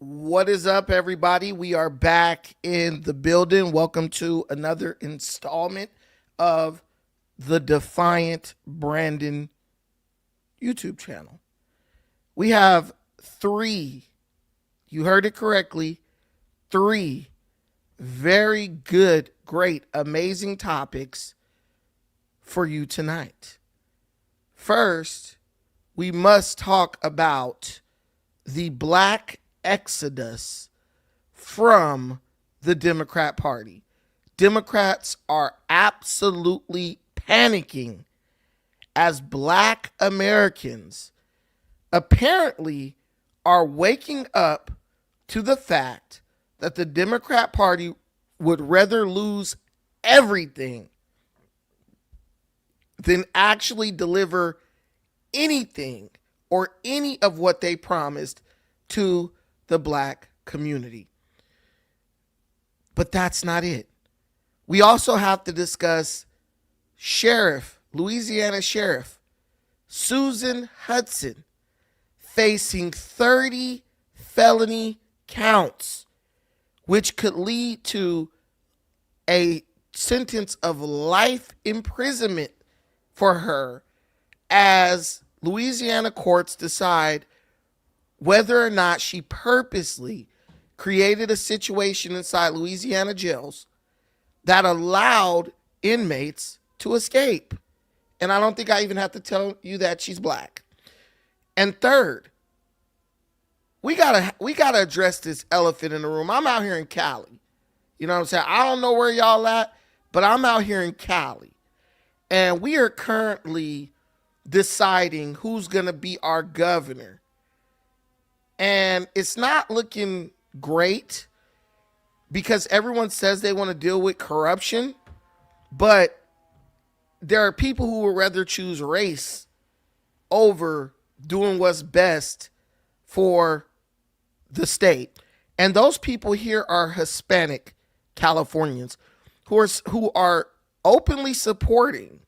What is up, everybody? We are back in the building. Welcome to another installment of the Defiant Brandon YouTube channel. We have three, you heard it correctly, three very good, great, amazing topics for you tonight. First, we must talk about the black exodus from the Democrat Party. Democrats are absolutely panicking as black Americans apparently are waking up to the fact that the Democrat Party would rather lose everything than actually deliver anything or any of what they promised to the black community. But that's not it. We also have to discuss Louisiana Sheriff Susan Hudson facing 30 felony counts, which could lead to a sentence of life imprisonment for her as Louisiana courts decide whether or not she purposely created a situation inside Louisiana jails that allowed inmates to escape. And I don't think I even have to tell you that she's black. And third, we gotta address this elephant in the room. I'm out here in Cali. You know what I'm saying? I don't know where y'all at, but I'm out here in Cali. And we are currently deciding who's gonna be our governor. And it's not looking great because everyone says they want to deal with corruption, but there are people who would rather choose race over doing what's best for the state. And those people here are Hispanic Californians who are openly supporting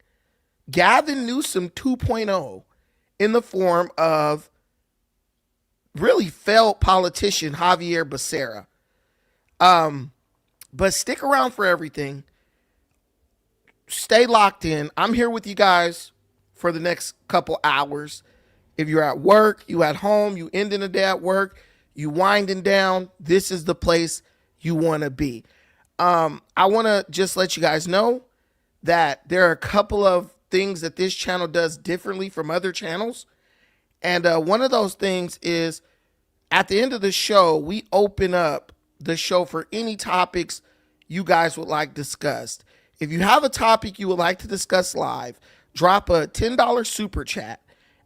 Gavin Newsom 2.0 in the form of really failed politician Javier Becerra. But stick around for everything. Stay locked in. I'm here with you guys for the next couple hours. If you're at work, you at home, you ending the day at work, you winding down, this is the place you want to be. I want to just let you guys know that there are a couple of things that this channel does differently from other channels. And one of those things is at the end of the show, we open up the show for any topics you guys would like discussed. If you have a topic you would like to discuss live, drop a $10 super chat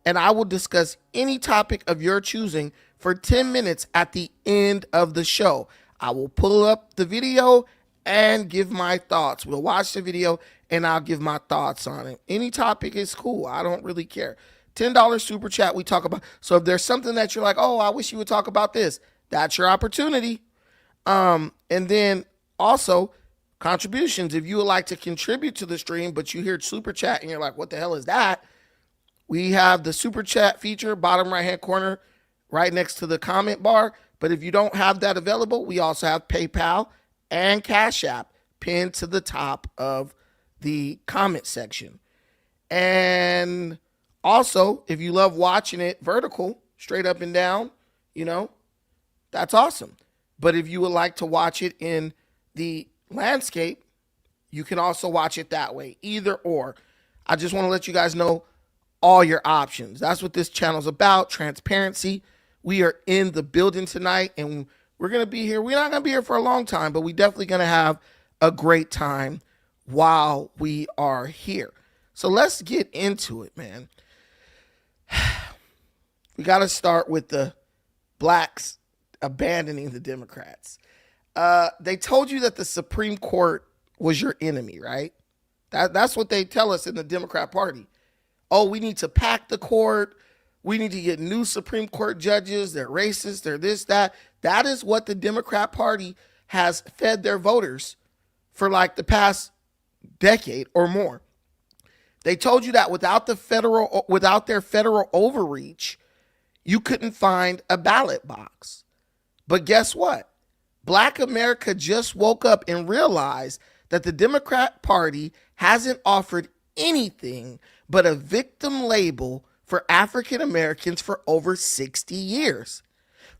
and I will discuss any topic of your choosing for 10 minutes at the end of the show. I will pull up the video and give my thoughts. We'll watch the video and I'll give my thoughts on it. Any topic is cool. I don't really care. $10 super chat we talk about. So if there's something that you're like, oh, I wish you would talk about this, that's your opportunity. And then also contributions. If you would like to contribute to the stream, but you hear super chat and you're like, what the hell is that? We have the super chat feature, bottom right-hand corner, right next to the comment bar. But if you don't have that available, we also have PayPal and Cash App pinned to the top of the comment section. And also, if you love watching it vertical, straight up and down, that's awesome. But if you would like to watch it in the landscape, you can also watch it that way, either or. I just want to let you guys know all your options. That's what this channel is about, transparency. We are in the building tonight, and we're going to be here. We're not going to be here for a long time, but we're definitely going to have a great time while we are here. So let's get into it, man. We got to start with the blacks abandoning the Democrats. They told you that the Supreme Court was your enemy, right? That's what they tell us in the Democrat Party. Oh, we need to pack the court. We need to get new Supreme Court judges. They're racist. They're this, that. That is what the Democrat Party has fed their voters for like the past decade or more. They told you that without their federal overreach, you couldn't find a ballot box. But guess what? Black America just woke up and realized that the Democrat Party hasn't offered anything but a victim label for African Americans for over 60 years.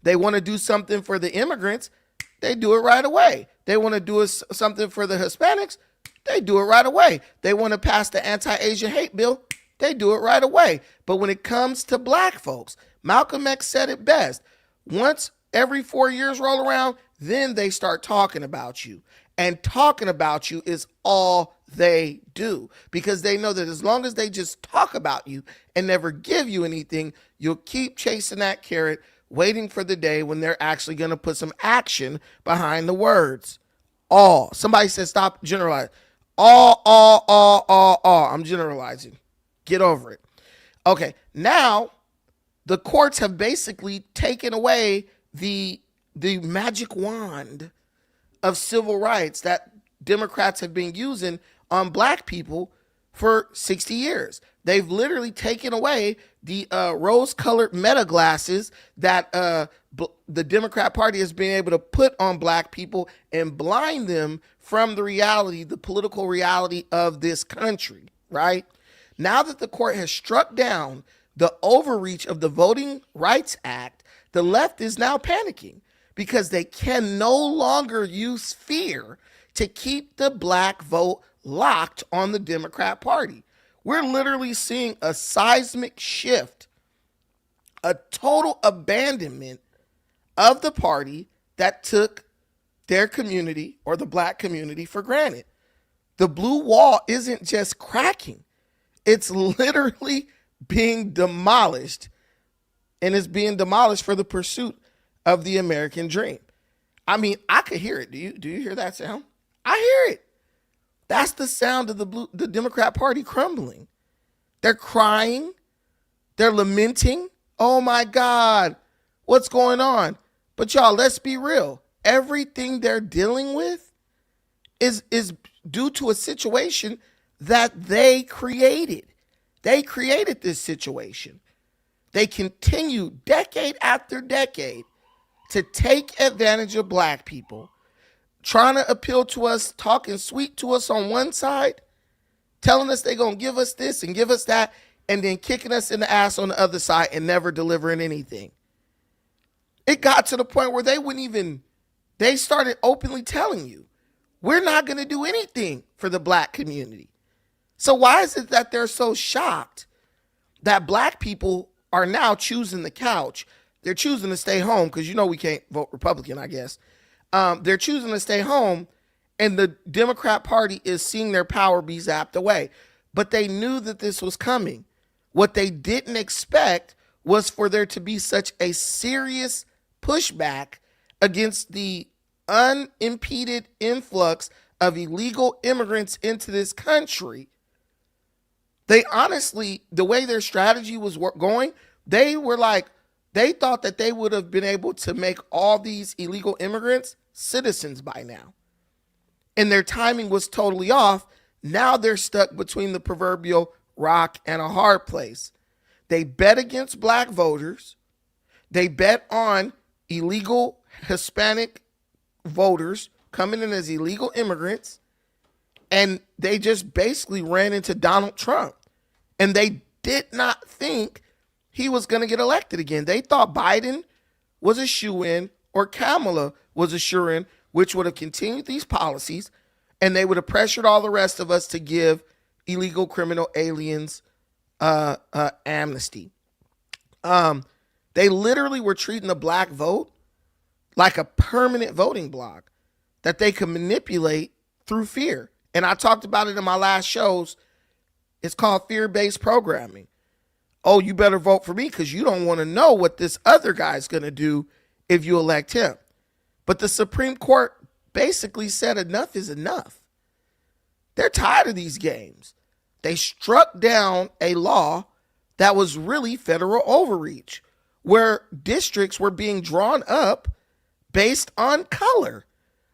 They want to do something for the immigrants, they do it right away. They want to do something for the Hispanics, they do it right away. They want to pass the anti-Asian hate bill, they do it right away. But when it comes to black folks, Malcolm X said it best. Once every 4 years roll around, then they start talking about you. And talking about you is all they do, because they know that as long as they just talk about you and never give you anything, you'll keep chasing that carrot, waiting for the day when they're actually going to put some action behind the words. All. Somebody said stop generalizing. All. I'm generalizing. Get over it. Okay, now the courts have basically taken away the magic wand of civil rights that Democrats have been using on black people for 60 years. They've literally taken away the rose-colored meta glasses that the Democrat Party has been able to put on black people and blind them from the reality, the political reality of this country, right? Now that the court has struck down the overreach of the Voting Rights Act, the left is now panicking because they can no longer use fear to keep the black vote locked on the Democrat Party. We're literally seeing a seismic shift, a total abandonment of the party that took their community or the black community for granted. The blue wall isn't just cracking, it's literally being demolished, and it's being demolished for the pursuit of the American dream. I mean, I could hear it. Do you hear that sound? I hear it. That's the sound of the Democrat Party crumbling. They're crying. They're lamenting. Oh my God, what's going on? But y'all, let's be real. Everything they're dealing with is due to a situation that they created. They created this situation. They continue decade after decade to take advantage of black people, trying to appeal to us, talking sweet to us on one side, telling us they're going to give us this and give us that, and then kicking us in the ass on the other side and never delivering anything. It got to the point where they started openly telling you, we're not going to do anything for the black community. So why is it that they're so shocked that black people are now choosing the couch? They're choosing to stay home because we can't vote Republican, I guess. They're choosing to stay home, and the Democrat Party is seeing their power be zapped away. But they knew that this was coming. What they didn't expect was for there to be such a serious pushback against the unimpeded influx of illegal immigrants into this country. They honestly, the way their strategy was going, they thought that they would have been able to make all these illegal immigrants citizens by now. And their timing was totally off. Now they're stuck between the proverbial rock and a hard place. They bet against black voters. They bet on illegal Hispanic voters coming in as illegal immigrants. And they just basically ran into Donald Trump. And they did not think he was going to get elected again. They thought Biden was a shoo-in or Kamala was a shoo-in, which would have continued these policies, and they would have pressured all the rest of us to give illegal criminal aliens amnesty. They literally were treating the black vote like a permanent voting block that they could manipulate through fear. And I talked about it in my last shows. It's called fear-based programming. Oh, you better vote for me because you don't want to know what this other guy's going to do if you elect him. But the Supreme Court basically said enough is enough. They're tired of these games. They struck down a law that was really federal overreach, where districts were being drawn up based on color,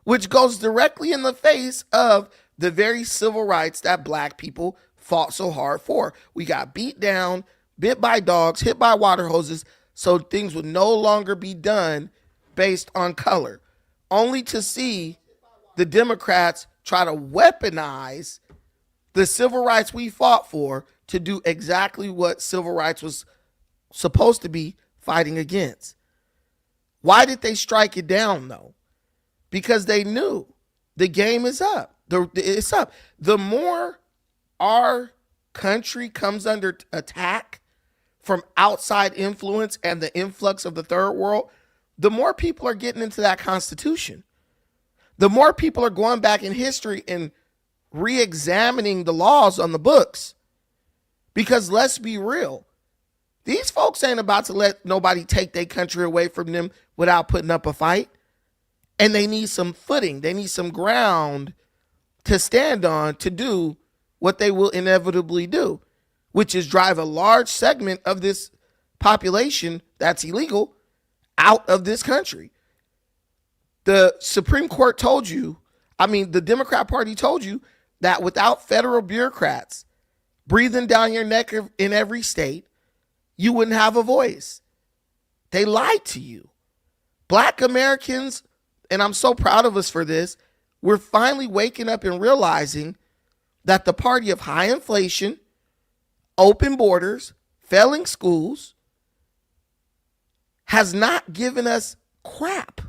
which goes directly in the face of the very civil rights that black people fought so hard for. We got beat down, bit by dogs, hit by water hoses, so things would no longer be done based on color, only to see the Democrats try to weaponize the civil rights we fought for to do exactly what civil rights was supposed to be fighting against. Why did they strike it down, though? Because they knew the game is up. It's up. The more our country comes under attack from outside influence and the influx of the third world, the more people are getting into that Constitution. The more people are going back in history and re-examining the laws on the books. Because let's be real, these folks ain't about to let nobody take their country away from them without putting up a fight. And they need some footing. They need some ground to stand on to do what they will inevitably do, which is drive a large segment of this population that's illegal out of this country. The Supreme Court told you, the Democrat Party told you that without federal bureaucrats breathing down your neck in every state, you wouldn't have a voice. They lied to you. Black Americans, and I'm so proud of us for this, we're finally waking up and realizing that the party of high inflation, open borders, failing schools has not given us crap.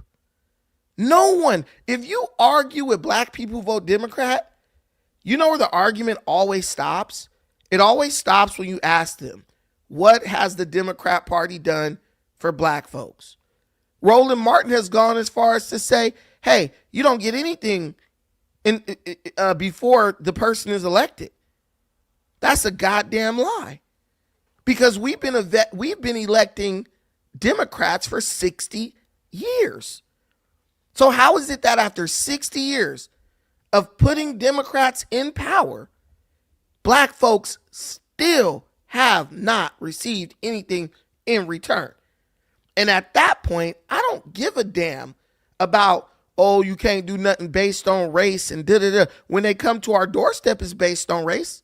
No one. If you argue with black people who vote Democrat, you know where the argument always stops? It always stops when you ask them, what has the Democrat Party done for black folks? Roland Martin has gone as far as to say, hey, you don't get anything before the person is elected. That's a goddamn lie. Because we've been electing Democrats for 60 years. So how is it that after 60 years of putting Democrats in power, black folks still have not received anything in return? And at that point, I don't give a damn about, oh, you can't do nothing based on race and da-da-da. When they come to our doorstep, it's based on race.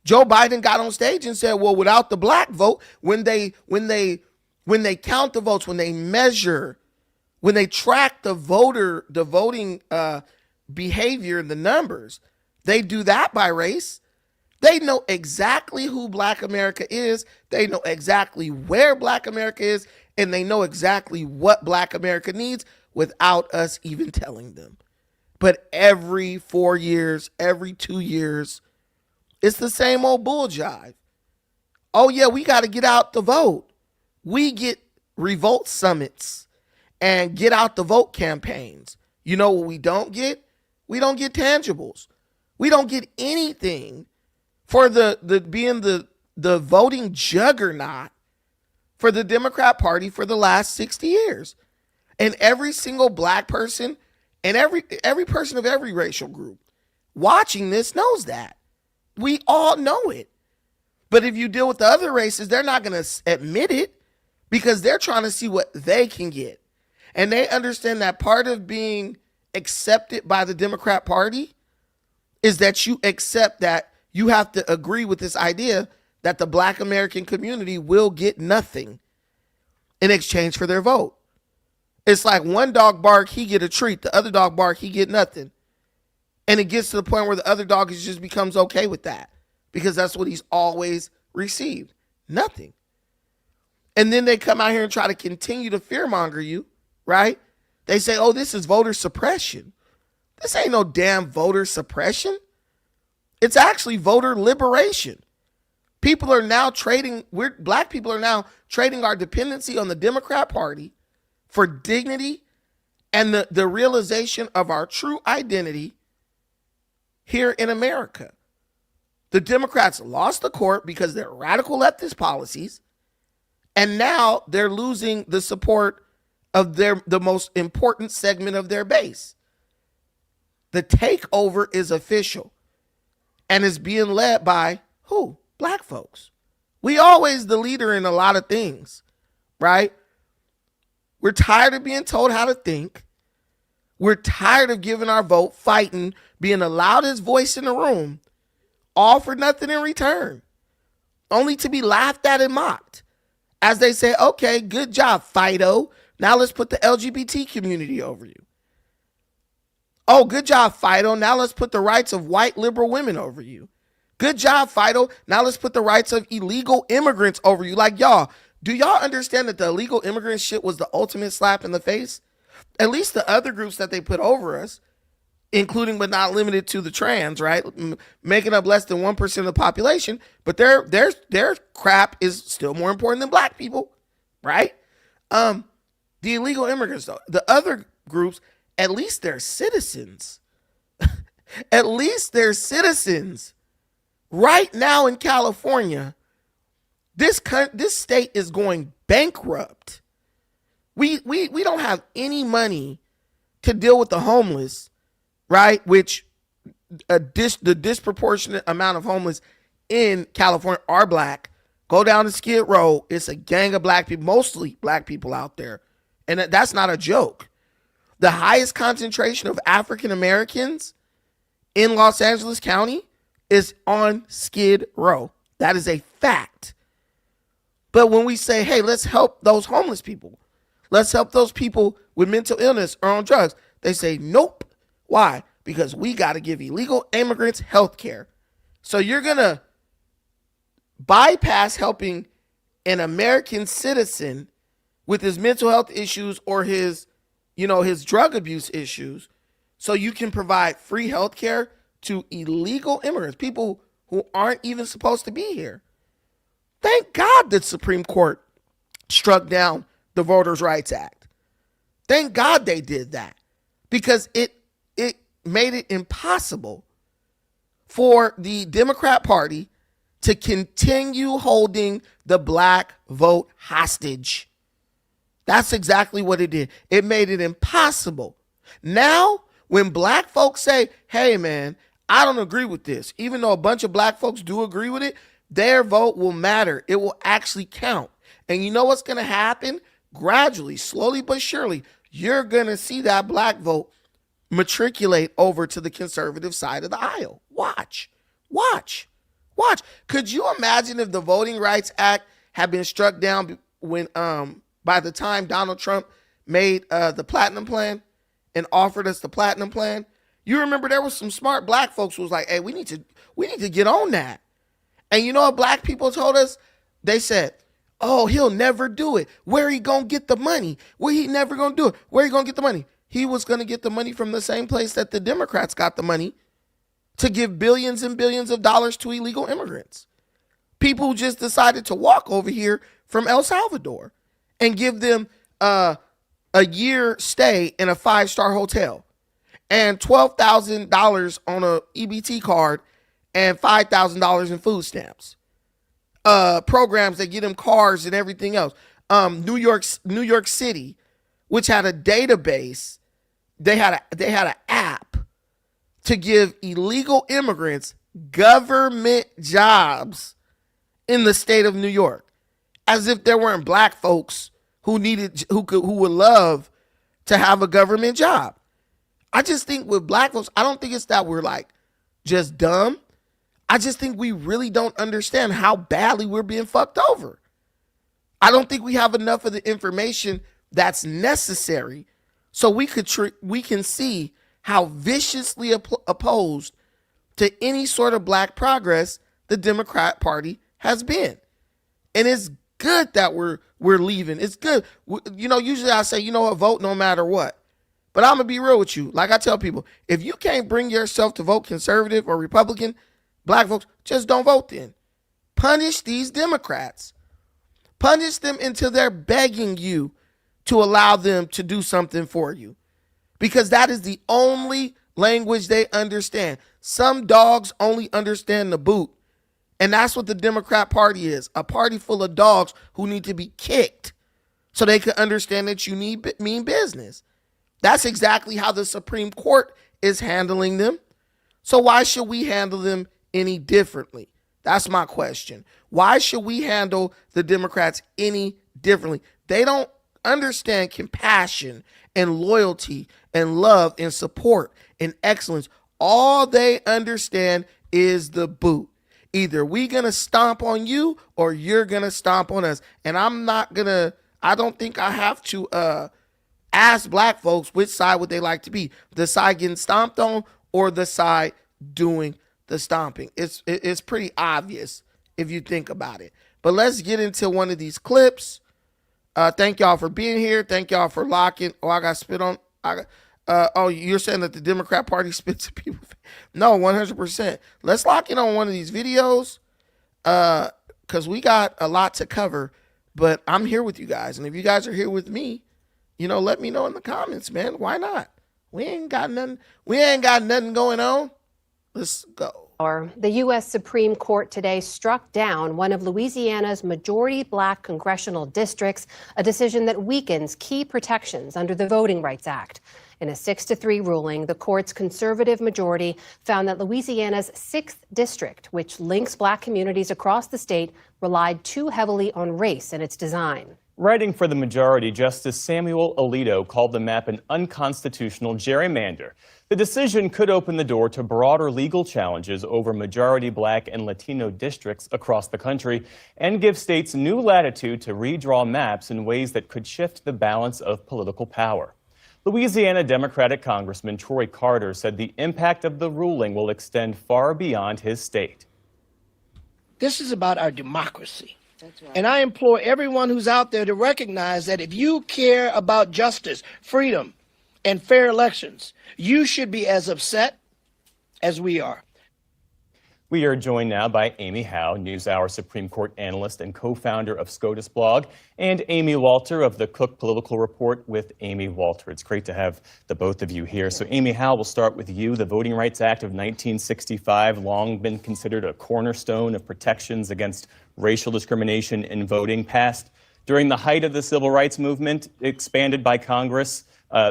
Joe Biden got on stage and said, well, without the black vote, when they count the votes, when they measure, when they track the voting behavior and the numbers, they do that by race. They know exactly who Black America is. They know exactly where Black America is, and they know exactly what Black America needs without us even telling them. But every 4 years, every 2 years, it's the same old bull jive. Oh yeah, we got to get out the vote. We get revolt summits and get out the vote campaigns. You know what we don't get? We don't get tangibles. We don't get anything for being the voting juggernaut for the Democrat Party for the last 60 years. And every single black person and every person of every racial group watching this knows that. We all know it. But if you deal with the other races, they're not going to admit it because they're trying to see what they can get. And they understand that part of being accepted by the Democrat Party is that you accept that you have to agree with this idea that the Black American community will get nothing in exchange for their vote. It's like one dog bark, he get a treat. The other dog bark, he get nothing. And it gets to the point where the other dog just becomes okay with that because that's what he's always received. Nothing. And then they come out here and try to continue to fearmonger you, right? They say, oh, this is voter suppression. This ain't no damn voter suppression. It's actually voter liberation. People are now black people are now trading our dependency on the Democrat Party for dignity and the realization of our true identity here in America. The Democrats lost the court because they're radical leftist policies, and now they're losing the support of the most important segment of their base. The takeover is official and is being led by who? Black folks. We always the leader in a lot of things, right? We're tired of being told how to think. We're tired of giving our vote, fighting, being the loudest voice in the room, all for nothing in return, only to be laughed at and mocked. As they say, okay, good job, Fido. Now let's put the LGBT community over you. Oh, good job, Fido. Now let's put the rights of white liberal women over you. Good job, Fido. Now let's put the rights of illegal immigrants over you. Like, y'all, do y'all understand that the illegal immigrant shit was the ultimate slap in the face? At least the other groups that they put over us, including but not limited to the trans, right? Making up less than 1% of the population, but their crap is still more important than black people, right? The illegal immigrants, though, the other groups, at least they're citizens. At least they're citizens. Right now in California, this state is going bankrupt. We don't have any money to deal with the homeless, right? Which the disproportionate amount of homeless in California are black. Go down to Skid Row. It's a gang of black people, mostly black people out there. And that's not a joke. The highest concentration of African Americans in Los Angeles County is on Skid Row. That is a fact. But when we say, hey, let's help those homeless people, let's help those people with mental illness or on drugs, they say, nope. Why? Because we got to give illegal immigrants health care. So you're going to bypass helping an American citizen with his mental health issues or his drug abuse issues, so you can provide free health care to illegal immigrants, people who aren't even supposed to be here. Thank God the Supreme Court struck down the Voters' Rights Act. Thank God they did that, because it made it impossible for the Democrat Party to continue holding the black vote hostage. That's exactly what it did. It made it impossible. Now, when black folks say, hey, man, I don't agree with this, even though a bunch of black folks do agree with it, their vote will matter. It will actually count. And you know what's going to happen? Gradually, slowly but surely, you're going to see that black vote matriculate over to the conservative side of the aisle. Watch. Could you imagine if the Voting Rights Act had been struck down when by the time Donald Trump made the Platinum Plan and offered us the Platinum Plan? You remember there was some smart black folks who was like, hey, we need to get on that. And you know what black people told us? They said, oh, he'll never do it. Where he gonna get the money? Where he never gonna do it? Where he gonna get the money? He was gonna get the money from the same place that the Democrats got the money to give billions and billions of dollars to illegal immigrants. People who just decided to walk over here from El Salvador and give them a year stay in a 5-star hotel and $12,000 on a EBT card and $5,000 in food stamps. Programs that get them cars and everything else. New York City, which had a database, they had an app to give illegal immigrants government jobs in the state of New York, as if there weren't black folks who would love to have a government job. I just think with black folks, I don't think it's that we're like just dumb. I just think we really don't understand how badly we're being fucked over. I don't think we have enough of the information that's necessary so we can see how viciously opposed to any sort of black progress the Democrat Party has been. And it's good that we're leaving. It's good. Usually I say, you know what, vote no matter what. But I'm going to be real with you. Like I tell people, if you can't bring yourself to vote conservative or Republican, black folks, just don't vote then. Punish these Democrats. Punish them until they're begging you to allow them to do something for you. Because that is the only language they understand. Some dogs only understand the boot. And that's what the Democrat Party is. A party full of dogs who need to be kicked so they can understand that you mean business. That's exactly how the Supreme Court is handling them. So why should we handle them any differently? That's my question. Why should we handle the Democrats any differently? They don't understand compassion and loyalty and love and support and excellence. All they understand is the boot. Either we gonna stomp on you or you're gonna stomp on us. And I don't think I have to ask black folks which side would they like to be. The side getting stomped on or the side doing the stomping. It's pretty obvious if you think about it. But let's get into one of these clips. Thank y'all for being here. Thank y'all for locking. Oh, I got spit on. You're saying that the Democrat Party spits at people? No, 100%. Let's lock in on one of these videos because we got a lot to cover. But I'm here with you guys. And if you guys are here with me, let me know in the comments, man. Why not? We ain't got nothing going on. Let's go. The U.S. Supreme Court today struck down one of Louisiana's majority black congressional districts, a decision that weakens key protections under the Voting Rights Act. In a 6-3 ruling, the court's conservative majority found that Louisiana's 6th district, which links black communities across the state, relied too heavily on race in its design. Writing for the majority, Justice Samuel Alito called the map an unconstitutional gerrymander. The decision could open the door to broader legal challenges over majority black and Latino districts across the country and give states new latitude to redraw maps in ways that could shift the balance of political power. Louisiana Democratic Congressman Troy Carter said the impact of the ruling will extend far beyond his state. This is about our democracy. That's right. And I implore everyone who's out there to recognize that if you care about justice, freedom, and fair elections, you should be as upset as we are. We are joined now by Amy Howe, NewsHour Supreme Court analyst and co-founder of SCOTUS blog, and Amy Walter of the Cook Political Report with Amy Walter. It's great to have the both of you here. So Amy Howe, we'll start with you. The Voting Rights Act of 1965, long been considered a cornerstone of protections against racial discrimination in voting, passed during the height of the Civil Rights Movement, expanded by Congress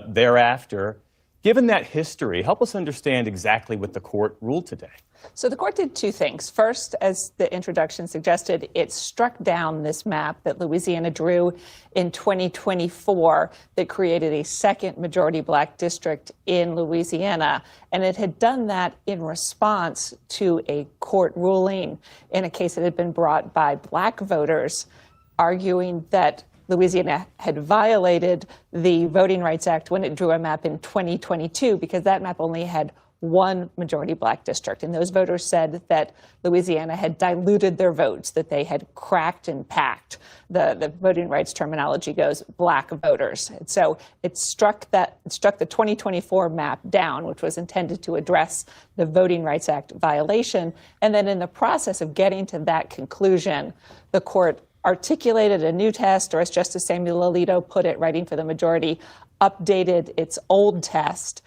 thereafter. Given that history, help us understand exactly what the court ruled today. So the court did two things. First, as the introduction suggested, it struck down this map that Louisiana drew in 2024 that created a second majority black district in Louisiana. And it had done that in response to a court ruling in a case that had been brought by black voters, arguing that Louisiana had violated the Voting Rights Act when it drew a map in 2022 because that map only had one majority black district. And those voters said that Louisiana had diluted their votes, that they had cracked and packed. The voting rights terminology goes black voters. And so it struck the 2024 map down, which was intended to address the Voting Rights Act violation. And then in the process of getting to that conclusion, the court articulated a new test, or as Justice Samuel Alito put it, writing for the majority, updated its old test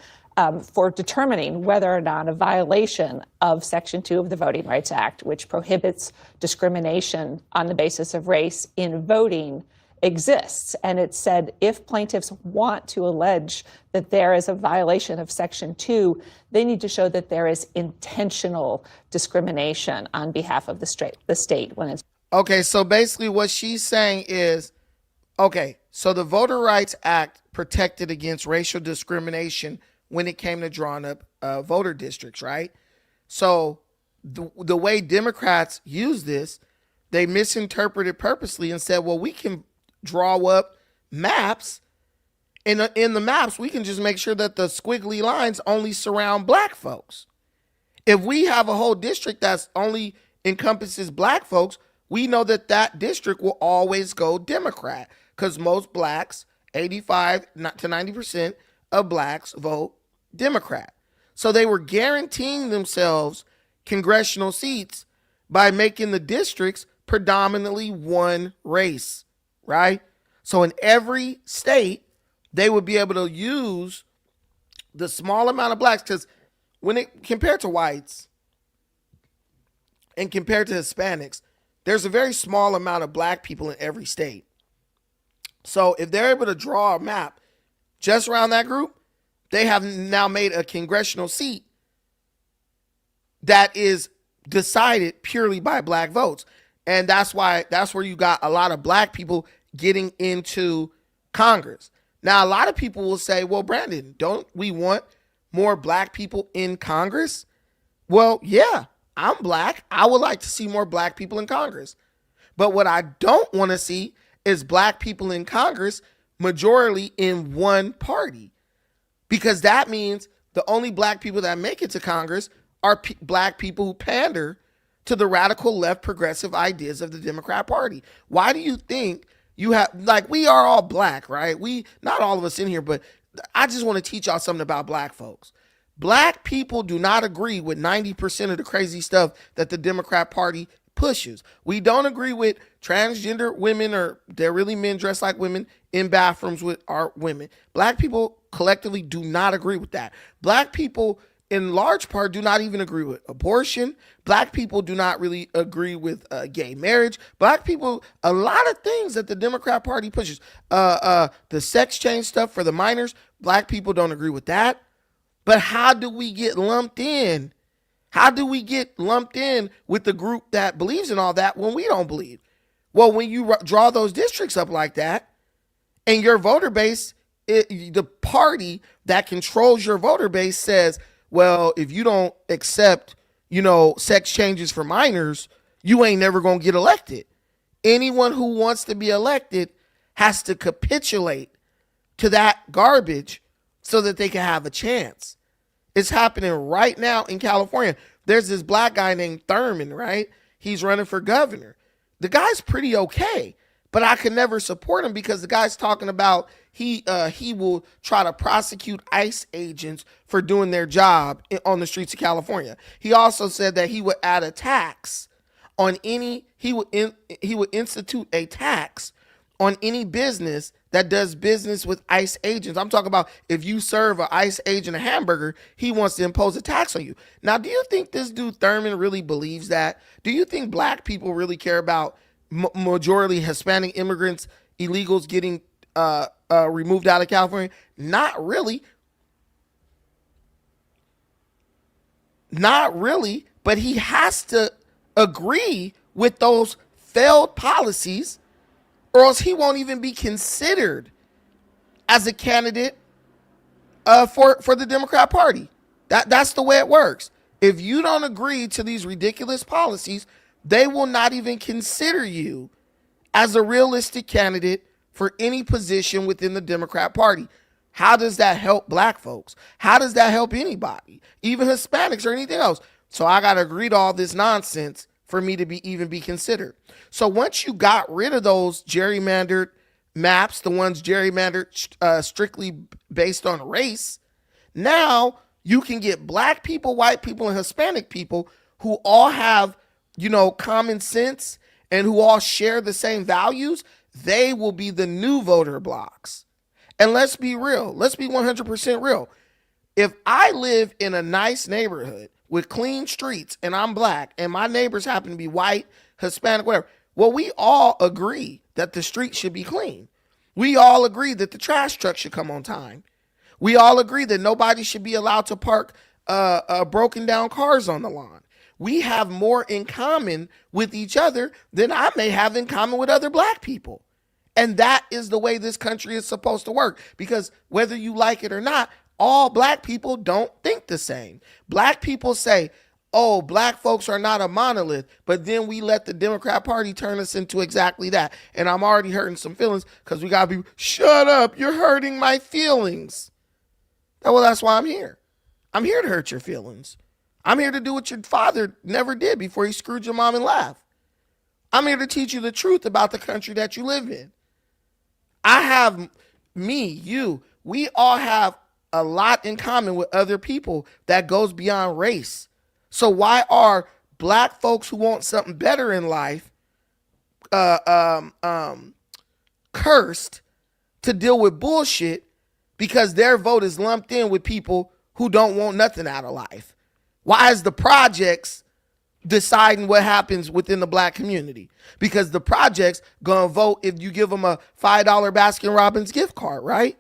for determining whether or not a violation of Section 2 of the Voting Rights Act, which prohibits discrimination on the basis of race in voting, exists. And it said if plaintiffs want to allege that there is a violation of Section 2, they need to show that there is intentional discrimination on behalf of the state when it's. Okay, so basically what she's saying is, okay, so the Voter Rights Act protected against racial discrimination when it came to drawing up voter districts, right? So the way Democrats use this, they misinterpreted purposely and said, well, we can draw up maps. In the maps, we can just make sure that the squiggly lines only surround black folks. If we have a whole district that's only encompasses black folks, we know that that district will always go Democrat because most blacks, 85 to 90% of blacks vote Democrat. So they were guaranteeing themselves congressional seats by making the districts predominantly one race, right? So in every state, they would be able to use the small amount of blacks because when it compared to whites and compared to Hispanics, there's a very small amount of black people in every state. So if they're able to draw a map just around that group, they have now made a congressional seat that is decided purely by black votes. And that's where you got a lot of black people getting into Congress. Now, a lot of people will say, well, Brandon, don't we want more black people in Congress? Well, yeah, I'm black. I would like to see more black people in Congress. But what I don't want to see is black people in Congress majority in one party, because that means the only black people that make it to Congress are black people who pander to the radical left progressive ideas of the Democrat Party. Why do you think you have, like, we are all black, right? Not all of us in here, but I just want to teach y'all something about black folks. Black people do not agree with 90% of the crazy stuff that the Democrat Party pushes. We don't agree with transgender women, or they're really men dressed like women in bathrooms with our women. Black people collectively do not agree with that. Black people in large part do not even agree with abortion. Black people do not really agree with gay marriage. Black people, a lot of things that the Democrat Party pushes, the sex change stuff for the minors, black people don't agree with that. But how do we get lumped in? How do we get lumped in with the group that believes in all that when we don't believe? Well, when you draw those districts up like that, and your voter base, the party that controls your voter base says, well, if you don't accept, sex changes for minors, you ain't never going to get elected. Anyone who wants to be elected has to capitulate to that garbage so that they can have a chance. It's happening right now in California. There's this black guy named Thurman, right? He's running for governor. The guy's pretty okay, but I could never support him because the guy's talking about he will try to prosecute ICE agents for doing their job on the streets of California. He also said that he would add a tax on he would institute a tax on any business that does business with ICE agents. I'm talking about if you serve an ICE agent a hamburger, he wants to impose a tax on you. Now, do you think this dude Thurman really believes that? Do you think black people really care about majority Hispanic immigrants, illegals getting removed out of California? Not really. Not really, but he has to agree with those failed policies, or else he won't even be considered as a candidate for the Democrat Party. That's the way it works. If you don't agree to these ridiculous policies, they will not even consider you as a realistic candidate for any position within the Democrat Party. How does that help black folks? How does that help anybody, even Hispanics or anything else? So I got to agree to all this nonsense for me to even be considered. So once you got rid of those gerrymandered maps, the ones gerrymandered strictly based on race, now you can get black people, white people, and Hispanic people who all have, common sense and who all share the same values. They will be the new voter blocks. And let's be real. Let's be 100% real. If I live in a nice neighborhood with clean streets and I'm black and my neighbors happen to be white, Hispanic, whatever, well, we all agree that the street should be clean. We all agree that the trash truck should come on time. We all agree that nobody should be allowed to park broken down cars on the lawn. We have more in common with each other than I may have in common with other black people. And that is the way this country is supposed to work, because whether you like it or not, all black people don't think the same. Black people say, oh, black folks are not a monolith, but then we let the Democrat Party turn us into exactly that. And I'm already hurting some feelings because we got to be, shut up, you're hurting my feelings. Well, that's why I'm here. I'm here to hurt your feelings. I'm here to do what your father never did before he screwed your mom and laughed. I'm here to teach you the truth about the country that you live in. We all have a lot in common with other people that goes beyond race. So why are black folks who want something better in life cursed to deal with bullshit because their vote is lumped in with people who don't want nothing out of life? Why is the projects deciding what happens within the black community? Because the projects gonna vote if you give them a $5 Baskin Robbins gift card, right?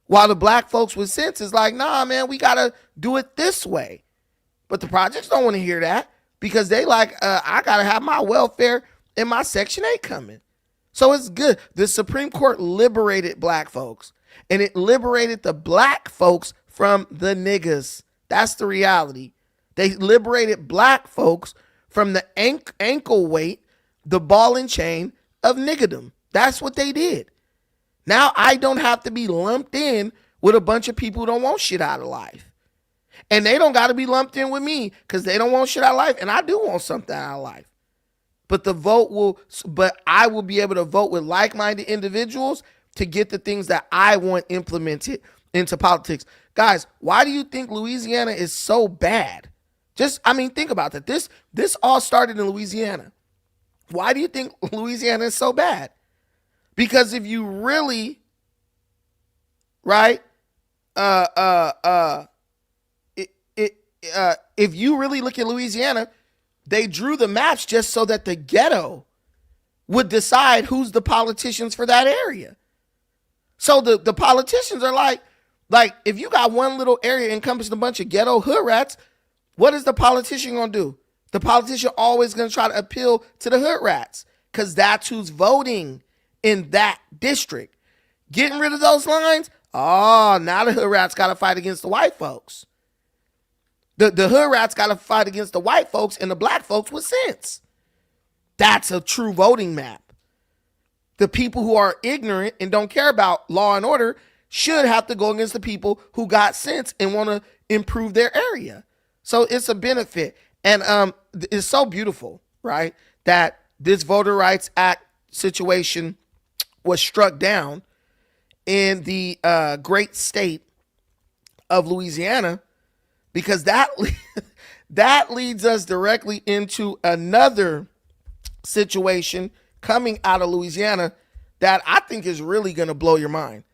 While the black folks with sense is like, nah, man, we gotta do it this way. But the projects don't want to hear that because they like, I gotta have my welfare and my Section 8 coming. So it's good. The Supreme Court liberated black folks, and it liberated the black folks from the niggas. That's the reality. They liberated black folks from the ankle weight, the ball and chain of niggerdom. That's what they did. Now I don't have to be lumped in with a bunch of people who don't want shit out of life. And they don't got to be lumped in with me because they don't want shit out of life. And I do want something out of life. But I will be able to vote with like-minded individuals to get the things that I want implemented into politics. Guys, why do you think Louisiana is so bad? Think about that. This all started in Louisiana. Why do you think Louisiana is so bad? Because if you really, right, if you really look at Louisiana, they drew the maps just so that the ghetto would decide who's the politicians for that area. So the politicians are like if you got one little area encompassing a bunch of ghetto hood rats, what is the politician going to do? The politician always going to try to appeal to the hood rats because that's who's voting in that district. Getting rid of those lines, now the hood rats got to fight against the white folks. The hood rats got to fight against the white folks and the black folks with sense. That's a true voting map. The people who are ignorant and don't care about law and order should have to go against the people who got sense and want to improve their area. So it's a benefit. And it's so beautiful, right, that this Voter Rights Act situation was struck down in the great state of Louisiana, because that leads us directly into another situation coming out of Louisiana that I think is really going to blow your mind.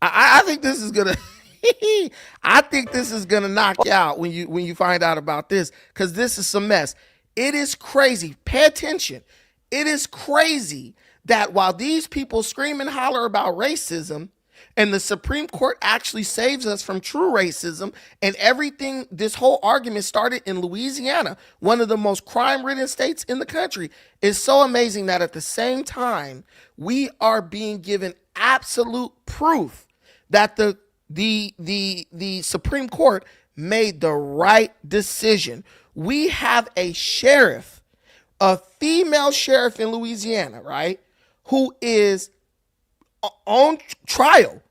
I think this is going to I think this is going to knock you out when you find out about this, because this is some mess. It is crazy. Pay attention. It is crazy that while these people scream and holler about racism, and the Supreme Court actually saves us from true racism, and everything, this whole argument started in Louisiana, one of the most crime-ridden states in the country. It's so amazing that at the same time, we are being given absolute proof that the Supreme Court made the right decision. We have a sheriff, a female sheriff in Louisiana, right, who is on trial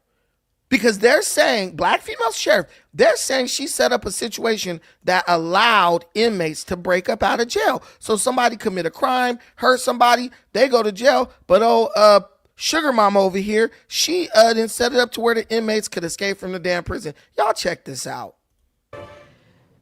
because they're saying, black female sheriff, they're saying she set up a situation that allowed inmates to break up out of jail. So somebody commit a crime, hurt somebody, they go to jail, but sugar mama over here, she didn't set it up to where the inmates could escape from the damn prison. Y'all check this out.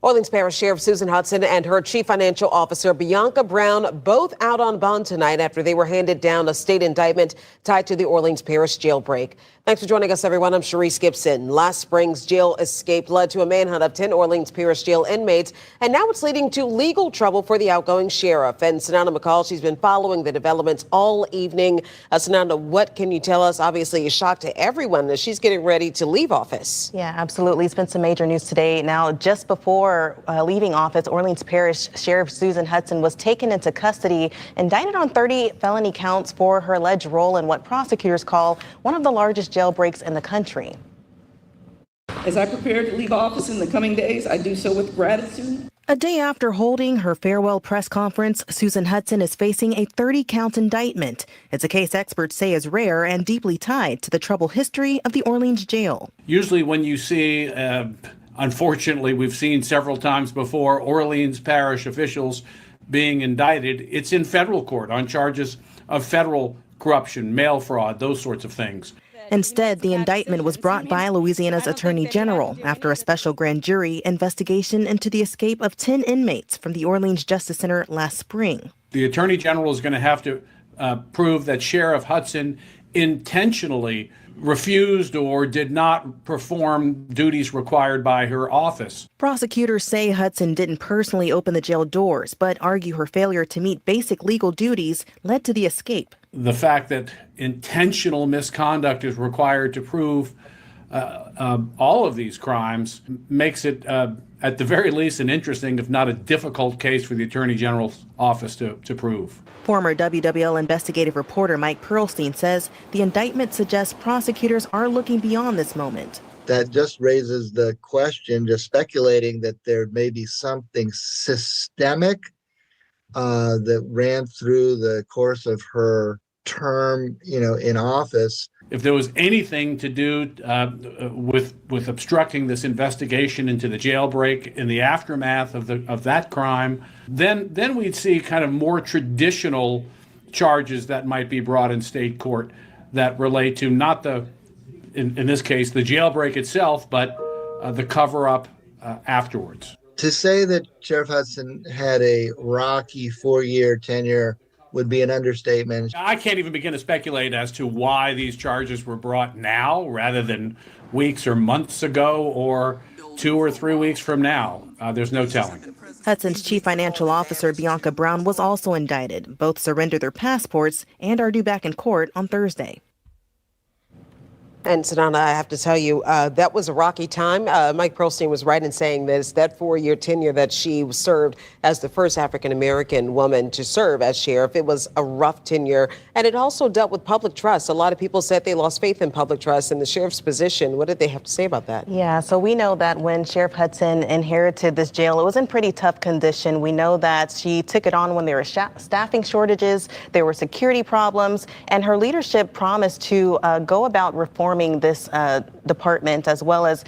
Orleans Parish Sheriff Susan Hudson and her Chief Financial Officer Bianca Brown both out on bond tonight after they were handed down a state indictment tied to the Orleans Parish jailbreak. Thanks for joining us, everyone. I'm Sharice Gibson. Last spring's jail escape led to a manhunt of 10 Orleans Parish jail inmates, and now it's leading to legal trouble for the outgoing sheriff. And Sananda McCall, she's been following the developments all evening. Sananda, what can you tell us? Obviously, a shock to everyone as she's getting ready to leave office. Yeah, absolutely. It's been some major news today. Now, just before leaving office, Orleans Parish Sheriff Susan Hudson was taken into custody, indicted on 30 felony counts for her alleged role in what prosecutors call one of the largest jailbreaks in the country. As I prepare to leave office in the coming days, I do so with gratitude. A day after holding her farewell press conference, Susan Hudson is facing a 30-count indictment. It's a case experts say is rare and deeply tied to the troubled history of the Orleans jail. Usually when you see, unfortunately, we've seen several times before, Orleans Parish officials being indicted, it's in federal court on charges of federal corruption, mail fraud, those sorts of things. Instead, the indictment was brought by Louisiana's Attorney General after a special grand jury investigation into the escape of 10 inmates from the Orleans Justice Center last spring. The Attorney General is going to have to prove that Sheriff Hudson intentionally refused or did not perform duties required by her office. Prosecutors say Hudson didn't personally open the jail doors, but argue her failure to meet basic legal duties led to the escape. The fact that intentional misconduct is required to prove all of these crimes makes it, at the very least, an interesting, if not a difficult case for the Attorney General's office to prove. Former WWL investigative reporter Mike Pearlstein says the indictment suggests prosecutors are looking beyond this moment. that just raises the question, just speculating that there may be something systemic that ran through the course of her term, in office. If there was anything to do with obstructing this investigation into the jailbreak in the aftermath of that crime, then we'd see kind of more traditional charges that might be brought in state court that relate to not in this case, the jailbreak itself, but the cover-up afterwards. To say that Sheriff Hudson had a rocky 4-year tenure would be an understatement. I can't even begin to speculate as to why these charges were brought now rather than weeks or months ago or 2 or 3 weeks from now. There's no telling. Hudson's chief financial officer, Bianca Brown, was also indicted. Both surrendered their passports and are due back in court on Thursday. And Sanana, I have to tell you, that was a rocky time. Mike Pearlstein was right in saying this, that 4-year tenure that she served as the first African-American woman to serve as sheriff. It was a rough tenure, and it also dealt with public trust. A lot of people said they lost faith in public trust in the sheriff's position. What did they have to say about that? Yeah, so we know that when Sheriff Hudson inherited this jail, it was in pretty tough condition. We know that she took it on when there were staffing shortages, there were security problems, and her leadership promised to go about reforming this department, as well as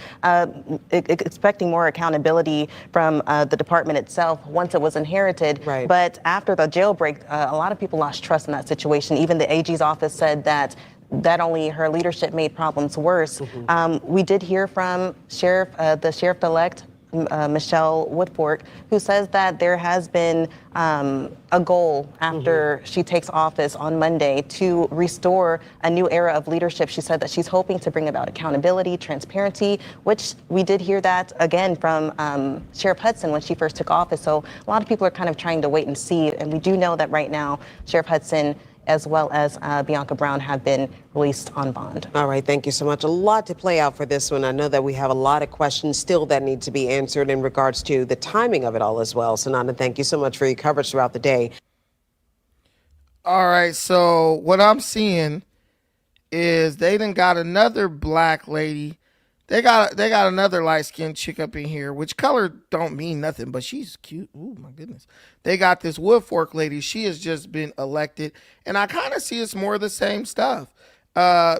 expecting more accountability from the department itself once it was inherited. Right. But after the jailbreak, a lot of people lost trust in that situation. Even the AG's office said that only her leadership made problems worse. We did hear from the sheriff-elect, Michelle Woodfork, who says that there has been a goal after she takes office on Monday to restore a new era of leadership. She said that she's hoping to bring about accountability, transparency, which we did hear that again from Sheriff Hudson when she first took office. So a lot of people are kind of trying to wait and see. And we do know that right now, Sheriff Hudson as well as Bianca Brown have been released on bond. All right, thank you so much. A lot to play out for this one. I know that we have a lot of questions still that need to be answered in regards to the timing of it all as well. Sanana, thank you so much for your coverage throughout the day. All right, so what I'm seeing is they done got another black lady. They got another light-skinned chick up in here, which color don't mean nothing, but she's cute. Ooh, my goodness. They got this Woodfork lady. She has just been elected, and I kind of see it's more of the same stuff.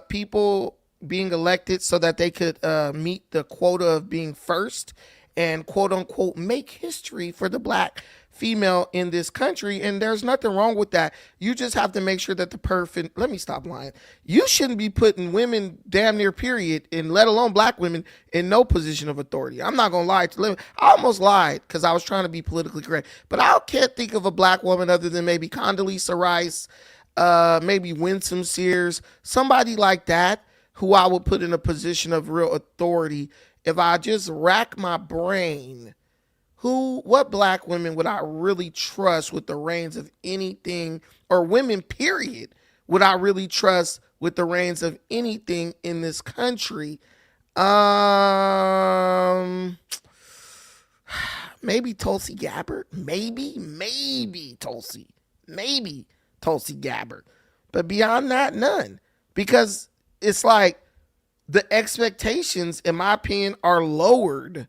People being elected so that they could meet the quota of being first and quote-unquote make history for the black female in this country, and there's nothing wrong with that. You just have to make sure that let me stop lying. You shouldn't be putting women damn near period, and let alone black women, in no position of authority. I'm not gonna lie to live. I almost lied because I was trying to be politically correct, but I can't think of a black woman other than maybe Condoleezza Rice, maybe Winsome Sears, somebody like that who I would put in a position of real authority. If I just rack my brain, what black women would I really trust with the reins of anything, or women period, would I really trust with the reins of anything in this country? Maybe Tulsi Gabbard, maybe Tulsi Gabbard, but beyond that, none, because it's like the expectations, in my opinion, are lowered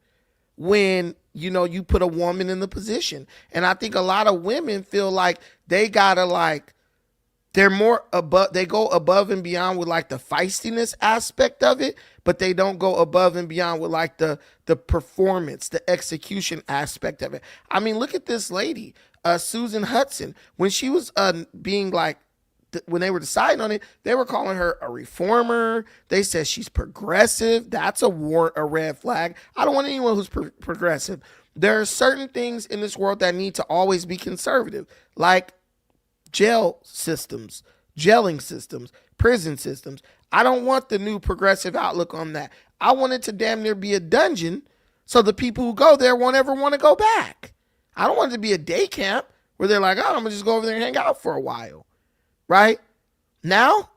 when you put a woman in the position. And I think a lot of women feel like they gotta they're more above, they go above and beyond with the feistiness aspect of it, but they don't go above and beyond with the performance, the execution aspect of it. I mean, look at this lady, Susan Hudson, when she was being when they were deciding on it, they were calling her a reformer. They said she's progressive. That's a red flag. I don't want anyone who's progressive. There are certain things in this world that need to always be conservative, like jail systems, jailing systems, prison systems. I don't want the new progressive outlook on that. I want it to damn near be a dungeon so the people who go there won't ever want to go back. I don't want it to be a day camp where they're like, oh, I'm going to just go over there and hang out for a while. Right? Now,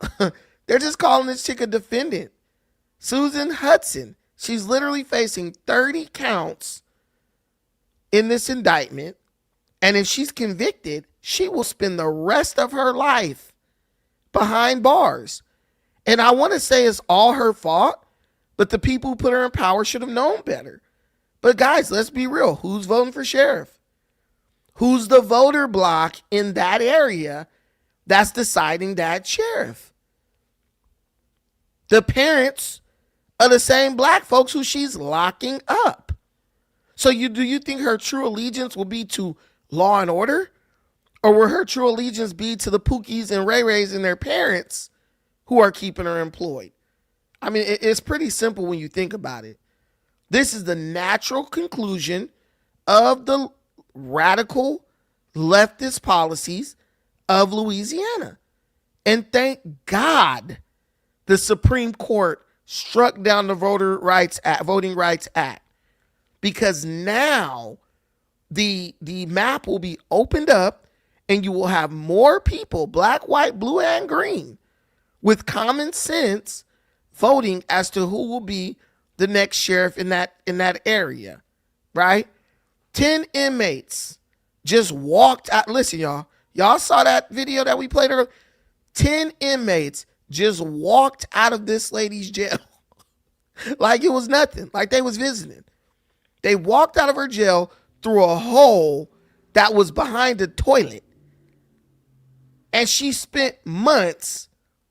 they're just calling this chick a defendant. Susan Hudson, she's literally facing 30 counts in this indictment. And if she's convicted, she will spend the rest of her life behind bars. And I want to say it's all her fault, But the people who put her in power should have known better. But guys, let's be real. Who's voting for sheriff? Who's the voter bloc in that area that's deciding that sheriff? The parents of the same black folks who she's locking up. So do you think her true allegiance will be to law and order? Or will her true allegiance be to the Pookies and Ray Rays and their parents who are keeping her employed? I mean, it's pretty simple when you think about it. This is the natural conclusion of the radical leftist policies of Louisiana. And thank God the Supreme Court struck down the Voting Rights Act, because now the map will be opened up and you will have more people, black, white, blue, and green, with common sense voting as to who will be the next sheriff in that area, right? 10 inmates just walked out. Listen, y'all saw that video that we played earlier. 10 inmates just walked out of this lady's jail like it was nothing, like they was visiting. They walked out of her jail through a hole that was behind the toilet. And she spent months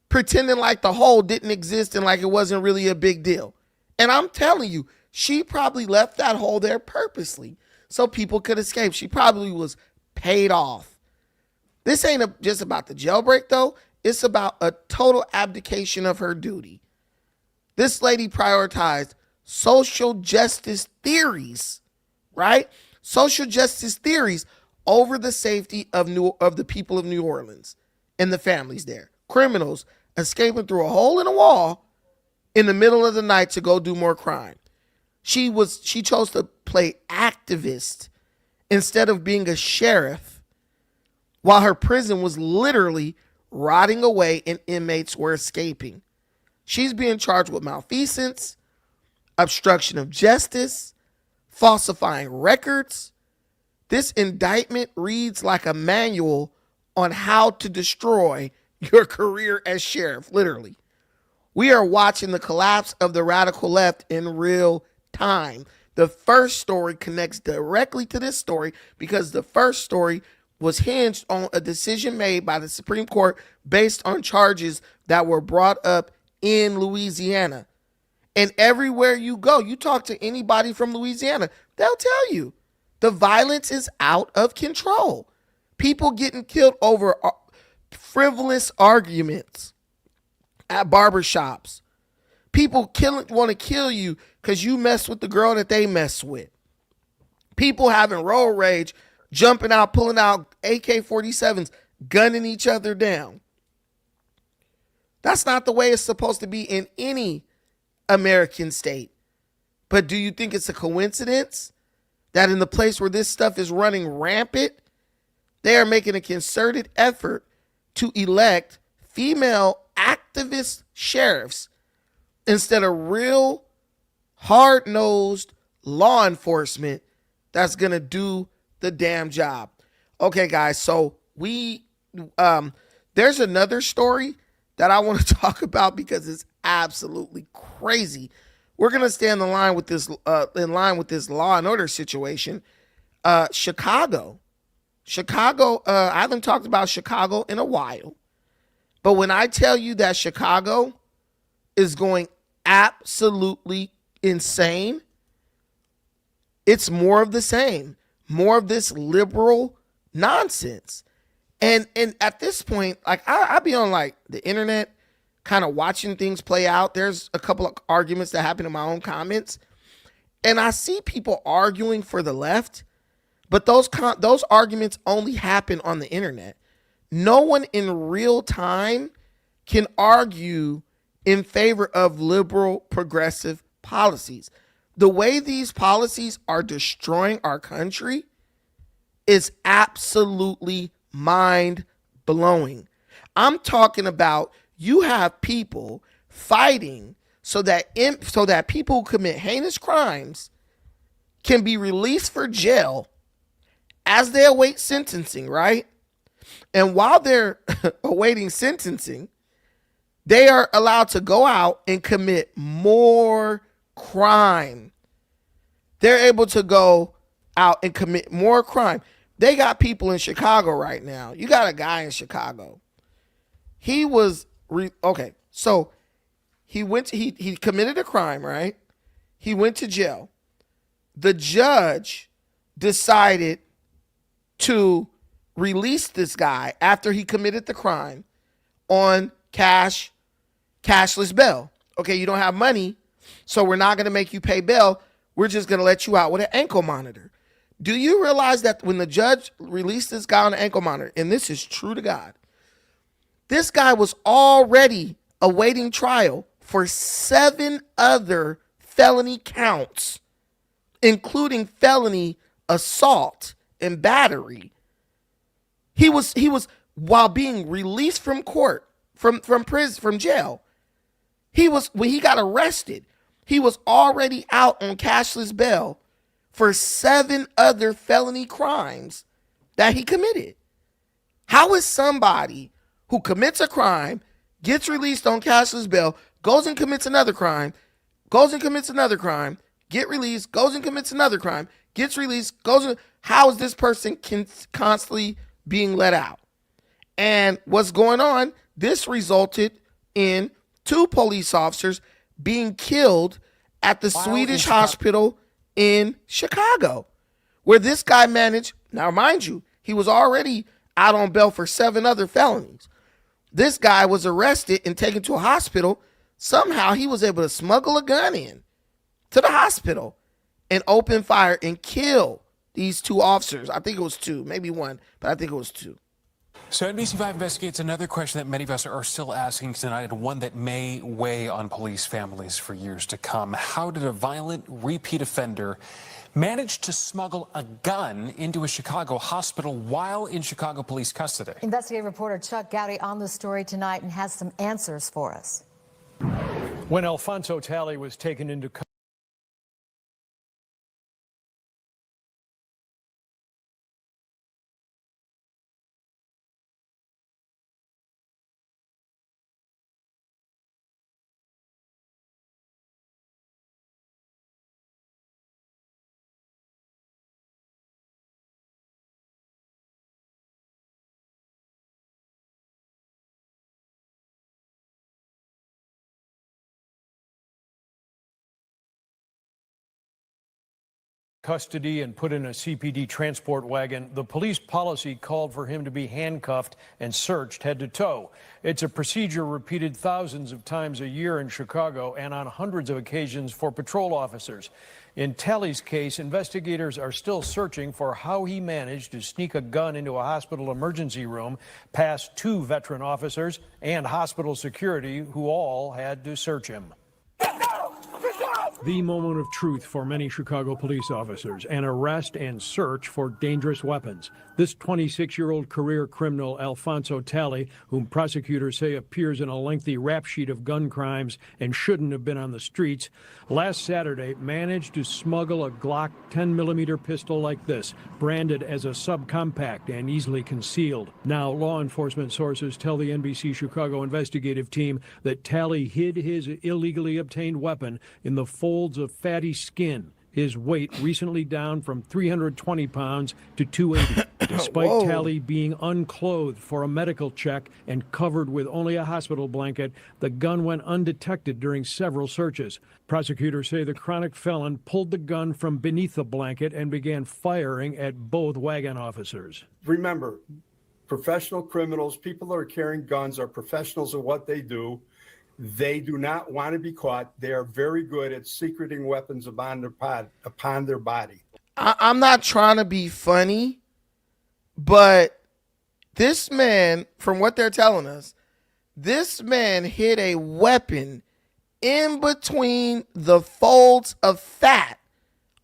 pretending like the hole didn't exist and like it wasn't really a big deal. And I'm telling you, she probably left that hole there purposely so people could escape. She probably was paid off. This ain't just about the jailbreak, though. It's about a total abdication of her duty. This lady prioritized social justice theories, right? Social justice theories over the safety of the people of New Orleans and the families there. Criminals escaping through a hole in a wall in the middle of the night to go do more crime. She chose to play activist instead of being a sheriff, while her prison was literally rotting away and inmates were escaping. She's being charged with malfeasance, obstruction of justice, falsifying records. This indictment reads like a manual on how to destroy your career as sheriff, literally. We are watching the collapse of the radical left in real time. The first story connects directly to this story because the first story was hinged on a decision made by the Supreme Court based on charges that were brought up in Louisiana. And everywhere you go, you talk to anybody from Louisiana, they'll tell you the violence is out of control. People getting killed over frivolous arguments at barbershops. People want to kill you because you mess with the girl that they mess with. People having road rage, jumping out, pulling out AK-47s, gunning each other down. That's not the way it's supposed to be in any American state. But do you think it's a coincidence that in the place where this stuff is running rampant, they are making a concerted effort to elect female activist sheriffs instead of real hard-nosed law enforcement that's going to do the damn job? Okay, guys, so there's another story that I want to talk about because it's absolutely crazy. We're going to stay in line with this law and order situation. Chicago, I haven't talked about Chicago in a while. But when I tell you that Chicago is going absolutely insane, it's more of the same, more of this liberal nonsense. And at this point, like I be on like the internet kind of watching things play out. There's a couple of arguments that happen in my own comments. And I see people arguing for the left, but those arguments only happen on the internet. No one in real time can argue in favor of liberal progressive policies. The way these policies are destroying our country is absolutely mind-blowing. I'm talking about you have people fighting so that people who commit heinous crimes can be released for jail as they await sentencing, right? And while they're awaiting sentencing, They are allowed to go out and commit more crime. They're able to go out and commit more crime. They got people in Chicago right now. You got a guy in Chicago. He was okay. So he committed a crime, right? He went to jail. The judge decided to release this guy after he committed the crime on cashless bail. Okay, you don't have money, so we're not going to make you pay bail. We're just going to let you out with an ankle monitor. Do you realize that when the judge released this guy on an ankle monitor, and this is true to God, this guy was already awaiting trial for 7 other felony counts, including felony assault and battery. He was while being released from court, from prison, from jail. When he got arrested, he was already out on cashless bail for 7 other felony crimes that he committed. How is somebody who commits a crime, gets released on cashless bail, goes and commits another crime, get released, goes and commits another crime, gets released, how is this person constantly being let out? And what's going on? This resulted in 2 police officers being killed at the Swedish hospital in Chicago, where this guy managed. Now, mind you, he was already out on bail for 7 other felonies. This guy was arrested and taken to a hospital. Somehow he was able to smuggle a gun in to the hospital and open fire and kill these 2 officers. I think it was 2, maybe 1, but I think it was 2. So NBC5 investigates another question that many of us are still asking tonight, and one that may weigh on police families for years to come. How did a violent repeat offender manage to smuggle a gun into a Chicago hospital while in Chicago police custody? Investigative reporter Chuck Gowdy on the story tonight and has some answers for us. When Alfonso Talley was taken into custody and put in a CPD transport wagon, the police policy called for him to be handcuffed and searched head to toe. It's a procedure repeated thousands of times a year in Chicago and on hundreds of occasions for patrol officers. In Talley's case, investigators are still searching for how he managed to sneak a gun into a hospital emergency room past 2 veteran officers and hospital security who all had to search him. The moment of truth for many Chicago police officers, an arrest and search for dangerous weapons. This 26-year-old career criminal, Alfonso Talley, whom prosecutors say appears in a lengthy rap sheet of gun crimes and shouldn't have been on the streets, last Saturday managed to smuggle a Glock 10mm pistol like this, branded as a subcompact and easily concealed. Now, law enforcement sources tell the NBC Chicago investigative team that Talley hid his illegally obtained weapon in the folds of fatty skin, his weight recently down from 320 pounds to 280. Despite Talley being unclothed for a medical check and covered with only a hospital blanket, the gun went undetected during several searches. Prosecutors say the chronic felon pulled the gun from beneath the blanket and began firing at both wagon officers. Remember, professional criminals, people that are carrying guns, are professionals at what they do. They do not want to be caught. They are very good at secreting weapons upon their body. I'm not trying to be funny, but this man, from what they're telling us, this man hid a weapon in between the folds of fat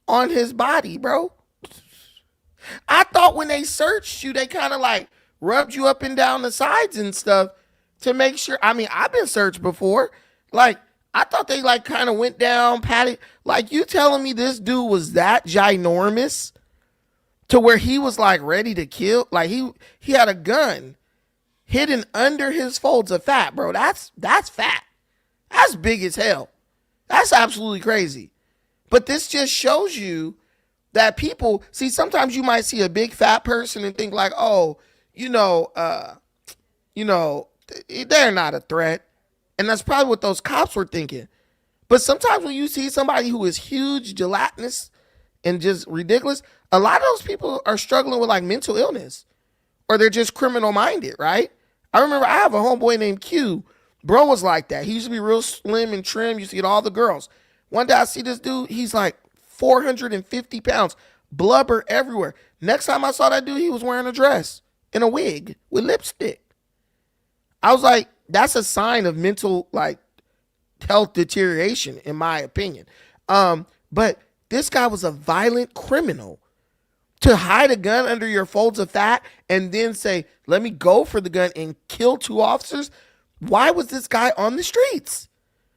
on his body, bro. I thought when they searched you, they kind of like rubbed you up and down the sides and stuff to make sure. I mean, I've been searched before. Like, I thought they like kind of went down, patted. Like, you telling me this dude was that ginormous to where he was like ready to kill? Like, he had a gun. hidden under his folds of fat, bro. That's fat. That's big as hell. That's absolutely crazy. But this just shows you that people see, sometimes you might see a big fat person and think like, oh, they're not a threat. And that's probably what those cops were thinking. But sometimes when you see somebody who is huge, gelatinous, and just ridiculous, a lot of those people are struggling with like mental illness, or they're just criminal minded, right? I remember I have a homeboy named Q. Bro was like that. He used to be real slim and trim, used to get all the girls. One day I see this dude, he's like 450 pounds, blubber everywhere. Next time I saw that dude, he was wearing a dress and a wig with lipstick. I was like, that's a sign of mental like health deterioration, in my opinion. But this guy was a violent criminal. To hide a gun under your folds of fat and then say, let me go for the gun and kill 2 officers. Why was this guy on the streets?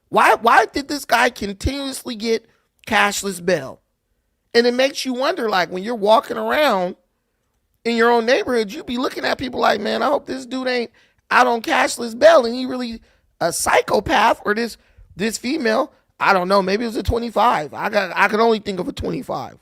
Why did this guy continuously get cashless bail? And it makes you wonder, like, when you're walking around in your own neighborhood, you be looking at people like, man, I hope this dude ain't out on cashless bail and he really a psychopath, or this female, I don't know, maybe it was a 25. I could only think of a 25.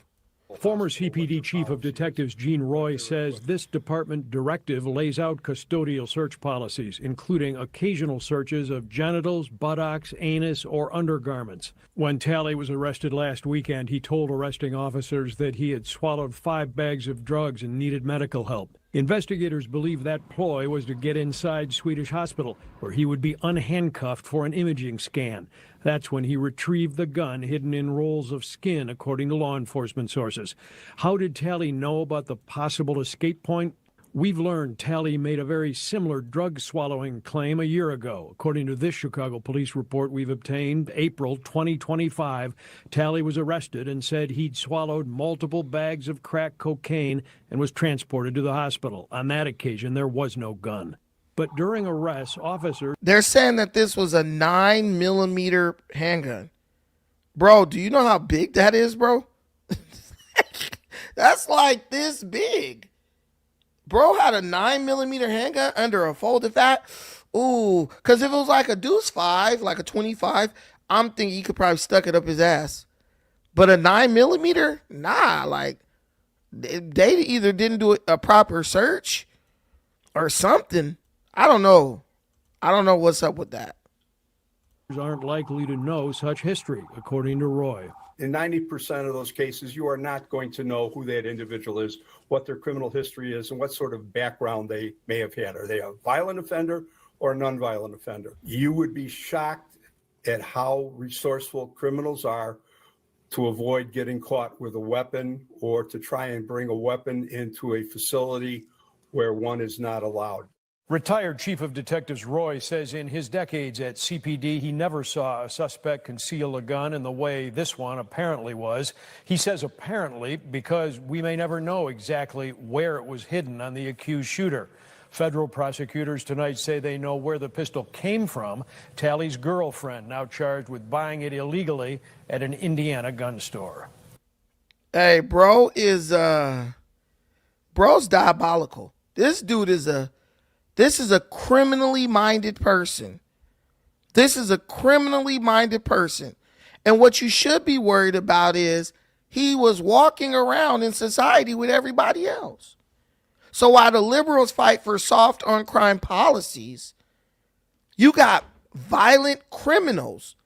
Former CPD Chief of Detectives Gene Roy says this department directive lays out custodial search policies, including occasional searches of genitals, buttocks, anus, or undergarments. When Talley was arrested last weekend, he told arresting officers that he had swallowed 5 bags of drugs and needed medical help. Investigators believe that ploy was to get inside Swedish Hospital, where he would be unhandcuffed for an imaging scan. That's when he retrieved the gun hidden in rolls of skin, according to law enforcement sources. How did Talley know about the possible escape point? We've learned Talley made a very similar drug-swallowing claim a year ago. According to this Chicago police report we've obtained, April 2025, Talley was arrested and said he'd swallowed multiple bags of crack cocaine and was transported to the hospital. On that occasion, there was no gun. But during arrest, officers... They're saying that this was a 9mm handgun. Bro, do you know how big that is, bro? That's like this big. Bro had a 9mm handgun under a folded fat. Ooh, because if it was like a deuce 5, like a 25, I'm thinking he could probably stuck it up his ass. But a 9mm? Nah, like they either didn't do a proper search or something. I don't know. I don't know what's up with that. Aren't likely to know such history, according to Roy. In 90% of those cases, you are not going to know who that individual is, what their criminal history is, and what sort of background they may have had. Are they a violent offender or a non-violent offender? You would be shocked at how resourceful criminals are to avoid getting caught with a weapon or to try and bring a weapon into a facility where one is not allowed. Retired Chief of Detectives Roy says in his decades at CPD, he never saw a suspect conceal a gun in the way this one apparently was. He says apparently because we may never know exactly where it was hidden on the accused shooter. Federal prosecutors tonight say they know where the pistol came from. Talley's girlfriend now charged with buying it illegally at an Indiana gun store. Hey, bro's diabolical. This dude is a criminally minded person. This is a criminally minded person. And what you should be worried about is he was walking around in society with everybody else. So while the liberals fight for soft on crime policies, you got violent criminals.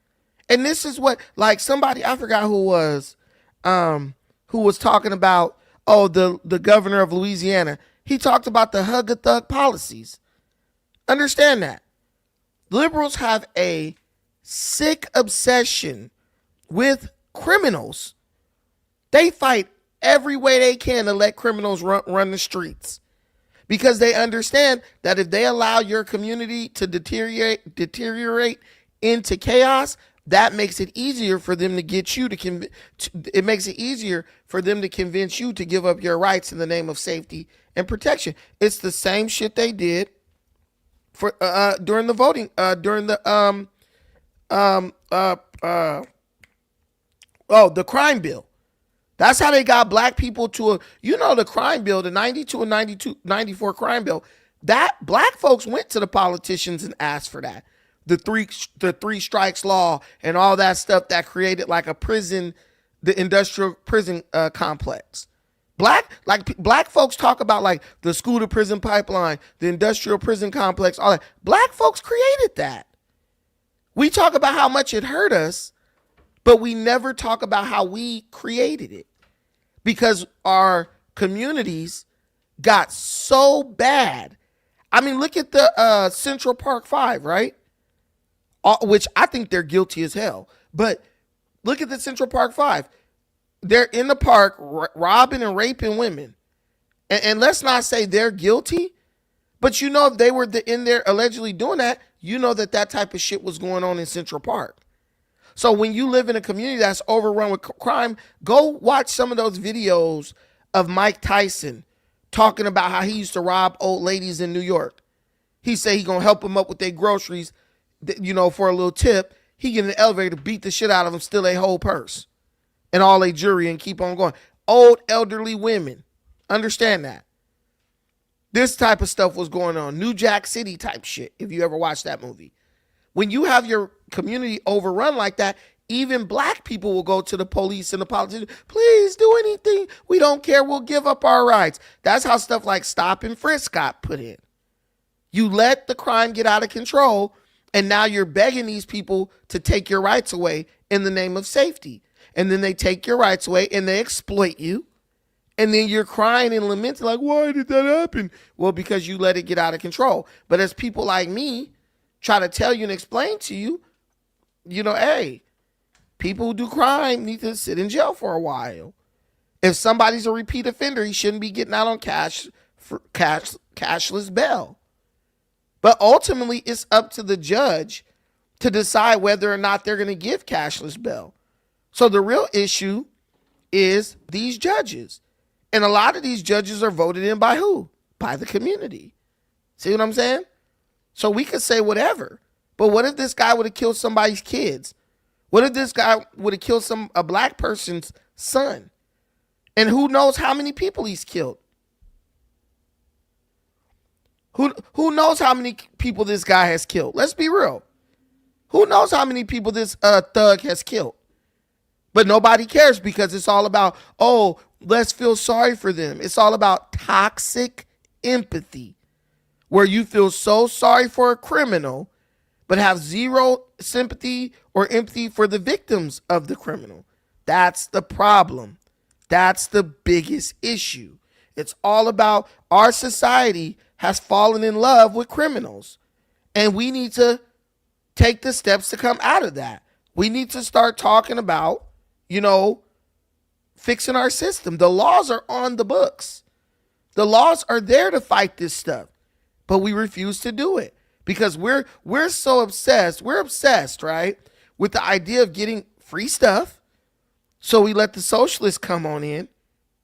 And this is what, like somebody, I forgot who was talking about, the governor of Louisiana. He talked about the hug a thug policies. Understand that. Liberals have a sick obsession with criminals. They fight every way they can to let criminals run the streets because they understand that if they allow your community to deteriorate into chaos, that makes it easier for them to get you it makes it easier for them to convince you to give up your rights in the name of safety and protection. It's the same shit they did for during the voting the crime bill. That's how they got black people to the crime bill, the 92 and 94 crime bill. that black folks went to the politicians and asked for that. The three strikes law and all that stuff that created like a prison, the industrial prison complex. Black folks talk about like the school to prison pipeline, the industrial prison complex, all that. Black folks created that. We talk about how much it hurt us, but we never talk about how we created it, because our communities got so bad. I mean, look at the Central Park 5, right? Which I think they're guilty as hell. But look at the Central Park 5. They're in the park robbing and raping women. And let's not say they're guilty, but you know, if they were in there allegedly doing that, you know that type of shit was going on in Central Park. So when you live in a community that's overrun with crime, go watch some of those videos of Mike Tyson talking about how he used to rob old ladies in New York. He said he gonna help them up with their groceries, you know, for a little tip. He get in the elevator, beat the shit out of them, steal their whole purse and all their jewelry and keep on going. Old elderly women, understand that. This type of stuff was going on. New Jack City type shit, if you ever watched that movie. When you have your community overrun like that, even black people will go to the police and the politicians. Please do anything. We don't care. We'll give up our rights. That's how stuff like stop and frisk got put in. You let the crime get out of control, and now you're begging these people to take your rights away in the name of safety. And then they take your rights away and they exploit you. And then you're crying and lamenting like, why did that happen? Well, because you let it get out of control. But as people like me try to tell you and explain to you, you know, hey, people who do crime need to sit in jail for a while. If somebody's a repeat offender, he shouldn't be getting out on cashless bail. But ultimately, it's up to the judge to decide whether or not they're going to give cashless bail. So the real issue is these judges. And a lot of these judges are voted in by who? By the community. See what I'm saying? So we could say whatever. But what if this guy would have killed somebody's kids? What if this guy would have killed a black person's son? And who knows how many people he's killed? Who knows how many people this guy has killed? Let's be real. Who knows how many people this thug has killed? But nobody cares because it's all about, oh, let's feel sorry for them. It's all about toxic empathy, where you feel so sorry for a criminal but have zero sympathy or empathy for the victims of the criminal. That's the problem. That's the biggest issue. It's all about our society has fallen in love with criminals, and we need to take the steps to come out of that. We need to start talking about, you know, fixing our system. The laws are on the books. The laws are there to fight this stuff, but we refuse to do it because we're so obsessed. We're obsessed, right, with the idea of getting free stuff. So we let the socialists come on in,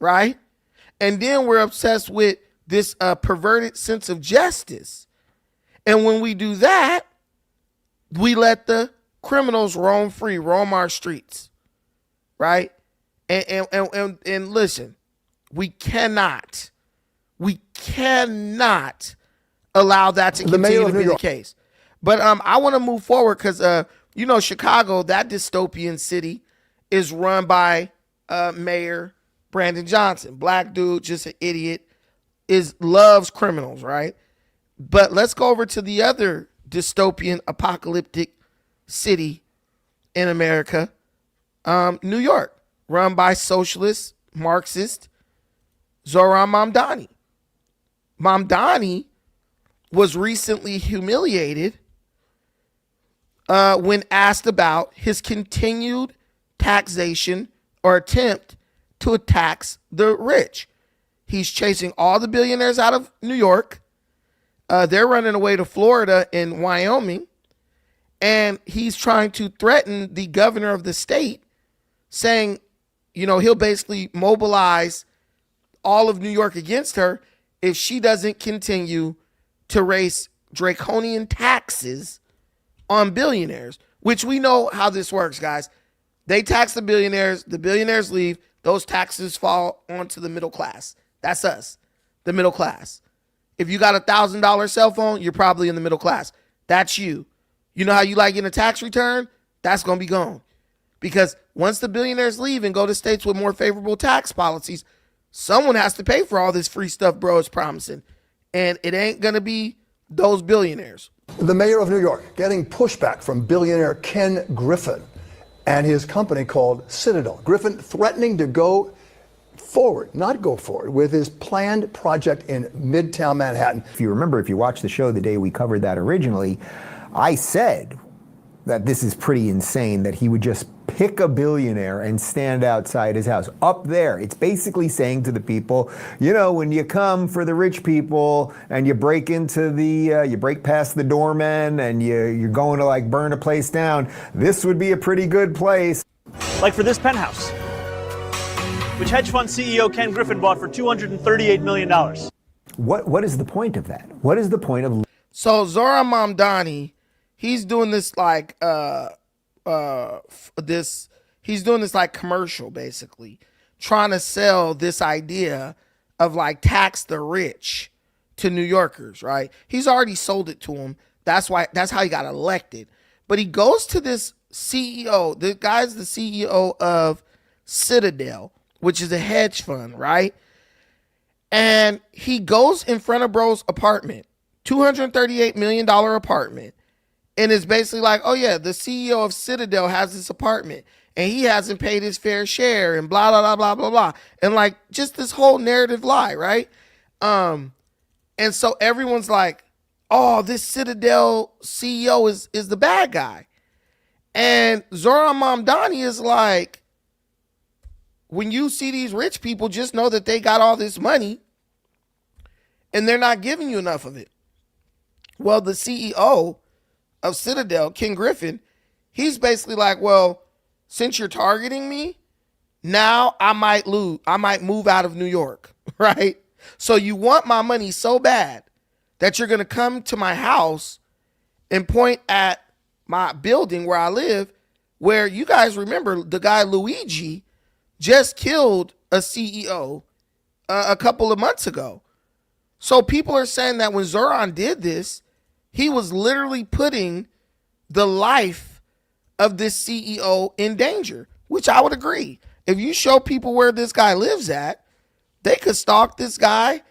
right? And then we're obsessed with this perverted sense of justice. And when we do that, we let the criminals roam free, roam our streets, right? And listen, we cannot allow that to continue to be the case. But I want to move forward because you know, Chicago, that dystopian city, is run by Mayor Brandon Johnson. Black dude, just an idiot, loves criminals, right? But let's go over to the other dystopian apocalyptic city in America, New York, run by socialist Marxist Zohran Mamdani. Mamdani was recently humiliated when asked about his continued taxation or attempt to tax the rich. He's chasing all the billionaires out of New York. They're running away to Florida and Wyoming. And he's trying to threaten the governor of the state, saying, you know, he'll basically mobilize all of New York against her if she doesn't continue to raise draconian taxes on billionaires, which we know how this works, guys. They tax the billionaires leave, those taxes fall onto the middle class. That's us, the middle class. If you got $1,000 cell phone, you're probably in the middle class. That's you. You know how you like getting a tax return? That's going to be gone. Because once the billionaires leave and go to states with more favorable tax policies, someone has to pay for all this free stuff bro is promising. And it ain't going to be those billionaires. The mayor of New York getting pushback from billionaire Ken Griffin and his company called Citadel. Griffin threatening to not go forward with his planned project in Midtown Manhattan. If you remember, if you watched the show the day we covered that originally, I said that this is pretty insane that he would just pick a billionaire and stand outside his house. Up there, it's basically saying to the people, you know, when you come for the rich people and you break into the, you break past the doorman and you're going to like burn a place down, this would be a pretty good place. Like for this penthouse, which hedge fund CEO Ken Griffin bought for $238 million. What is the point of that? What is the point of... So Zohran Mamdani, he's doing this like he's doing this like commercial basically, trying to sell this idea of like tax the rich to New Yorkers, right? He's already sold it to them. That's how he got elected. But he goes to this CEO, the guy's the CEO of Citadel, which is a hedge fund, right? And he goes in front of bro's apartment, $238 million apartment, and it's basically like, oh yeah, the CEO of Citadel has this apartment and he hasn't paid his fair share and blah, blah, blah, blah, blah, blah. And like just this whole narrative lie, right? And so everyone's like, oh, this Citadel CEO is the bad guy. And Zohran Mamdani is like, when you see these rich people, just know that they got all this money and they're not giving you enough of it. Well, the CEO of Citadel, Ken Griffin, he's basically like, well, since you're targeting me, now I might move out of New York, right? So you want my money so bad that you're going to come to my house and point at my building where I live, where you guys remember the guy Luigi just killed a CEO a couple of months ago. So people are saying that when Zohran did this, he was literally putting the life of this CEO in danger, which I would agree. If you show people where this guy lives at, they could stalk this guy,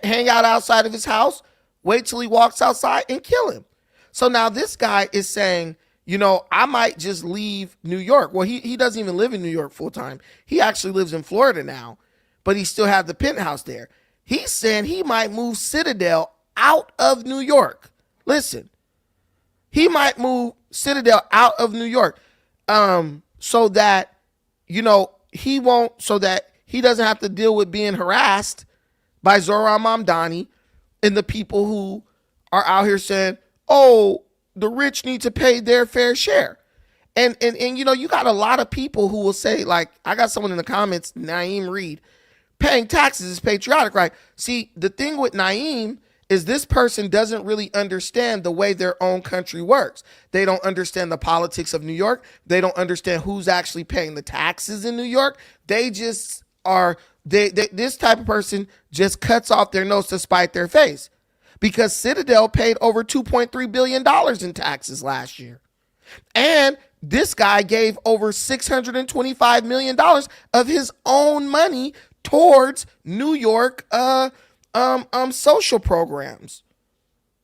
hang out outside of his house, wait till he walks outside and kill him. So now this guy is saying, you know, I might just leave New York. Well, he doesn't even live in New York full time. He actually lives in Florida now, but he still has the penthouse there. He's saying he might move Citadel out of New York. Listen, he might move Citadel out of New York so that, you know, so that he doesn't have to deal with being harassed by Zohran Mamdani and the people who are out here saying, oh, the rich need to pay their fair share. And you know, you got a lot of people who will say, like, I got someone in the comments, Naeem Reed, paying taxes is patriotic, right? See, the thing with Naeem is this person doesn't really understand the way their own country works. They don't understand the politics of New York. They don't understand who's actually paying the taxes in New York. They just are, this type of person just cuts off their nose to spite their face, because Citadel paid over $2.3 billion in taxes last year. And this guy gave over $625 million of his own money towards New York social programs.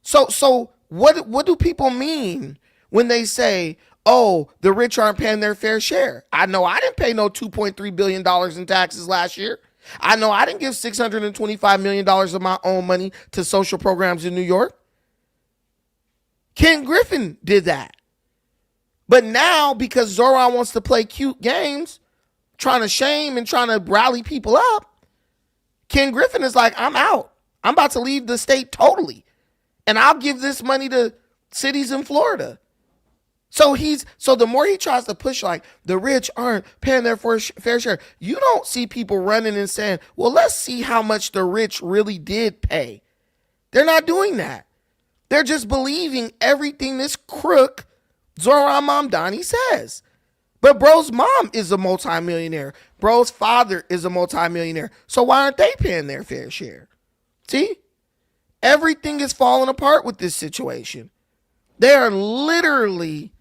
So what do people mean when they say, oh, the rich aren't paying their fair share? I know I didn't pay no $2.3 billion in taxes last year. I know I didn't give $625 million of my own money to social programs in New York. Ken Griffin did that. But now, because Zohran wants to play cute games, trying to shame and trying to rally people up, Ken Griffin is like, I'm out. I'm about to leave the state totally. And I'll give this money to cities in Florida. So the more he tries to push like the rich aren't paying their fair share, you don't see people running and saying, well, let's see how much the rich really did pay. They're not doing that. They're just believing everything this crook Zohran Mamdani says. But bro's mom is a multimillionaire. Bro's father is a multimillionaire. So why aren't they paying their fair share? See? Everything is falling apart with this situation. They are literally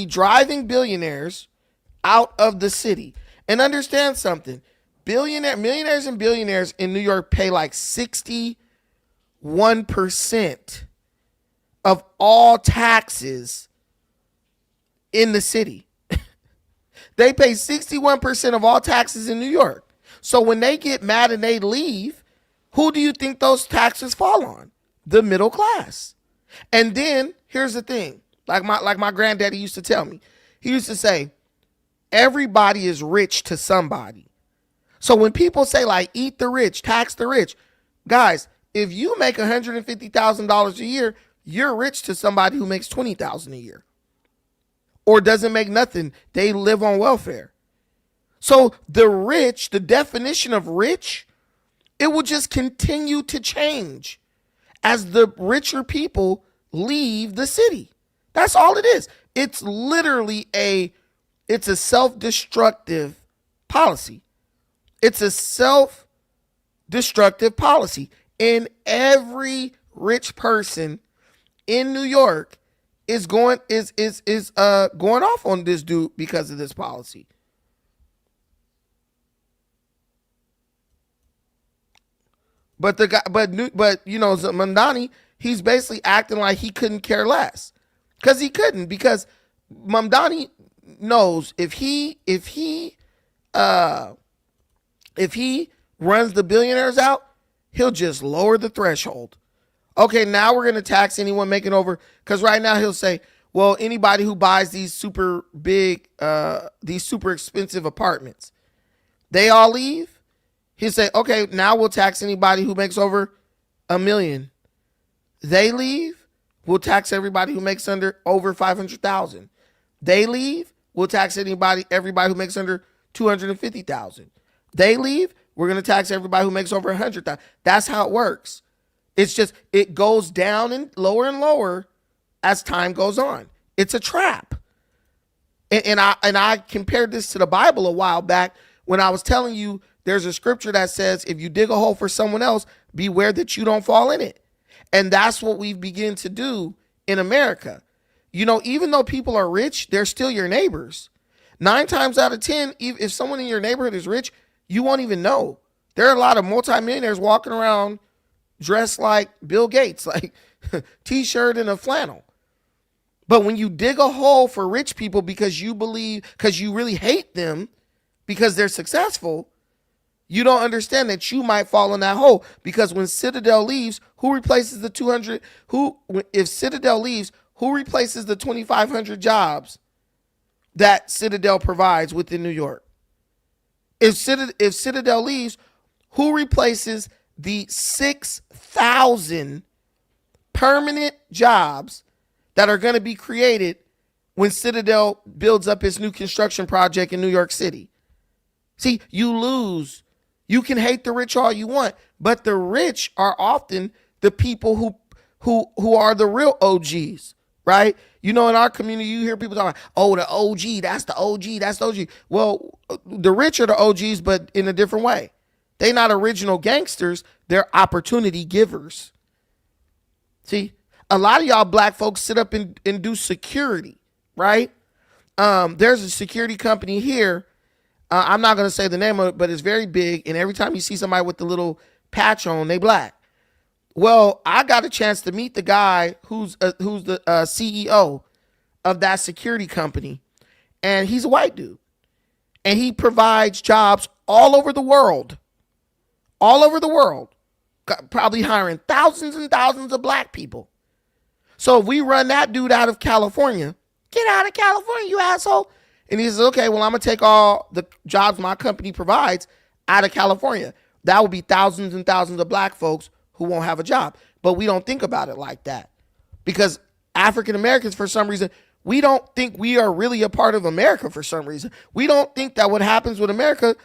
driving billionaires out of the city. And understand something. Millionaires and billionaires in New York pay like 61% of all taxes in the city. They pay 61% of all taxes in New York. So when they get mad and they leave, who do you think those taxes fall on? The middle class. And then here's the thing. Like my granddaddy used to tell me. He used to say, everybody is rich to somebody. So when people say like eat the rich, tax the rich, guys, if you make $150,000 a year, you're rich to somebody who makes $20,000 a year or doesn't make nothing. They live on welfare. So the rich, the definition of rich, it will just continue to change as the richer people leave the city. That's all it is. It's literally it's a self-destructive policy. It's a self-destructive policy. And every rich person in New York is going off on this dude because of this policy. But Mamdani, he's basically acting like he couldn't care less. Because he couldn't, because Mamdani knows if he runs the billionaires out, he'll just lower the threshold. Okay, now we're going to tax anyone making over, because right now he'll say, well, anybody who buys these super big, these super expensive apartments, they all leave. He'll say, okay, now we'll tax anybody who makes over $1 million. They leave. We'll tax everybody who makes over 500,000. They leave. We'll tax everybody who makes under 250,000. They leave. We're going to tax everybody who makes over 100,000. That's how it works. It's just, it goes down and lower as time goes on. It's a trap. And I compared this to the Bible a while back when I was telling you there's a scripture that says, if you dig a hole for someone else, beware that you don't fall in it. And that's what we've begun to do in America. You know, even though people are rich, they're still your neighbors. 9 times out of 10, if someone in your neighborhood is rich, you won't even know. There are a lot of multimillionaires walking around dressed like Bill Gates, like t-shirt and a flannel. But when you dig a hole for rich people because you really hate them because they're successful, you don't understand that you might fall in that hole, because when Citadel leaves, who replaces the 200? If Citadel leaves, who replaces the 2,500 jobs that Citadel provides within New York? If Citadel leaves, who replaces the 6,000 permanent jobs that are going to be created when Citadel builds up its new construction project in New York City? See, you lose. You can hate the rich all you want, but the rich are often the people who are the real OGs, right? You know, in our community, you hear people talking, oh, the OG, that's the OG, that's the OG. Well, the rich are the OGs, but in a different way. They're not original gangsters. They're opportunity givers. See, a lot of y'all black folks sit up and do security, right? There's a security company here. I'm not going to say the name of it, but it's very big. And every time you see somebody with the little patch on, they black. Well, I got a chance to meet the guy who's the CEO of that security company. And he's a white dude. And he provides jobs all over the world. All over the world. Probably hiring thousands and thousands of black people. So if we run that dude out of California, get out of California, you asshole. And he says, okay, well, I'm going to take all the jobs my company provides out of California. That will be thousands and thousands of black folks who won't have a job. But we don't think about it like that. Because African Americans, for some reason, we don't think we are really a part of America for some reason. We don't think that what happens with America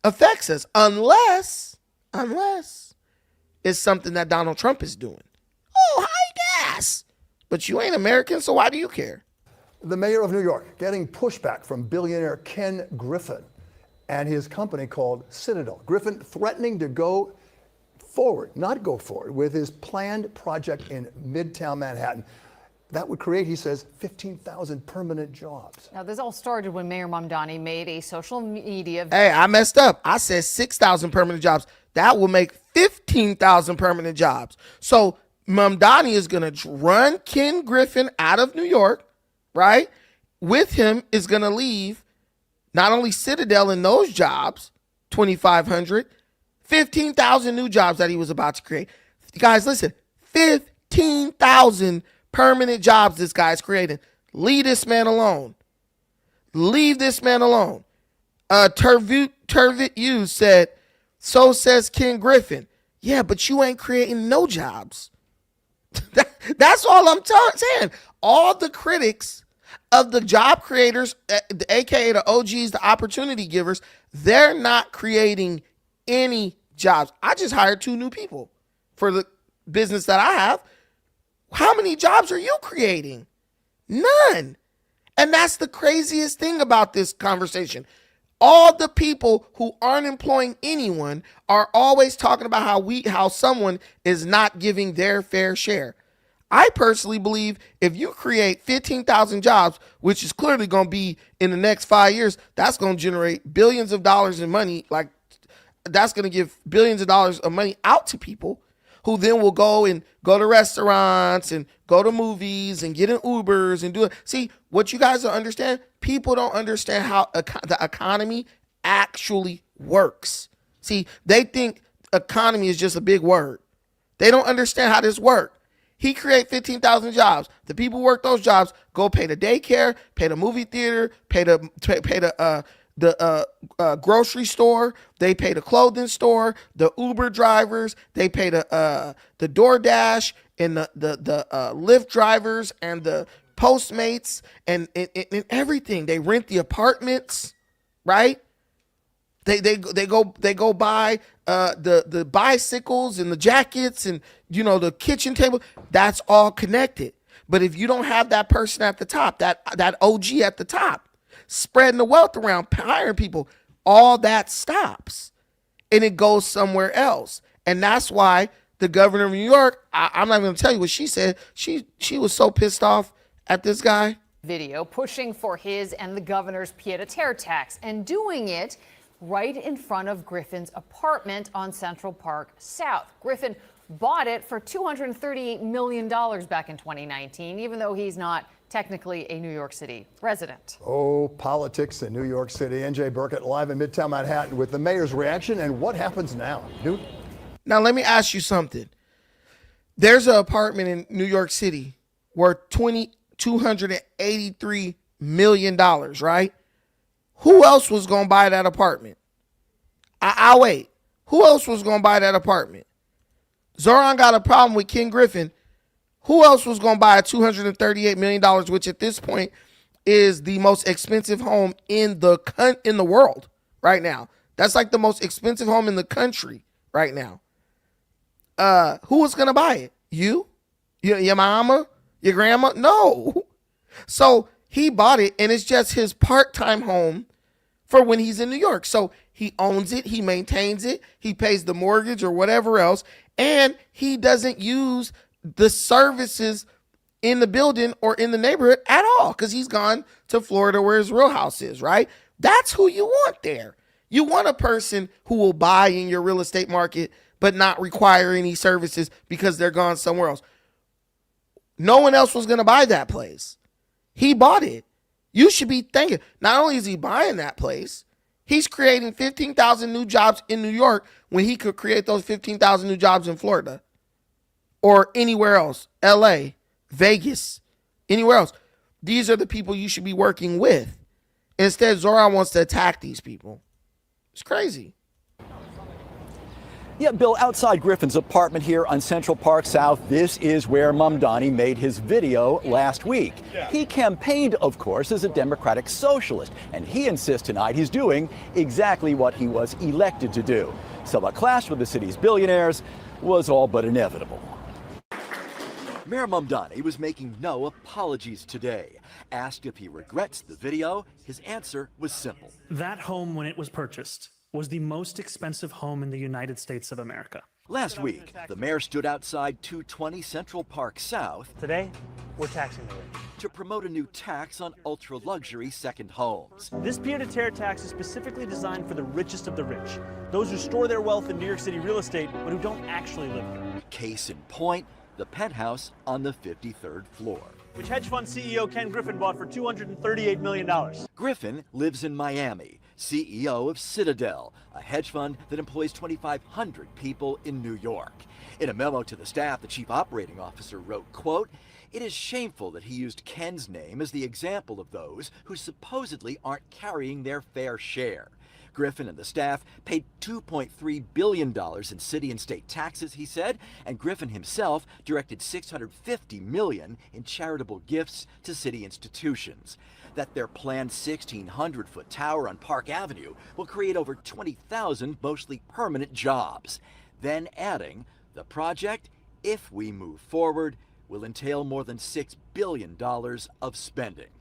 affects us unless it's something that Donald Trump is doing. Oh, hi, gas. But you ain't American, so why do you care? The mayor of New York getting pushback from billionaire Ken Griffin and his company called Citadel. Griffin threatening to go forward, not go forward, with his planned project in Midtown Manhattan. That would create, he says, 15,000 permanent jobs. Now, this all started when Mayor Mamdani made a social media. Hey, I messed up. I said 6,000 permanent jobs. That will make 15,000 permanent jobs. So Mamdani is going to run Ken Griffin out of New York, right? With him is going to leave not only Citadel in those jobs, 2,500, 15,000 new jobs that he was about to create. Guys, listen, 15,000 permanent jobs this guy's creating. Leave this man alone. Leave this man alone. Turvit Hughes said, so says Ken Griffin. Yeah, but you ain't creating no jobs. That's all I'm saying. All the critics of the job creators, aka the OGs, the opportunity givers, they're not creating any jobs. I just hired 2 new people for the business that I have. How many jobs are you creating? None. And that's the craziest thing about this conversation. All the people who aren't employing anyone are always talking about how someone is not giving their fair share. I personally believe if you create 15,000 jobs, which is clearly going to be in the next 5 years, that's going to generate billions of dollars in money. Like, that's going to give billions of dollars of money out to people who then will go to restaurants and go to movies and get in Ubers and do it. See, what you guys don't understand, people don't understand how the economy actually works. See, they think economy is just a big word. They don't understand how this works. He create 15,000 jobs. The people who work those jobs go pay the daycare, pay the movie theater, pay the grocery store, they pay the clothing store, the Uber drivers, they pay the DoorDash and the Lyft drivers and the Postmates and everything. They rent the apartments, right? They go buy the bicycles and the jackets and the kitchen table. That's all connected. But if you don't have that person at the top, that OG at the top, spreading the wealth around, hiring people, all that stops and it goes somewhere else. And that's why the governor of New York, I'm not going to tell you what she said. She was so pissed off at this guy. Video pushing for his and the governor's pied-à-terre tax and doing it right in front of Griffin's apartment on Central Park South. Griffin bought it for $238 million back in 2019, even though he's not technically a New York City resident. Oh, politics in New York City. NJ Burkett live in Midtown Manhattan with the mayor's reaction and what happens now. Dude. Now, let me ask you something. There's an apartment in New York City worth $283 million, right? Who else was going to buy that apartment? I'll wait. Who else was going to buy that apartment? Zoran got a problem with Ken Griffin. Who else was going to buy a $238 million, which at this point is the most expensive home in the world right now? That's like the most expensive home in the country right now. Who was going to buy it? You? Your mama? Your grandma? No. So he bought it, and it's just his part-time home for when he's in New York. So he owns it, he maintains it, he pays the mortgage or whatever else, and he doesn't use the services in the building or in the neighborhood at all because he's gone to Florida where his real house is, right? That's who you want there. You want a person who will buy in your real estate market but not require any services because they're gone somewhere else. No one else was going to buy that place. He bought it. You should be thinking, not only is he buying that place, he's creating 15,000 new jobs in New York when he could create those 15,000 new jobs in Florida or anywhere else, LA, Vegas, anywhere else. These are the people you should be working with. Instead, Zoran wants to attack these people. It's crazy. Yeah, Bill, outside Griffin's apartment here on Central Park South, this is where Mamdani made his video last week. He campaigned, of course, as a Democratic socialist, and he insists tonight he's doing exactly what he was elected to do. So a clash with the city's billionaires was all but inevitable. Mayor Mamdani was making no apologies today. Asked if he regrets the video, his answer was simple. That home, when it was purchased, was the most expensive home in the United States of America. Last week, the mayor stood outside 220 Central Park South. Today, we're taxing the rich. To promote a new tax on ultra-luxury second homes. This pied-à-terre tax is specifically designed for the richest of the rich, those who store their wealth in New York City real estate but who don't actually live here. Case in point, the penthouse on the 53rd floor. Which hedge fund CEO Ken Griffin bought for $238 million. Griffin lives in Miami, CEO of Citadel, a hedge fund that employs 2,500 people in New York. In a memo to the staff, the chief operating officer wrote, quote, "It is shameful that he used Ken's name as the example of those who supposedly aren't carrying their fair share." Griffin and the staff paid $2.3 billion in city and state taxes, he said, and Griffin himself directed $650 million in charitable gifts to city institutions. That their planned 1,600-foot tower on Park Avenue will create over 20,000 mostly permanent jobs. Then adding, the project, if we move forward, will entail more than $6 billion of spending.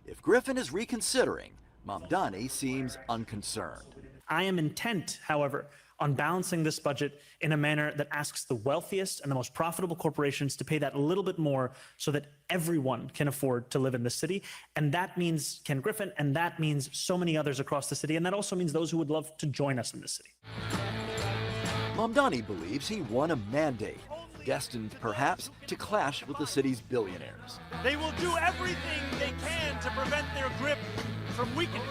If Griffin is reconsidering, Mamdani seems unconcerned. I am intent, however, on balancing this budget in a manner that asks the wealthiest and the most profitable corporations to pay that little bit more so that everyone can afford to live in the city. And that means Ken Griffin, and that means so many others across the city. And that also means those who would love to join us in the city. Mamdani believes he won a mandate, destined perhaps to clash with the city's billionaires. They will do everything they can to prevent their grip from weakening.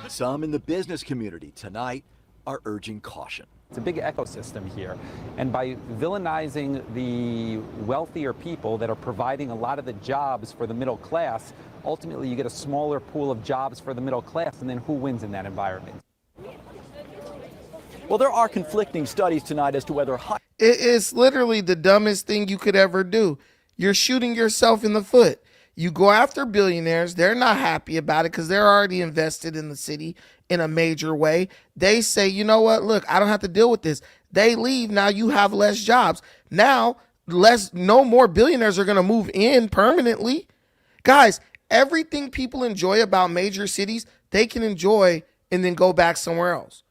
Some in the business community tonight are urging caution. It's a big ecosystem here, and by villainizing the wealthier people that are providing a lot of the jobs for the middle class, ultimately you get a smaller pool of jobs for the middle class, and then who wins in that environment? Well, there are conflicting studies tonight as to whether It is literally the dumbest thing you could ever do. You're shooting yourself in the foot. You go after billionaires. They're not happy about it because they're already invested in the city in a major way. They say, you know what? Look, I don't have to deal with this. They leave. Now you have less jobs. Now, no more billionaires are going to move in permanently. Guys, everything people enjoy about major cities, they can enjoy and then go back somewhere else.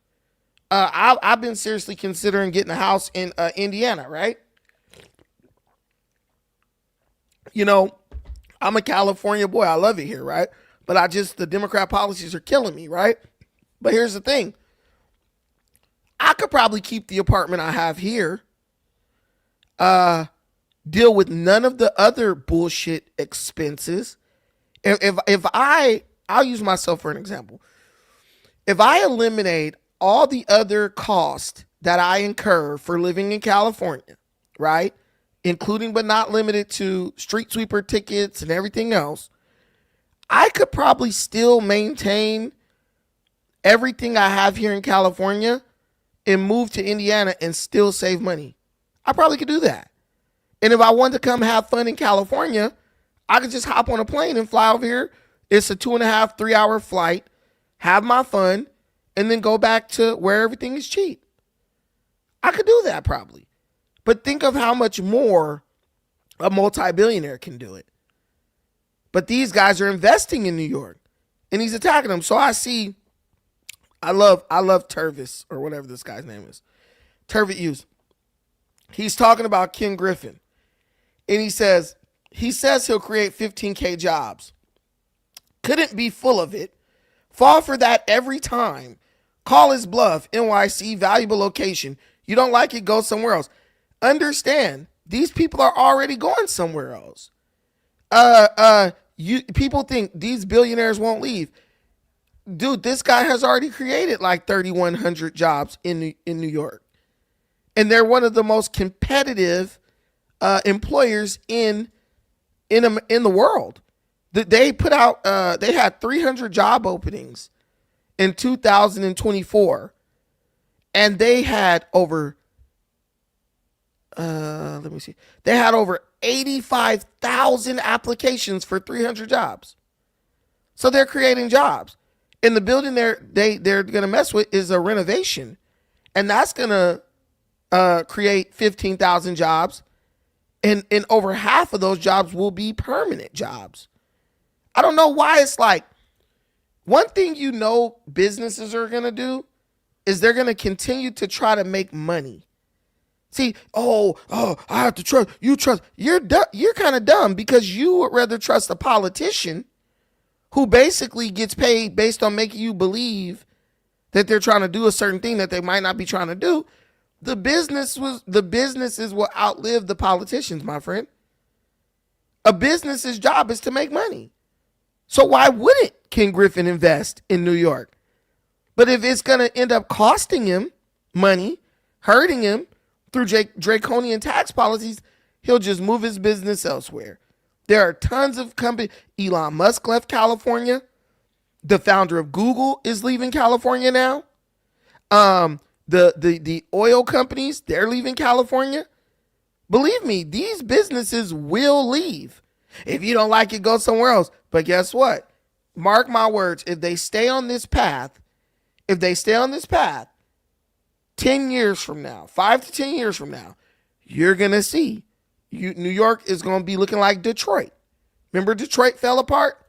I've been seriously considering getting a house in Indiana, right? You know, I'm a California boy. I love it here, right? But the Democrat policies are killing me, right? But here's the thing. I could probably keep the apartment I have here, deal with none of the other bullshit expenses. I'll use myself for an example. If I eliminate all the other costs that I incur for living in California, right? Including but not limited to street sweeper tickets and everything else, I could probably still maintain everything I have here in California and move to Indiana and still save money. I probably could do that. And if I wanted to come have fun in California, I could just hop on a plane and fly over here. It's a 2.5, 3 hour flight, have my fun, and then go back to where everything is cheap. I could do that probably. But think of how much more a multi-billionaire can do it. But these guys are investing in New York, and he's attacking them. So I love Tervis, or whatever this guy's name is. Tervis Hughes. He's talking about Ken Griffin. And he says he'll create 15K jobs. Couldn't be full of it. Fall for that every time. Call his bluff. NYC, valuable location. You don't like it, go somewhere else. Understand, these people are already going somewhere else. People think these billionaires won't leave. Dude, this guy has already created like 3,100 jobs in New York. And they're one of the most competitive employers in the world. They put out they had 300 job openings in 2024, and they had over they had over 85,000 applications for 300 jobs. So they're creating jobs. And the building they're going to mess with is a renovation, and that's going to create 15,000 jobs. And over half of those jobs will be permanent jobs. I don't know why it's like, one thing you know businesses are going to do is they're going to continue to try to make money. See, I have to trust, you trust. You're kind of dumb because you would rather trust a politician who basically gets paid based on making you believe that they're trying to do a certain thing that they might not be trying to do. The businesses will outlive the politicians, my friend. A business's job is to make money. So why wouldn't Ken Griffin invest in New York? But if it's going to end up costing him money, hurting him through draconian tax policies, he'll just move his business elsewhere. There are tons of companies. Elon Musk left California. The founder of Google is leaving California now. The oil companies, they're leaving California. Believe me, these businesses will leave. If you don't like it, go somewhere else. But guess what? Mark my words, if they stay on this path, 10 years from now, 5 to 10 years from now, you're going to see New York is going to be looking like Detroit. Remember Detroit fell apart?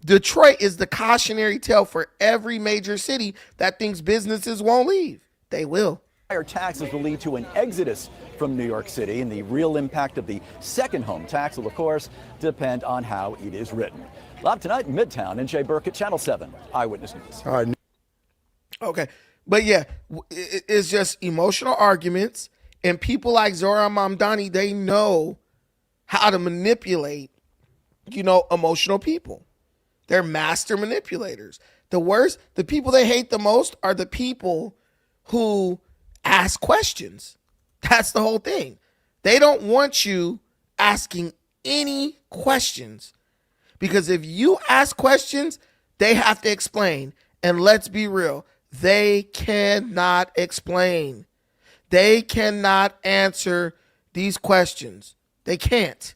Detroit is the cautionary tale for every major city that thinks businesses won't leave. They will. Higher taxes will lead to an exodus from New York City, and the real impact of the second home tax will, of course, depend on how it is written. Live tonight in Midtown, N.J. Burkett, Channel 7, Eyewitness News. All right. Okay. But yeah, it's just emotional arguments, and people like Zohran Mamdani, they know how to manipulate, emotional people. They're master manipulators. The people they hate the most are the people who ask questions. That's the whole thing. They don't want you asking any questions, because if you ask questions, they have to explain. And let's be real, they cannot explain. They cannot answer these questions. They can't.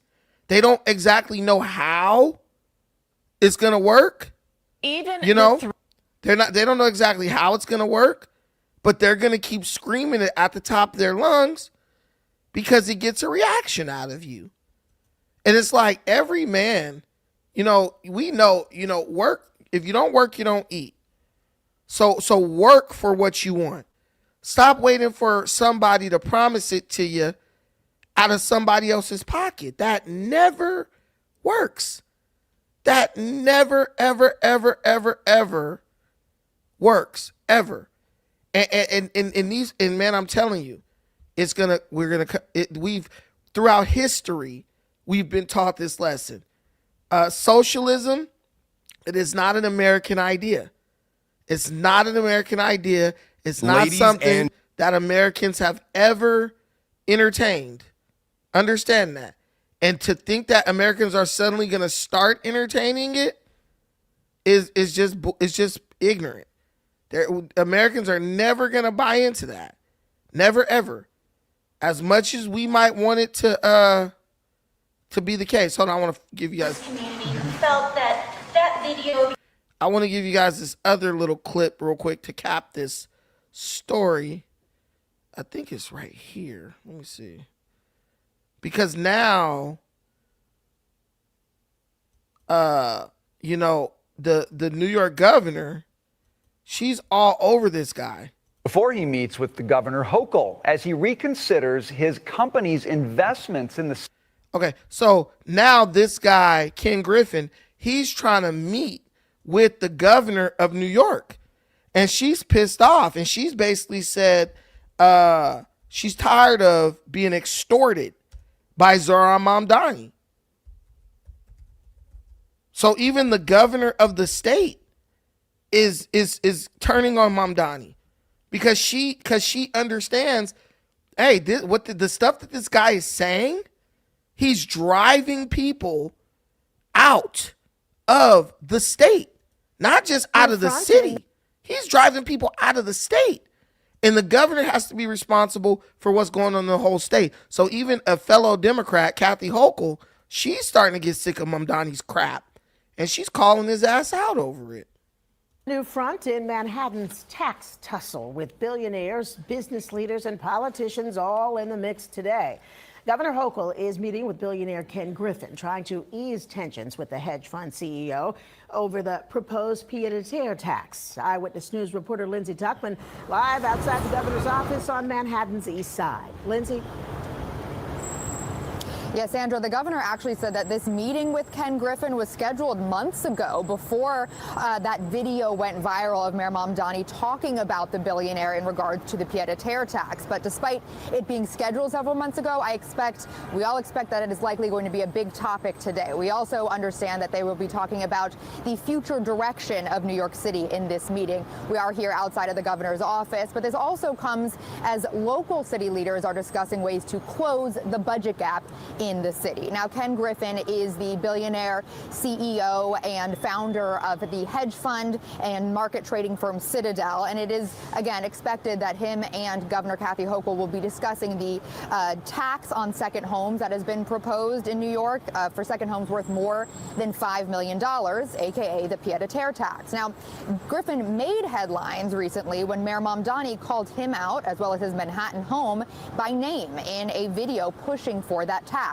They don't exactly know how it's going to work. They don't know exactly how it's going to work, but they're going to keep screaming it at the top of their lungs because it gets a reaction out of you. And it's like every man, we know, work. If you don't work, you don't eat. So work for what you want. Stop waiting for somebody to promise it to you out of somebody else's pocket. That never works. That never, ever, ever, ever, ever works. Ever. And man, I'm telling you, throughout history, we've been taught this lesson. Socialism, it is not an American idea. It's not an American idea. It's not something that Americans have ever entertained. Understand that. And to think that Americans are suddenly going to start entertaining it is just ignorant. Americans are never going to buy into that. Never, ever. As much as we might want it to be the case. Hold on, I want to give you guys. Felt that video. I want to give you guys this other little clip real quick to cap this story. I think it's right here. Let me see. Because now, the New York governor, she's all over this guy. Before he meets with the governor Hochul as he reconsiders his company's investments in the. Okay, so now this guy, Ken Griffin, he's trying to meet with the governor of New York. And she's pissed off. And she's basically said she's tired of being extorted by Zohran Mamdani. So even the governor of the state is turning on Mamdani because she understands, hey, the stuff that this guy is saying, he's driving people out of the state, not just out of the city. He's driving people out of the state. And the governor has to be responsible for what's going on in the whole state. So even a fellow Democrat, Kathy Hochul, she's starting to get sick of Mamdani's crap. And she's calling his ass out over it. New front in Manhattan's tax tussle with billionaires, business leaders, and politicians all in the mix today. Governor Hochul is meeting with billionaire Ken Griffin, trying to ease tensions with the hedge fund CEO over the proposed pied-à-terre tax. Eyewitness News reporter Lindsay Tuckman live outside the governor's office on Manhattan's East Side. Lindsay? Yes, Sandra, the governor actually said that this meeting with Ken Griffin was scheduled months ago before that video went viral of Mayor Mamdani talking about the billionaire in regards to the pied-à-terre tax. But despite it being scheduled several months ago, we all expect that it is likely going to be a big topic today. We also understand that they will be talking about the future direction of New York City in this meeting. We are here outside of the governor's office, but this also comes as local city leaders are discussing ways to close the budget gap in the city. Now, Ken Griffin is the billionaire CEO and founder of the hedge fund and market trading firm Citadel. And it is, again, expected that him and Governor Kathy Hochul will be discussing the tax on second homes that has been proposed in New York for second homes worth more than $5 million, aka the pied-à-terre tax. Now, Griffin made headlines recently when Mayor Mamdani called him out, as well as his Manhattan home, by name in a video pushing for that tax.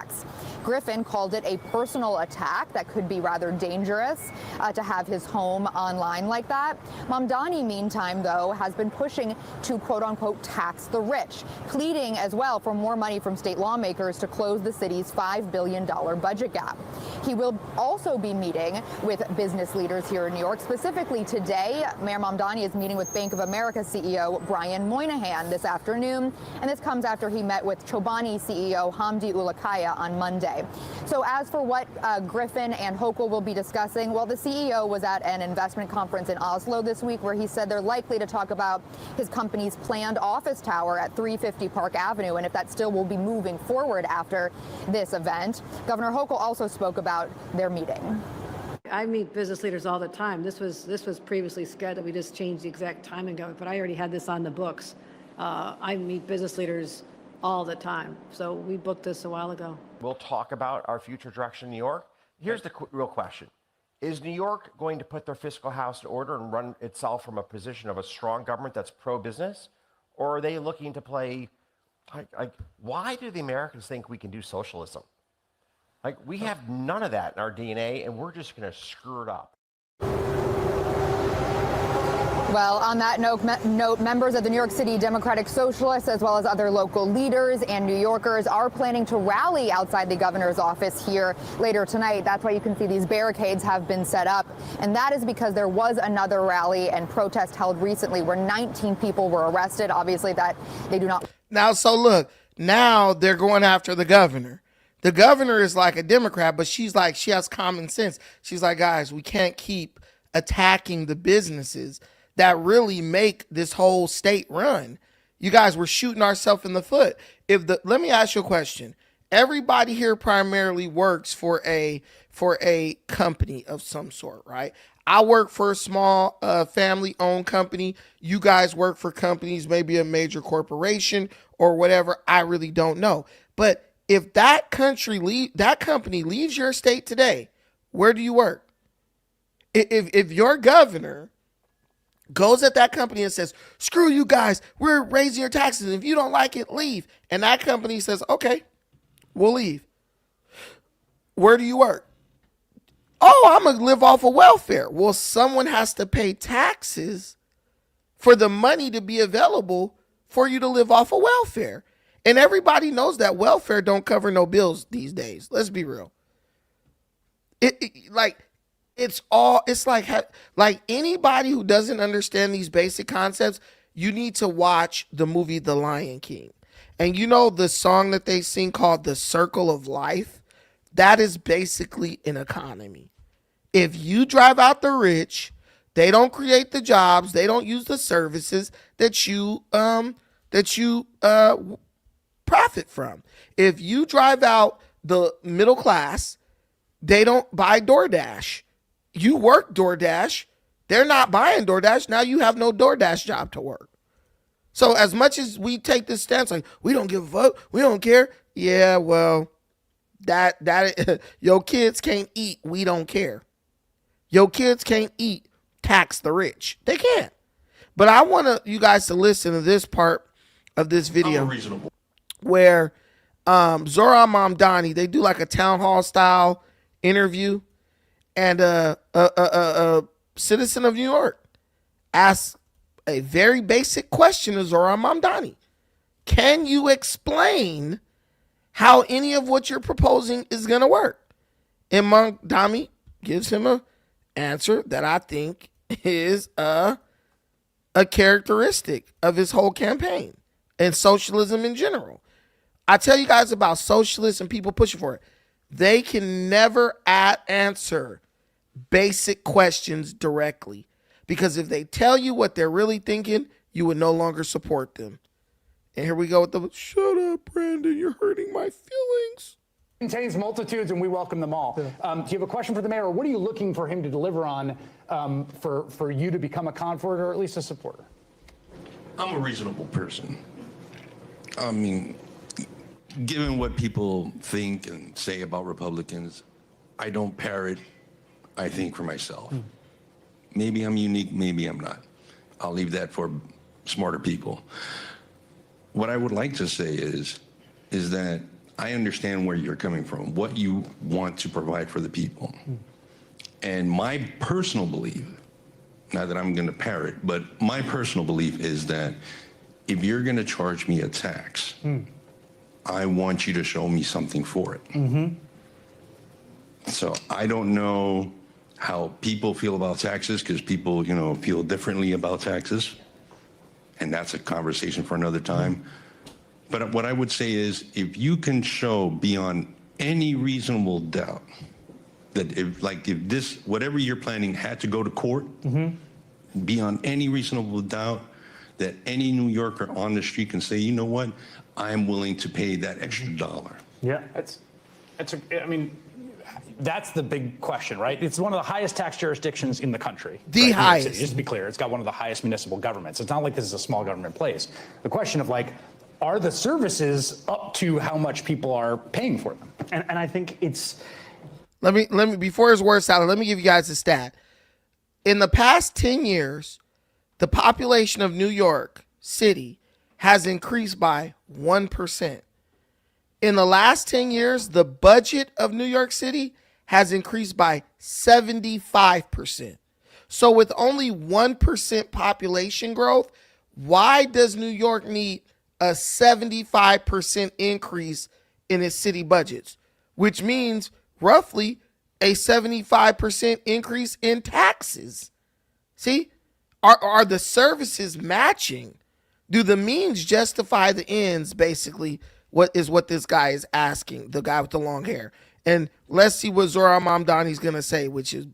Griffin called it a personal attack that could be rather dangerous to have his home online like that. Mamdani, meantime, though, has been pushing to, quote unquote, tax the rich, pleading as well for more money from state lawmakers to close the city's $5 billion budget gap. He will also be meeting with business leaders here in New York. Specifically today, Mayor Mamdani is meeting with Bank of America CEO Brian Moynihan this afternoon, and this comes after he met with Chobani CEO Hamdi Ulukaya on Monday. So as for what Griffin and Hochul will be discussing, well, the CEO was at an investment conference in Oslo this week where he said they're likely to talk about his company's planned office tower at 350 Park Avenue and if that still will be moving forward after this event. Governor Hochul also spoke about their meeting. I meet business leaders all the time. This was previously scheduled. We just changed the exact timing of it, but I already had this on the books. I meet business leaders all the time. So we booked this a while ago. We'll talk about our future direction in New York. Here's the real question. Is New York going to put their fiscal house in order and run itself from a position of a strong government that's pro-business? Or are they looking to play, why do the Americans think we can do socialism? We have none of that in our DNA, and we're just going to screw it up. Well, on that note, members of the New York City Democratic Socialists, as well as other local leaders and New Yorkers, are planning to rally outside the governor's office here later tonight. That's why you can see these barricades have been set up. And that is because there was another rally and protest held recently where 19 people were arrested. Obviously, that they do not. Now, so look, now they're going after the governor. The governor is like a Democrat, but she has common sense. She's like, guys, we can't keep attacking the businesses that really make this whole state run. You guys, we're shooting ourselves in the foot. Let me ask you a question. Everybody here primarily works for a company of some sort, right? I work for a small family-owned company. You guys work for companies, maybe a major corporation or whatever. I really don't know. But if that company leaves your state today, where do you work? If your governor goes at that company and says, screw you guys, we're raising your taxes. If you don't like it, leave. And that company says, okay, we'll leave. Where do you work? Oh, I'm going to live off of welfare. Well, someone has to pay taxes for the money to be available for you to live off of welfare. And everybody knows that welfare don't cover no bills these days. Let's be real. It's like anybody who doesn't understand these basic concepts, you need to watch the movie The Lion King. And you know the song that they sing called The Circle of Life? That is basically an economy. If you drive out the rich, they don't create the jobs, they don't use the services that you profit from. If you drive out the middle class, they don't buy DoorDash. You work DoorDash, they're not buying DoorDash. Now you have no DoorDash job to work. So as much as we take this stance, like we don't give a fuck, we don't care. Yeah, well, that your kids can't eat. We don't care. Your kids can't eat. Tax the rich. They can't. But I want you guys to listen to this part of this video where Zohran Mamdani, they do like a town hall style interview, and a citizen of New York asks a very basic question to Zohran Mamdani. Can you explain how any of what you're proposing is going to work? And Mamdani gives him an answer that I think is a characteristic of his whole campaign and socialism in general. I tell you guys about socialists and people pushing for it. They can never answer basic questions directly, because if they tell you what they're really thinking, you would no longer support them. And here we go with the, shut up, Brandon, you're hurting my feelings. Contains multitudes, and we welcome them all. Do you have a question for the mayor, or what are you looking for him to deliver on for you to become a convert or at least a supporter? I'm a reasonable person. I mean, given what people think and say about Republicans, I don't parrot, I think for myself. Maybe I'm unique, maybe I'm not. I'll leave that for smarter people. What I would like to say is that I understand where you're coming from, what you want to provide for the people. And my personal belief, not that I'm going to parrot, but my personal belief is that if you're going to charge me a tax, I want you to show me something for it. So I don't know how people feel about taxes, because people, feel differently about taxes. And that's a conversation for another time. But what I would say is, if you can show beyond any reasonable doubt that if this, whatever you're planning had to go to court, beyond any reasonable doubt, that any New Yorker on the street can say, you know what, I'm willing to pay that extra dollar. Yeah, that's the big question, right? It's one of the highest tax jurisdictions in the country. The New York highest. City, just to be clear, it's got one of the highest municipal governments. It's not like this is a small government place. The question of are the services up to how much people are paying for them? And I think it's. Let me before his word salad, let me give you guys a stat. In the past 10 years, the population of New York City has increased by 1%. In the last 10 years, the budget of New York City has increased by 75%. So with only 1% population growth, why does New York need a 75% increase in its city budgets, which means roughly a 75% increase in taxes? See, are the services matching? Do the means justify the ends, basically, what this guy is asking, the guy with the long hair. And let's see what Zohran Mamdani's going to say, which is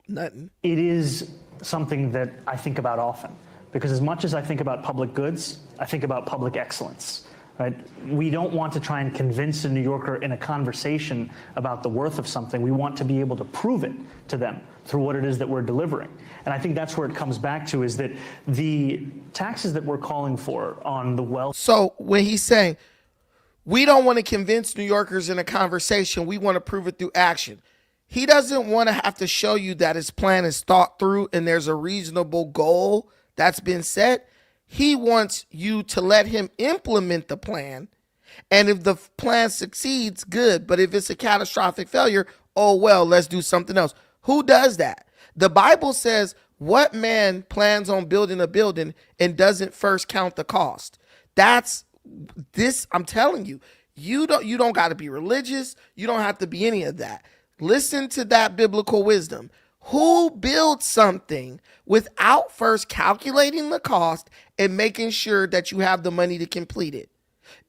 nothing. It is something that I think about often, because as much as I think about public goods, I think about public excellence. Right? We don't want to try and convince a New Yorker in a conversation about the worth of something. We want to be able to prove it to them through what it is that we're delivering. And I think that's where it comes back to, is that the taxes that we're calling for on the wealth. So when he's saying, we don't want to convince New Yorkers in a conversation, we want to prove it through action, he doesn't want to have to show you that his plan is thought through and there's a reasonable goal that's been set. He wants you to let him implement the plan. And if the plan succeeds, good. But if it's a catastrophic failure, oh, well, let's do something else. Who does that? The Bible says, what man plans on building a building and doesn't first count the cost? That's this. I'm telling you, you don't got to be religious. You don't have to be any of that. Listen to that biblical wisdom. Who builds something without first calculating the cost and making sure that you have the money to complete it?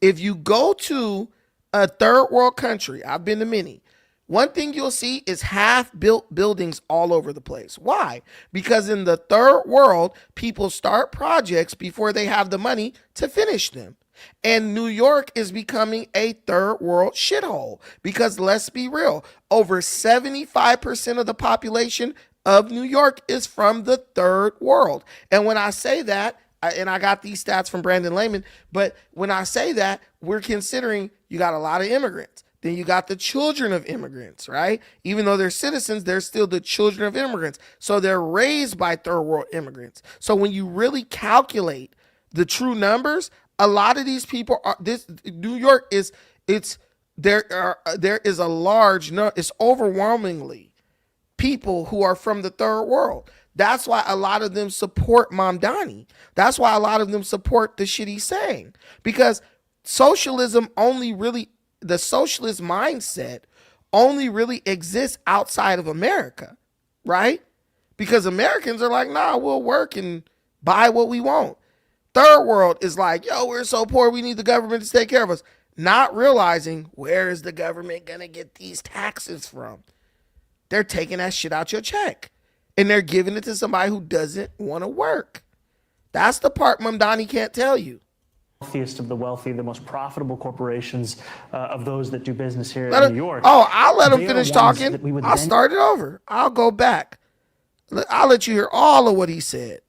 If you go to a third world country, I've been to many, one thing you'll see is half-built buildings all over the place. Why? Because in the third world, people start projects before they have the money to finish them. And New York is becoming a third world shithole because, let's be real, over 75% of the population of New York is from the third world. And when I say that, and I got these stats from Brandon Lehman, but when I say that, we're considering you got a lot of immigrants. Then you got the children of immigrants, right? Even though they're citizens, they're still the children of immigrants. So they're raised by third world immigrants. So when you really calculate the true numbers, A lot of these people are this New York is there is a large no, it's overwhelmingly people who are from the third world. That's why a lot of them support Mamdani. That's why a lot of them support the shit he's saying. Because socialism only really, the socialist mindset only really exists outside of America, right? Because Americans are like, nah, we'll work and buy what we want. Third world is like, yo, we're so poor, we need the government to take care of us. Not realizing, where is the government going to get these taxes from? They're taking that shit out your check. And they're giving it to somebody who doesn't want to work. That's the part Mamdani can't tell you. Wealthiest of the wealthy, the most profitable corporations of those that do business here Let in him- New York. Oh, I'll let him They are finish ones talking. that we would I'll then- start it over. I'll go back. I'll let you hear all of what he said.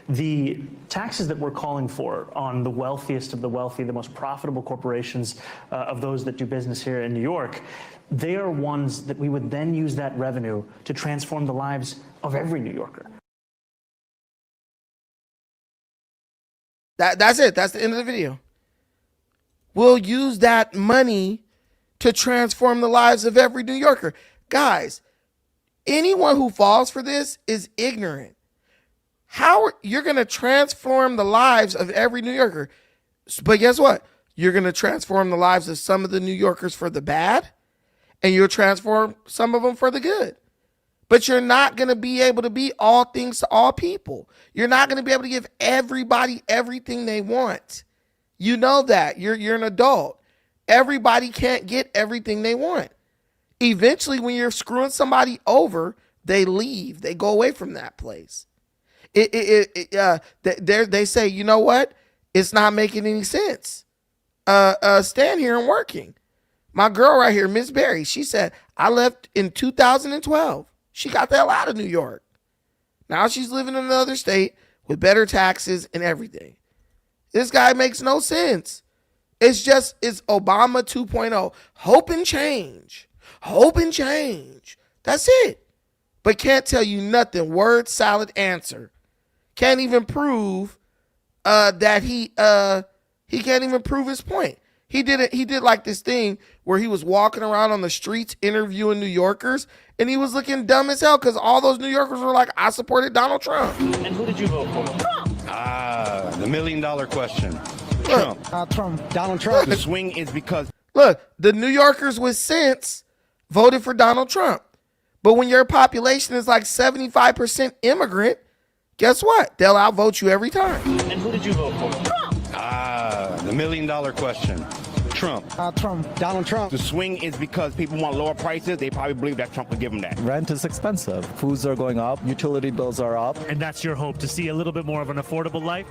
The taxes that we're calling for on the wealthiest of the wealthy, the most profitable corporations of those that do business here in New York, they are ones that we would then use that revenue to transform the lives of every New Yorker. That's it. That's the end of the video. We'll use that money to transform the lives of every New Yorker. Guys, anyone who falls for this is ignorant. You're going to transform the lives of every New Yorker. But guess what? You're going to transform the lives of some of the New Yorkers for the bad, and you'll transform some of them for the good. But you're not going to be able to be all things to all people. You're not going to be able to give everybody everything they want. You know that. You're an adult. Everybody can't get everything they want. Eventually, when you're screwing somebody over, they leave. They go away from that place. They say, you know what? It's not making any sense. Stand here and working. My girl right here, Miss Berry, she said, I left in 2012. She got the hell out of New York. Now she's living in another state with better taxes and everything. This guy makes no sense. It's Obama 2.0. Hope and change. Hope and change. That's it. But can't tell you nothing. Word salad answer. Can't even prove that he can't even prove his point. He did like this thing where he was walking around on the streets interviewing New Yorkers, and he was looking dumb as hell because all those New Yorkers were like, I supported Donald Trump. And who did you vote for? The $1 million question. Look, Trump. Donald Trump. The swing is because. Look, the New Yorkers with sense voted for Donald Trump. But when your population is like 75% immigrant, guess what? They'll outvote you every time. And who did you vote for? The $1 million question. Trump. Donald Trump. The swing is because people want lower prices. They probably believe that Trump would give them that. Rent is expensive. Foods are going up. Utility bills are up. And that's your hope, to see a little bit more of an affordable life?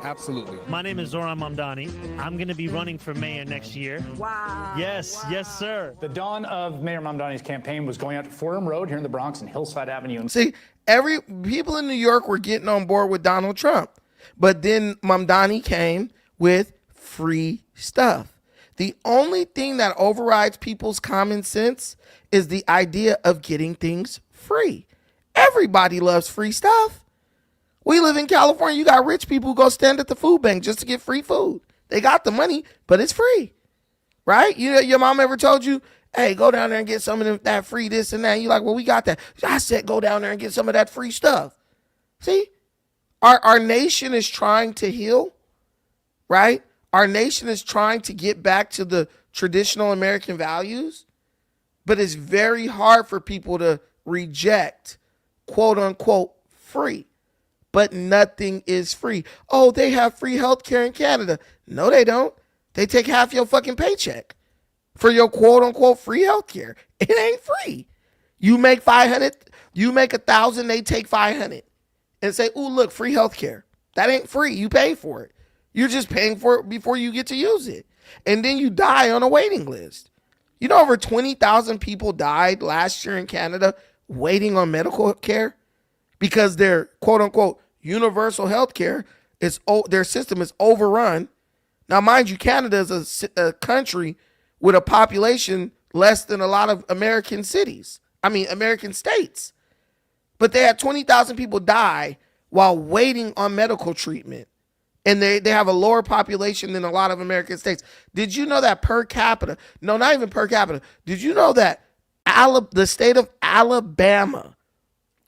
Absolutely. My name is Zoran Mamdani. I'm going to be running for mayor next year. Wow. Yes, yes, sir. The dawn of Mayor Mamdani's campaign was going out to Fordham Road here in the Bronx and Hillside Avenue. See, people in New York were getting on board with Donald Trump. But then Mamdani came with free stuff. The only thing that overrides people's common sense is the idea of getting things free. Everybody loves free stuff. We live in California. You got rich people who go stand at the food bank just to get free food. They got the money, but it's free, right? You know, your mom ever told you, hey, go down there and get some of that free this and that. You're like, well, we got that. I said go down there and get some of that free stuff. See, our nation is trying to heal, right? Our nation is trying to get back to the traditional American values, but it's very hard for people to reject, quote unquote, free. But nothing is free. Oh, they have free healthcare in Canada. No, they don't. They take half your fucking paycheck for your quote unquote free healthcare. It ain't free. You make 500, you make 1,000, they take 500 and say, "Ooh, look, free healthcare." That ain't free. You pay for it. You're just paying for it before you get to use it. And then you die on a waiting list. You know, over 20,000 people died last year in Canada waiting on medical care because their quote unquote universal health care their system is overrun. Now, mind you, Canada is a country with a population less than a lot of American states. But they had 20,000 people die while waiting on medical treatment. And they have a lower population than a lot of American states. Did you know that per capita? No, not even per capita. Did you know that the state of Alabama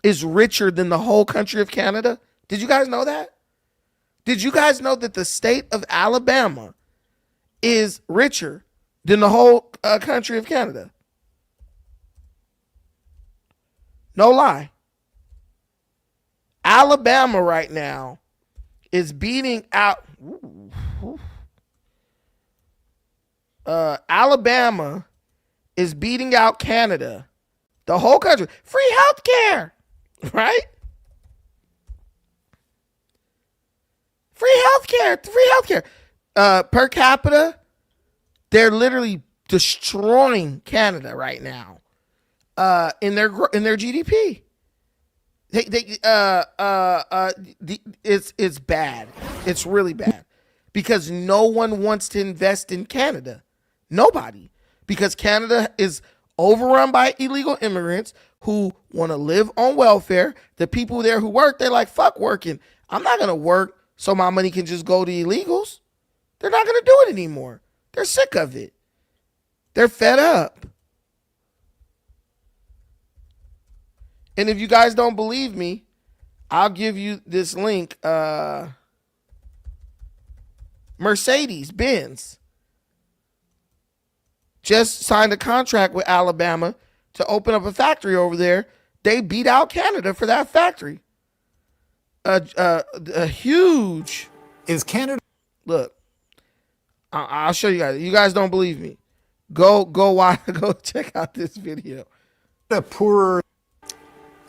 is richer than the whole country of Canada? Did you guys know that? Did you guys know that the state of Alabama is richer than the whole country of Canada? No lie. Alabama right now is beating out. Alabama is beating out Canada, the whole country. Free healthcare, right? Free healthcare. Per capita, they're literally destroying Canada right now. In their GDP. It's bad. It's really bad because no one wants to invest in Canada. Nobody. Because Canada is overrun by illegal immigrants who want to live on welfare. The people there who work, they're like, fuck working. I'm not going to work so my money can just go to illegals. They're not going to do it anymore. They're sick of it. They're fed up. And if you guys don't believe me, I'll give you this link. Mercedes-Benz just signed a contract with Alabama to open up a factory over there. They beat out Canada for that factory. A huge. Is Canada? Look, I'll show you guys. You guys don't believe me. Go check out this video.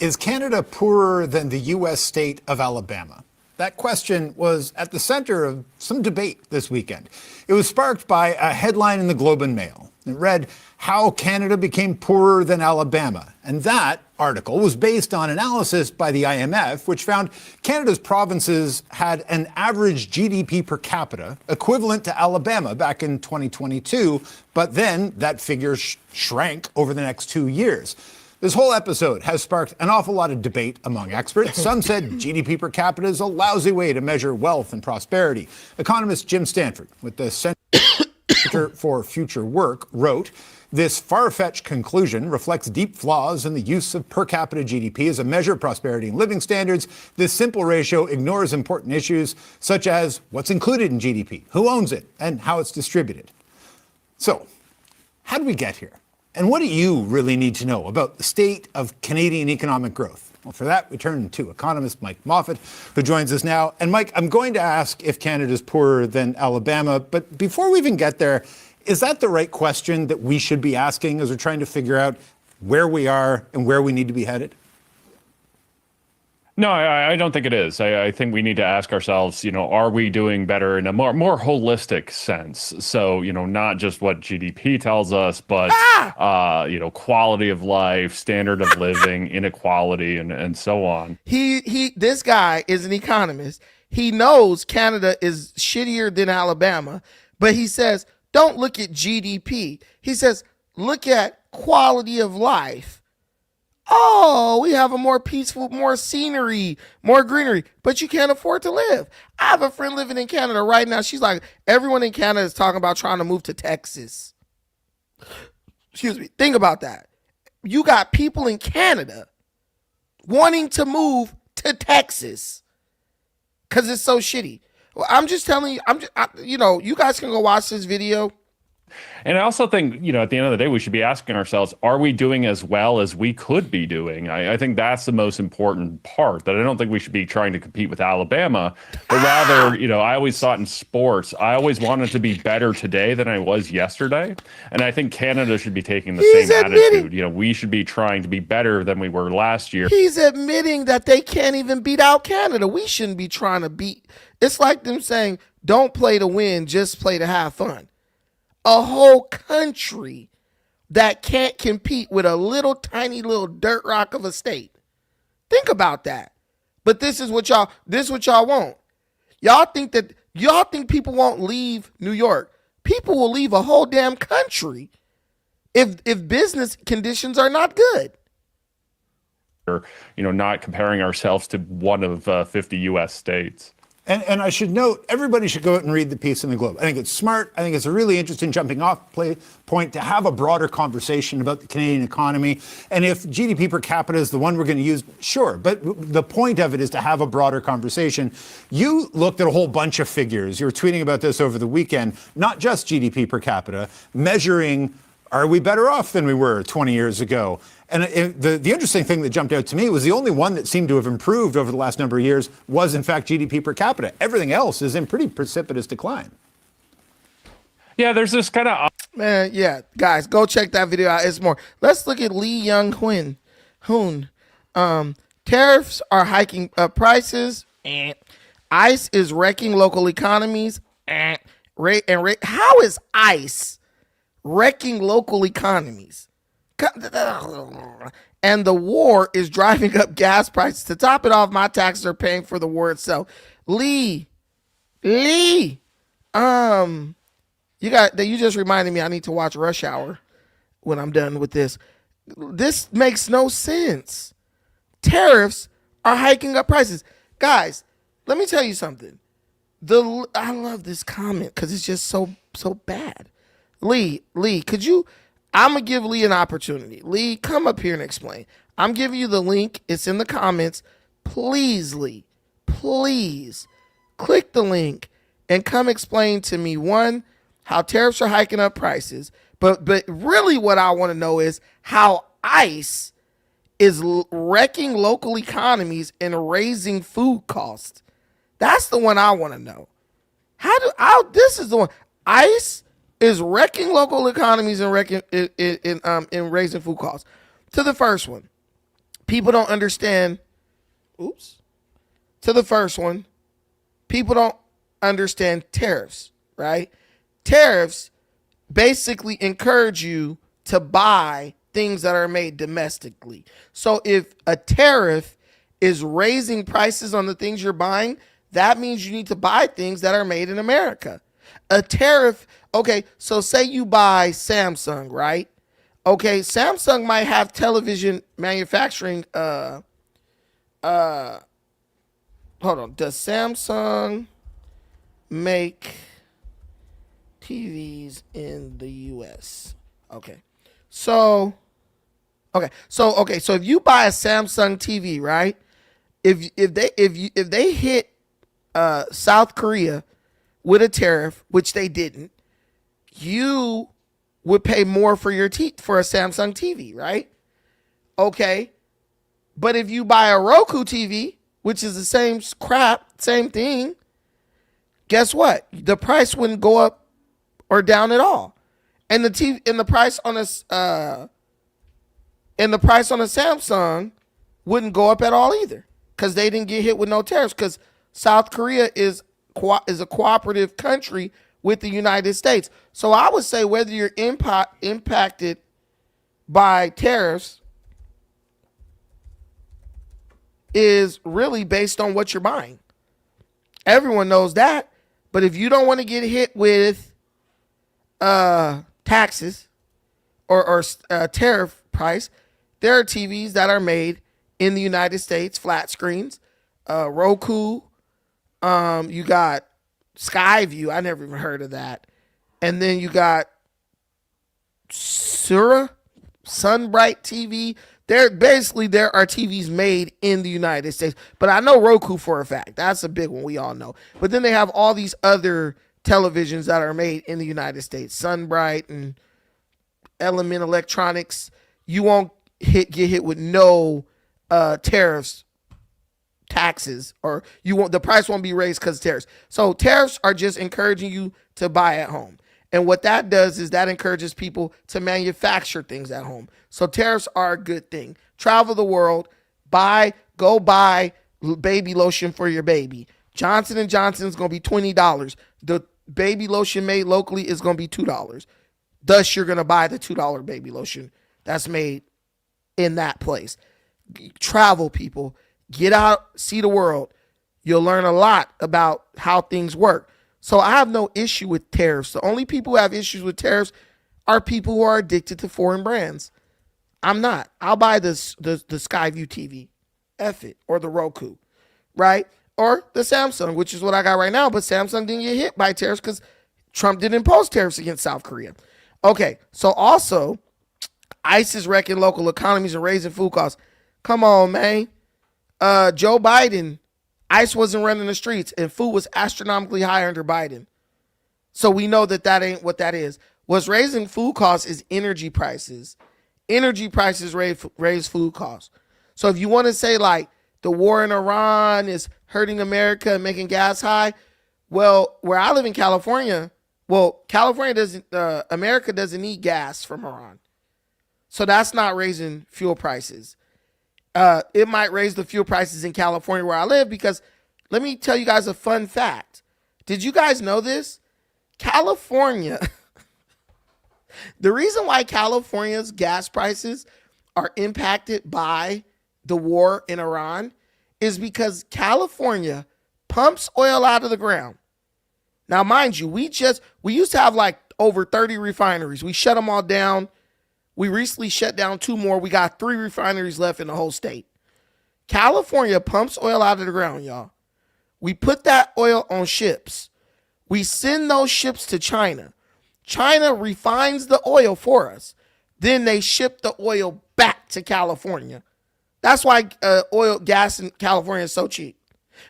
Is Canada poorer than the U.S. state of Alabama? That question was at the center of some debate this weekend. It was sparked by a headline in the Globe and Mail. It read, "How Canada Became Poorer Than Alabama." And that article was based on analysis by the IMF, which found Canada's provinces had an average GDP per capita equivalent to Alabama back in 2022, but then that figure shrank over the next 2 years. This whole episode has sparked an awful lot of debate among experts. Some said GDP per capita is a lousy way to measure wealth and prosperity. Economist Jim Stanford with the Center for Future Work wrote, "This far-fetched conclusion reflects deep flaws in the use of per capita GDP as a measure of prosperity and living standards. This simple ratio ignores important issues such as what's included in GDP, who owns it, and how it's distributed." So, how did we get here? And what do you really need to know about the state of Canadian economic growth? Well, for that, we turn to economist Mike Moffat, who joins us now. And Mike, I'm going to ask if Canada's poorer than Alabama, but before we even get there, is that the right question that we should be asking as we're trying to figure out where we are and where we need to be headed? No, I don't think it is. I think we need to ask ourselves, are we doing better in a more holistic sense? So, not just what GDP tells us, but, quality of life, standard of living, inequality, and so on. This guy is an economist. He knows Canada is shittier than Alabama, but he says, don't look at GDP. He says, look at quality of life. Oh, we have a more peaceful, more scenery, more greenery, but you can't afford to live. I have a friend living in Canada right now. She's like, everyone in Canada is talking about trying to move to Texas. Excuse me. Think about that. You got people in Canada wanting to move to Texas because it's so shitty. Well, I'm just telling you, you guys can go watch this video. And I also think, at the end of the day, we should be asking ourselves, are we doing as well as we could be doing? I think that's the most important part, that I don't think we should be trying to compete with Alabama, but rather, I always thought in sports, I always wanted to be better today than I was yesterday. And I think Canada should be taking the same attitude. We should be trying to be better than we were last year. He's admitting that they can't even beat out Canada. We shouldn't be trying to beat. It's like them saying, don't play to win, just play to have fun. A whole country that can't compete with a little tiny little dirt rock of a state. Think about that. But this is what y'all want. Y'all think people won't leave New York. People will leave a whole damn country if business conditions are not good. not comparing ourselves to one of 50 U.S. states. And I should note, everybody should go out and read the piece in the Globe. I think it's smart. I think it's a really interesting jumping off point to have a broader conversation about the Canadian economy. And if GDP per capita is the one we're going to use, sure. But the point of it is to have a broader conversation. You looked at a whole bunch of figures. You were tweeting about this over the weekend, not just GDP per capita, measuring, are we better off than we were 20 years ago? And the interesting thing that jumped out to me was the only one that seemed to have improved over the last number of years was, in fact, GDP per capita. Everything else is in pretty precipitous decline. Yeah, there's this kind of... Man, yeah. Guys, go check that video out. It's more. Let's look at Lee Young-hoon. Tariffs are hiking up prices. ICE is wrecking local economies. How is ICE wrecking local economies? And the war is driving up gas prices. To top it off, my taxes are paying for the war itself. Lee, you just reminded me I need to watch Rush Hour when I'm done with this. This makes no sense. Tariffs are hiking up prices. Guys, let me tell you something. I love this comment because it's just so bad. Lee, could you... I'm going to give Lee an opportunity. Lee, come up here and explain. I'm giving you the link. It's in the comments. Please, Lee, please click the link and come explain to me, one, how tariffs are hiking up prices. But really what I want to know is how ICE is wrecking local economies and raising food costs. That's the one I want to know. This is the one. ICE is wrecking local economies and in raising food costs. To the first one, people don't understand. To the first one, people don't understand tariffs, right? Tariffs basically encourage you to buy things that are made domestically. So if a tariff is raising prices on the things you're buying, that means you need to buy things that are made in America. A tariff, okay, so say you buy Samsung, right? Okay, Samsung might have television manufacturing, hold on. Does Samsung make TVs in the US? Okay. So if you buy a Samsung TV, right? If they hit South Korea with a tariff, which they didn't, you would pay more for for a Samsung TV, right? Okay. But if you buy a Roku TV, which is the same crap, same thing, guess what? The price wouldn't go up or down at all. And the price on a Samsung wouldn't go up at all either, because they didn't get hit with no tariffs, because South Korea is a cooperative country with the United States. So I would say whether you're impacted by tariffs is really based on what you're buying. Everyone knows that. But if you don't want to get hit with taxes or tariff price, there are TVs that are made in the United States, flat screens, Roku. You got Skyview. I never even heard of that. And then you got Sunbright TV. There are TVs made in the United States. But I know Roku for a fact. That's a big one we all know. But then they have all these other televisions that are made in the United States. Sunbright and Element Electronics. You won't get hit with no tariffs, taxes, or the price won't be raised because of tariffs. So tariffs are just encouraging you to buy at home. And what that does is that encourages people to manufacture things at home. So tariffs are a good thing. Travel the world, go buy baby lotion for your baby. Johnson & Johnson is going to be $20. The baby lotion made locally is going to be $2. Thus, you're going to buy the $2 baby lotion that's made in that place. Travel, people. Get out, see the world. You'll learn a lot about how things work. So I have no issue with tariffs. The only people who have issues with tariffs are people who are addicted to foreign brands. I'm not. I'll buy the Skyview TV. F it. Or the Roku. Right? Or the Samsung, which is what I got right now. But Samsung didn't get hit by tariffs because Trump didn't impose tariffs against South Korea. Okay. So also, ICE is wrecking local economies and raising food costs. Come on, man. Joe Biden, ICE wasn't running the streets and food was astronomically high under Biden. So we know that ain't what that is. What's raising food costs is energy prices. Energy prices raise food costs. So if you want to say like the war in Iran is hurting America and making gas high, well, where I live in California, America doesn't need gas from Iran. So that's not raising fuel prices. It might raise the fuel prices in California where I live because let me tell you guys a fun fact. Did you guys know this? California, the reason why California's gas prices are impacted by the war in Iran is because California pumps oil out of the ground. Now, mind you, we used to have like over 30 refineries. We shut them all down. We recently shut down 2 more. We got 3 refineries left in the whole state. California pumps oil out of the ground, y'all. We put that oil on ships. We send those ships to China. China refines the oil for us. Then they ship the oil back to California. That's why gas in California is so cheap.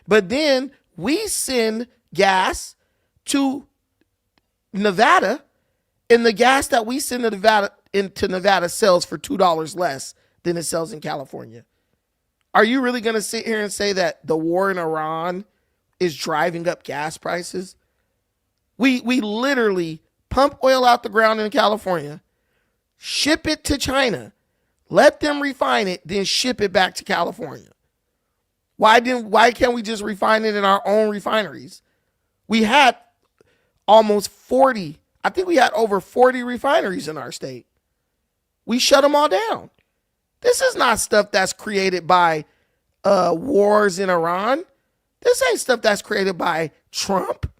But then we send gas to Nevada, and the gas that we send to Nevada sells for $2 less than it sells in California. Are you really going to sit here and say that the war in Iran is driving up gas prices? We literally pump oil out the ground in California, ship it to China, let them refine it, then ship it back to California. Why can't we just refine it in our own refineries? We had almost 40. I think we had over 40 refineries in our state. We shut them all down. This is not stuff that's created by wars in Iran. This ain't stuff that's created by Trump.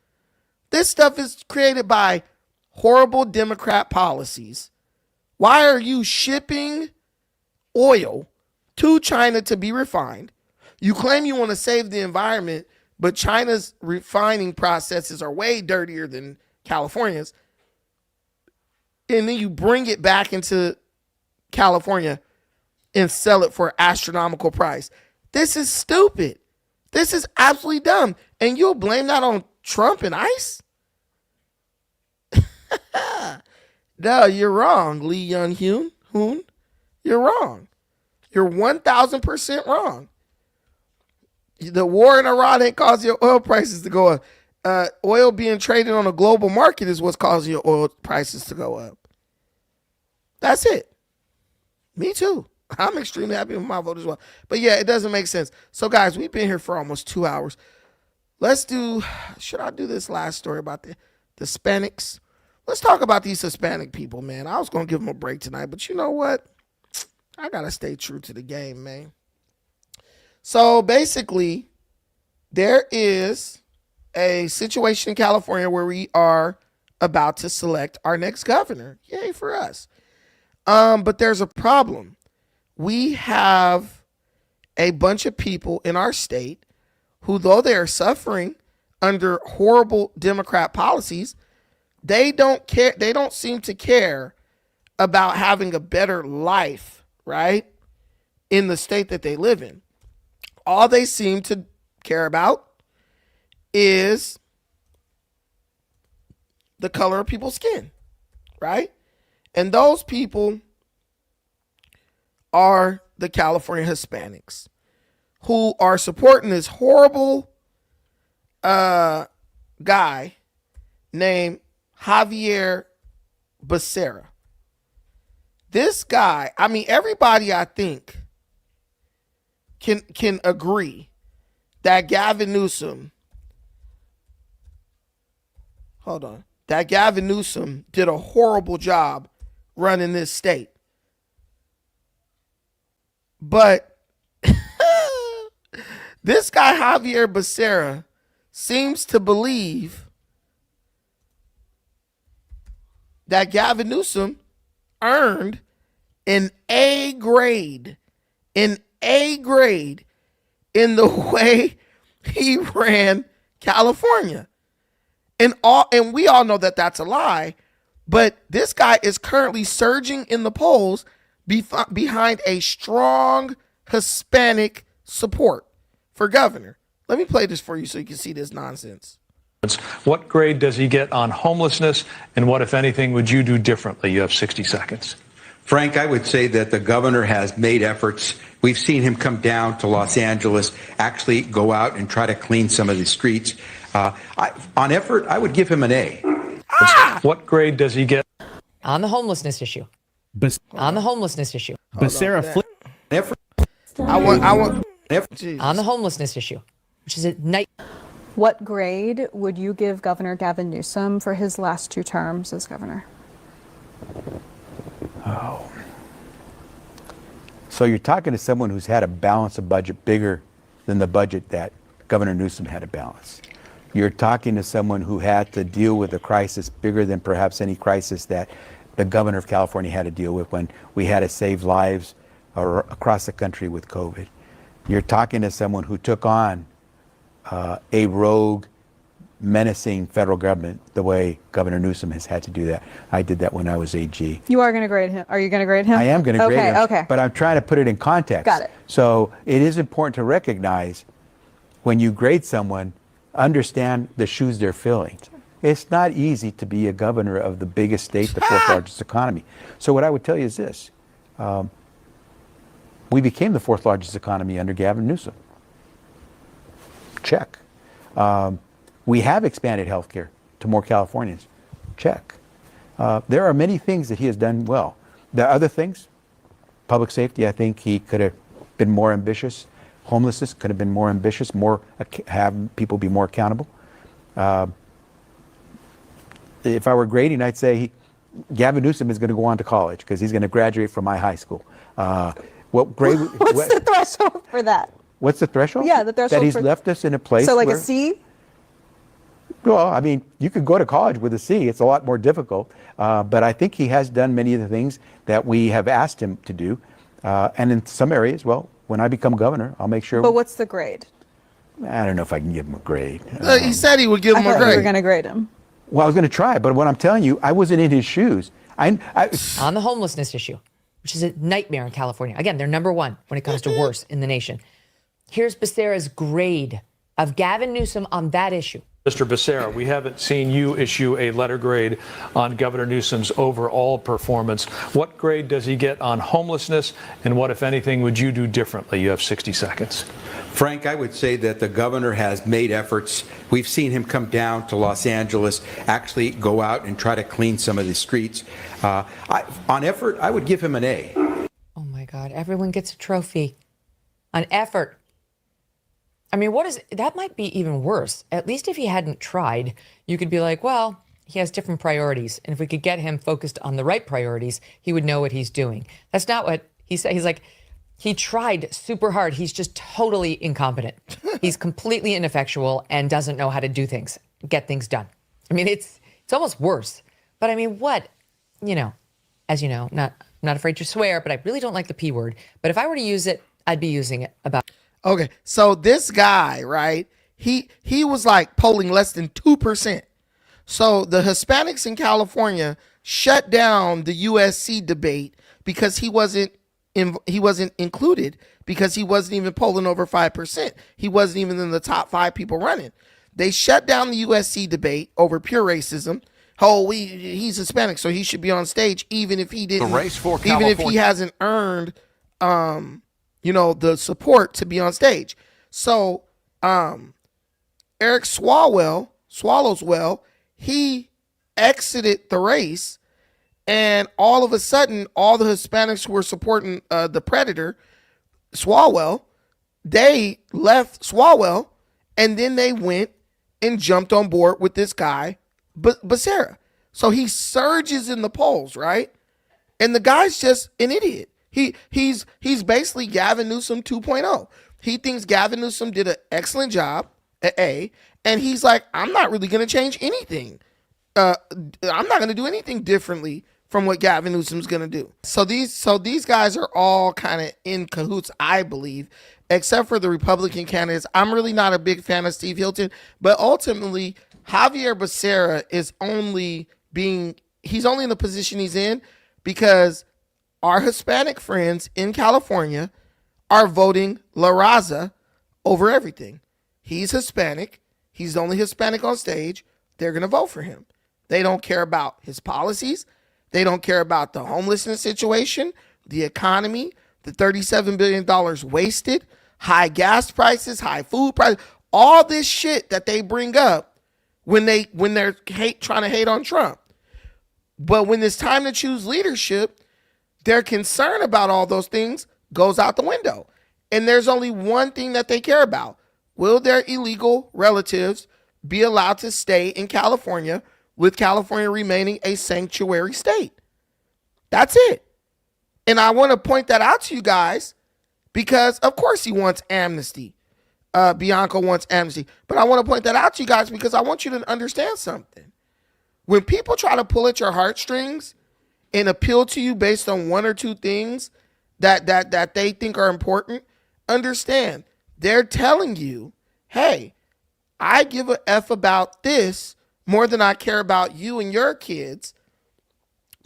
This stuff is created by horrible Democrat policies. Why are you shipping oil to China to be refined? You claim you want to save the environment, but China's refining processes are way dirtier than California's. And then you bring it back into California and sell it for an astronomical price. This is stupid. This is absolutely dumb. And you'll blame that on Trump and ICE? No, you're wrong, Lee Young-hoon. You're wrong. You're 1,000% wrong. The war in Iran ain't causing your oil prices to go up. Oil being traded on a global market is what's causing your oil prices to go up. That's it. Me too. I'm extremely happy with my vote as well. But yeah, it doesn't make sense. So guys, we've been here for almost 2 hours. Should I do this last story about the Hispanics? Let's talk about these Hispanic people, man. I was going to give them a break tonight, but you know what? I got to stay true to the game, man. So basically, there is a situation in California where we are about to select our next governor. Yay for us. But there's a problem. We have a bunch of people in our state who, though they are suffering under horrible Democrat policies, they don't care. They don't seem to care about having a better life, right, in the state that they live in. All they seem to care about is the color of people's skin, right? And those people are the California Hispanics who are supporting this horrible guy named Javier Becerra. This guy, I mean, everybody I think can agree that Gavin Newsom did a horrible job running this state. But this guy, Javier Becerra, seems to believe that Gavin Newsom earned an A grade, in the way he ran California. And we all know that that's a lie, but this guy is currently surging in the polls behind a strong Hispanic support for governor. Let me play this for you so you can see this nonsense. What grade does he get on homelessness, and what, if anything, would you do differently? You have 60 seconds. Frank, I would say that the governor has made efforts. We've seen him come down to Los Angeles, actually go out and try to clean some of the streets. On effort, I would give him an A. What grade does he get? On the homelessness issue. On the homelessness issue. Becerra Flip. I want on the homelessness issue, which is a night. What grade would you give Governor Gavin Newsom for his last 2 terms as governor? Oh. So you're talking to someone who's had a balance of budget bigger than the budget that Governor Newsom had to balance. You're talking to someone who had to deal with a crisis bigger than perhaps any crisis that the governor of California had to deal with when we had to save lives across the country with COVID. You're talking to someone who took on a rogue, menacing federal government the way Governor Newsom has had to do that. I did that when I was AG. You are going to grade him. Are you going to grade him? I am going to grade him. Okay. But I'm trying to put it in context. Got it. So it is important to recognize when you grade someone, understand the shoes they're filling. It's not easy to be a governor of the biggest state, the 4th largest economy. So what I would tell you is this. We became the 4th largest economy under Gavin Newsom. Check. We have expanded healthcare to more Californians. Check. There are many things that he has done well. There are other things. Public safety, I think he could have been more ambitious. Homelessness could have been more ambitious, have people be more accountable. If I were grading, I'd say Gavin Newsom is going to go on to college because he's going to graduate from my high school. What grade? What's the threshold for that? What's the threshold? Yeah, the threshold that he's for, left us in a place. So like where, a C? Well, I mean, you could go to college with a C. It's a lot more difficult. But I think he has done many of the things that we have asked him to do. And in some areas, well, when I become governor, I'll make sure. But what's the grade? I don't know if I can give him a grade. He said he would give him a I thought grade. you were going to grade him. Well, I was going to try, but what I'm telling you, I wasn't in his shoes. On the homelessness issue, which is a nightmare in California. Again, they're number 1 when it comes to worse in the nation. Here's Becerra's grade of Gavin Newsom on that issue. Mr. Becerra, we haven't seen you issue a letter grade on Governor Newsom's overall performance. What grade does he get on homelessness, and what, if anything, would you do differently? You have 60 seconds. Frank, I would say that the governor has made efforts. We've seen him come down to Los Angeles, actually go out and try to clean some of the streets. On effort, I would give him an A. Oh my God, everyone gets a trophy on effort. I mean, that might be even worse. At least if he hadn't tried, you could be like, well, he has different priorities. And if we could get him focused on the right priorities, he would know what he's doing. That's not what he said. He's like, he tried super hard. He's just totally incompetent. He's completely ineffectual and doesn't know how to do things, get things done. I mean, it's almost worse. But I mean, as you know, not afraid to swear, but I really don't like the P word. But if I were to use it, I'd be using it about. Okay, so this guy, right? He was like polling less than 2%. So the Hispanics in California shut down the USC debate because he wasn't included, because he wasn't even polling over 5%. He wasn't even in the top 5 people running. They shut down the USC debate over pure racism. Oh, he's Hispanic, so he should be on stage, even if he didn't. The race for California. Even if he hasn't earned, the support to be on stage. So, Eric Swallowswell, he exited the race, and all of a sudden, all the Hispanics who were supporting the predator, Swalwell, they left Swalwell, and then they went and jumped on board with this guy, Becerra. So he surges in the polls, right? And the guy's just an idiot. He's basically Gavin Newsom 2.0. He thinks Gavin Newsom did an excellent job at A, and he's like, I'm not really going to change anything. I'm not going to do anything differently from what Gavin Newsom's going to do. So these guys are all kind of in cahoots, I believe, except for the Republican candidates. I'm really not a big fan of Steve Hilton, but ultimately Javier Becerra is he's only in the position he's in because our Hispanic friends in California are voting La Raza over everything. He's Hispanic. He's the only Hispanic on stage. They're going to vote for him. They don't care about his policies. They don't care about the homelessness situation, the economy, the $37 billion wasted, high gas prices, high food prices, all this shit that they bring up when they're trying to hate on Trump. But when it's time to choose leadership, their concern about all those things goes out the window. And there's only one thing that they care about. Will their illegal relatives be allowed to stay in California, with California remaining a sanctuary state? That's it. And I want to point that out to you guys because, of course, he wants amnesty. Bianco wants amnesty. But I want to point that out to you guys because I want you to understand something. When people try to pull at your heartstrings and appeal to you based on one or two things that they think are important, understand they're telling you, hey, I give a F about this more than I care about you and your kids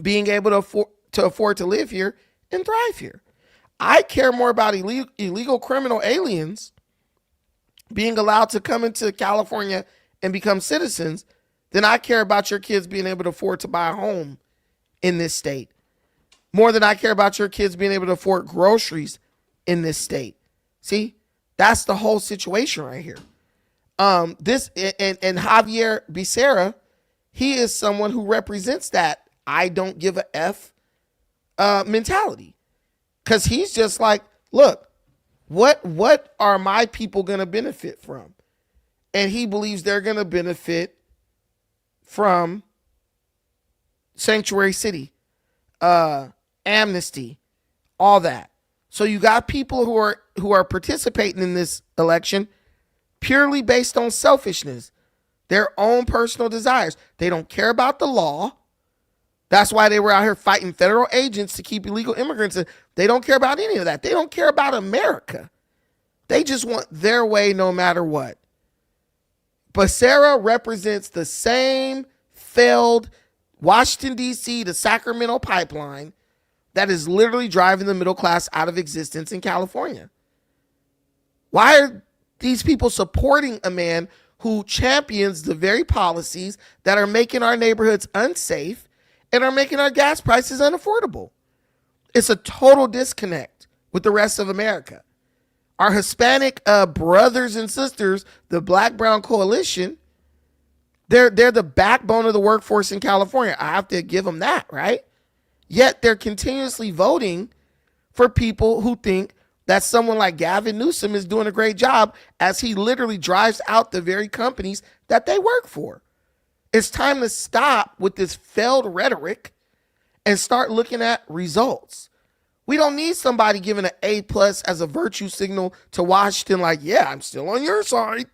being able to afford to live here and thrive here. I care more about illegal criminal aliens being allowed to come into California and become citizens than I care about your kids being able to afford to buy a home in this state. More than I care about your kids being able to afford groceries in this state. See, that's the whole situation right here. This and Javier Becerra, he is someone who represents that I don't give a F mentality. Because he's just like, look, what are my people going to benefit from? And he believes they're going to benefit from sanctuary city, amnesty, all that. So you got people who are participating in this election purely based on selfishness, their own personal desires. They don't care about the law. That's why they were out here fighting federal agents to keep illegal immigrants in. They don't care about any of that. They don't care about America. They just want their way no matter what. Becerra represents the same failed Washington, D.C. to Sacramento pipeline that is literally driving the middle class out of existence in California. Why are these people supporting a man who champions the very policies that are making our neighborhoods unsafe and are making our gas prices unaffordable? It's a total disconnect with the rest of America. Our Hispanic brothers and sisters, the Black-Brown Coalition, they're the backbone of the workforce in California. I have to give them that, right? Yet they're continuously voting for people who think that someone like Gavin Newsom is doing a great job as he literally drives out the very companies that they work for. It's time to stop with this failed rhetoric and start looking at results. We don't need somebody giving an A+ as a virtue signal to Washington like, yeah, I'm still on your side.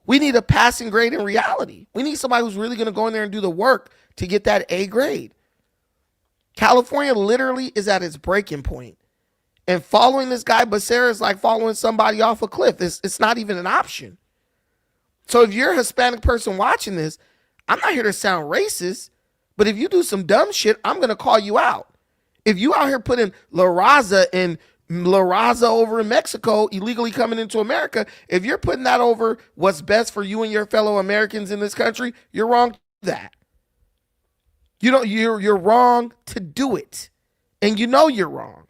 We need a passing grade in reality. We need somebody who's really going to go in there and do the work to get that A grade. California literally is at its breaking point. And following this guy, Becerra, is like following somebody off a cliff. It's not even an option. So if you're a Hispanic person watching this, I'm not here to sound racist, but if you do some dumb shit, I'm going to call you out. If you out here putting La Raza and La Raza over in Mexico, illegally coming into America, if you're putting that over what's best for you and your fellow Americans in this country, you're wrong to do that. You're wrong to do it. And you know you're wrong.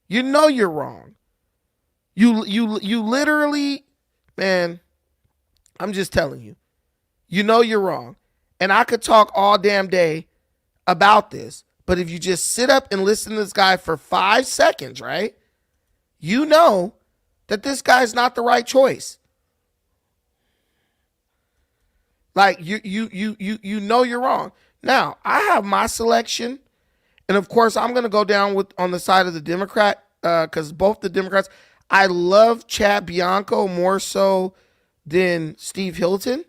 You know you're wrong. You literally, man, I'm just telling you. You know you're wrong. And I could talk all damn day about this, but if you just sit up and listen to this guy for 5 seconds, right? You know that this guy's not the right choice. Like you know you're wrong. Now, I have my selection. And of course, I'm going to go down on the side of the Democrat because both the Democrats, I love Chad Bianco more so than Steve Hilton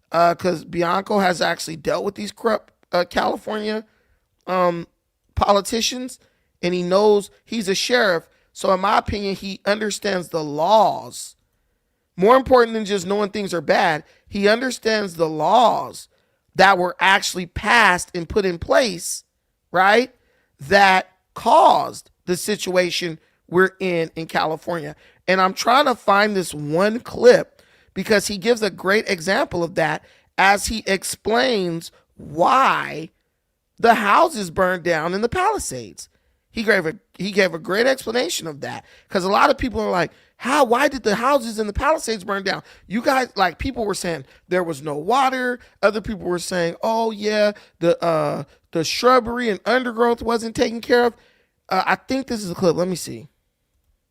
because Bianco has actually dealt with these corrupt California politicians, and he knows he's a sheriff. So in my opinion, he understands the laws. More important than just knowing things are bad, he understands the laws that were actually passed and put in place, right, that caused the situation we're in California. And I'm trying to find this one clip because he gives a great example of that as he explains why the houses burned down in the Palisades. He gave a great explanation of that, because a lot of people are like, why did the houses in the Palisades burn down? You guys, like, people were saying there was no water. Other people were saying, oh yeah, the shrubbery and undergrowth wasn't taken care of. I think this is a clip. Let me see.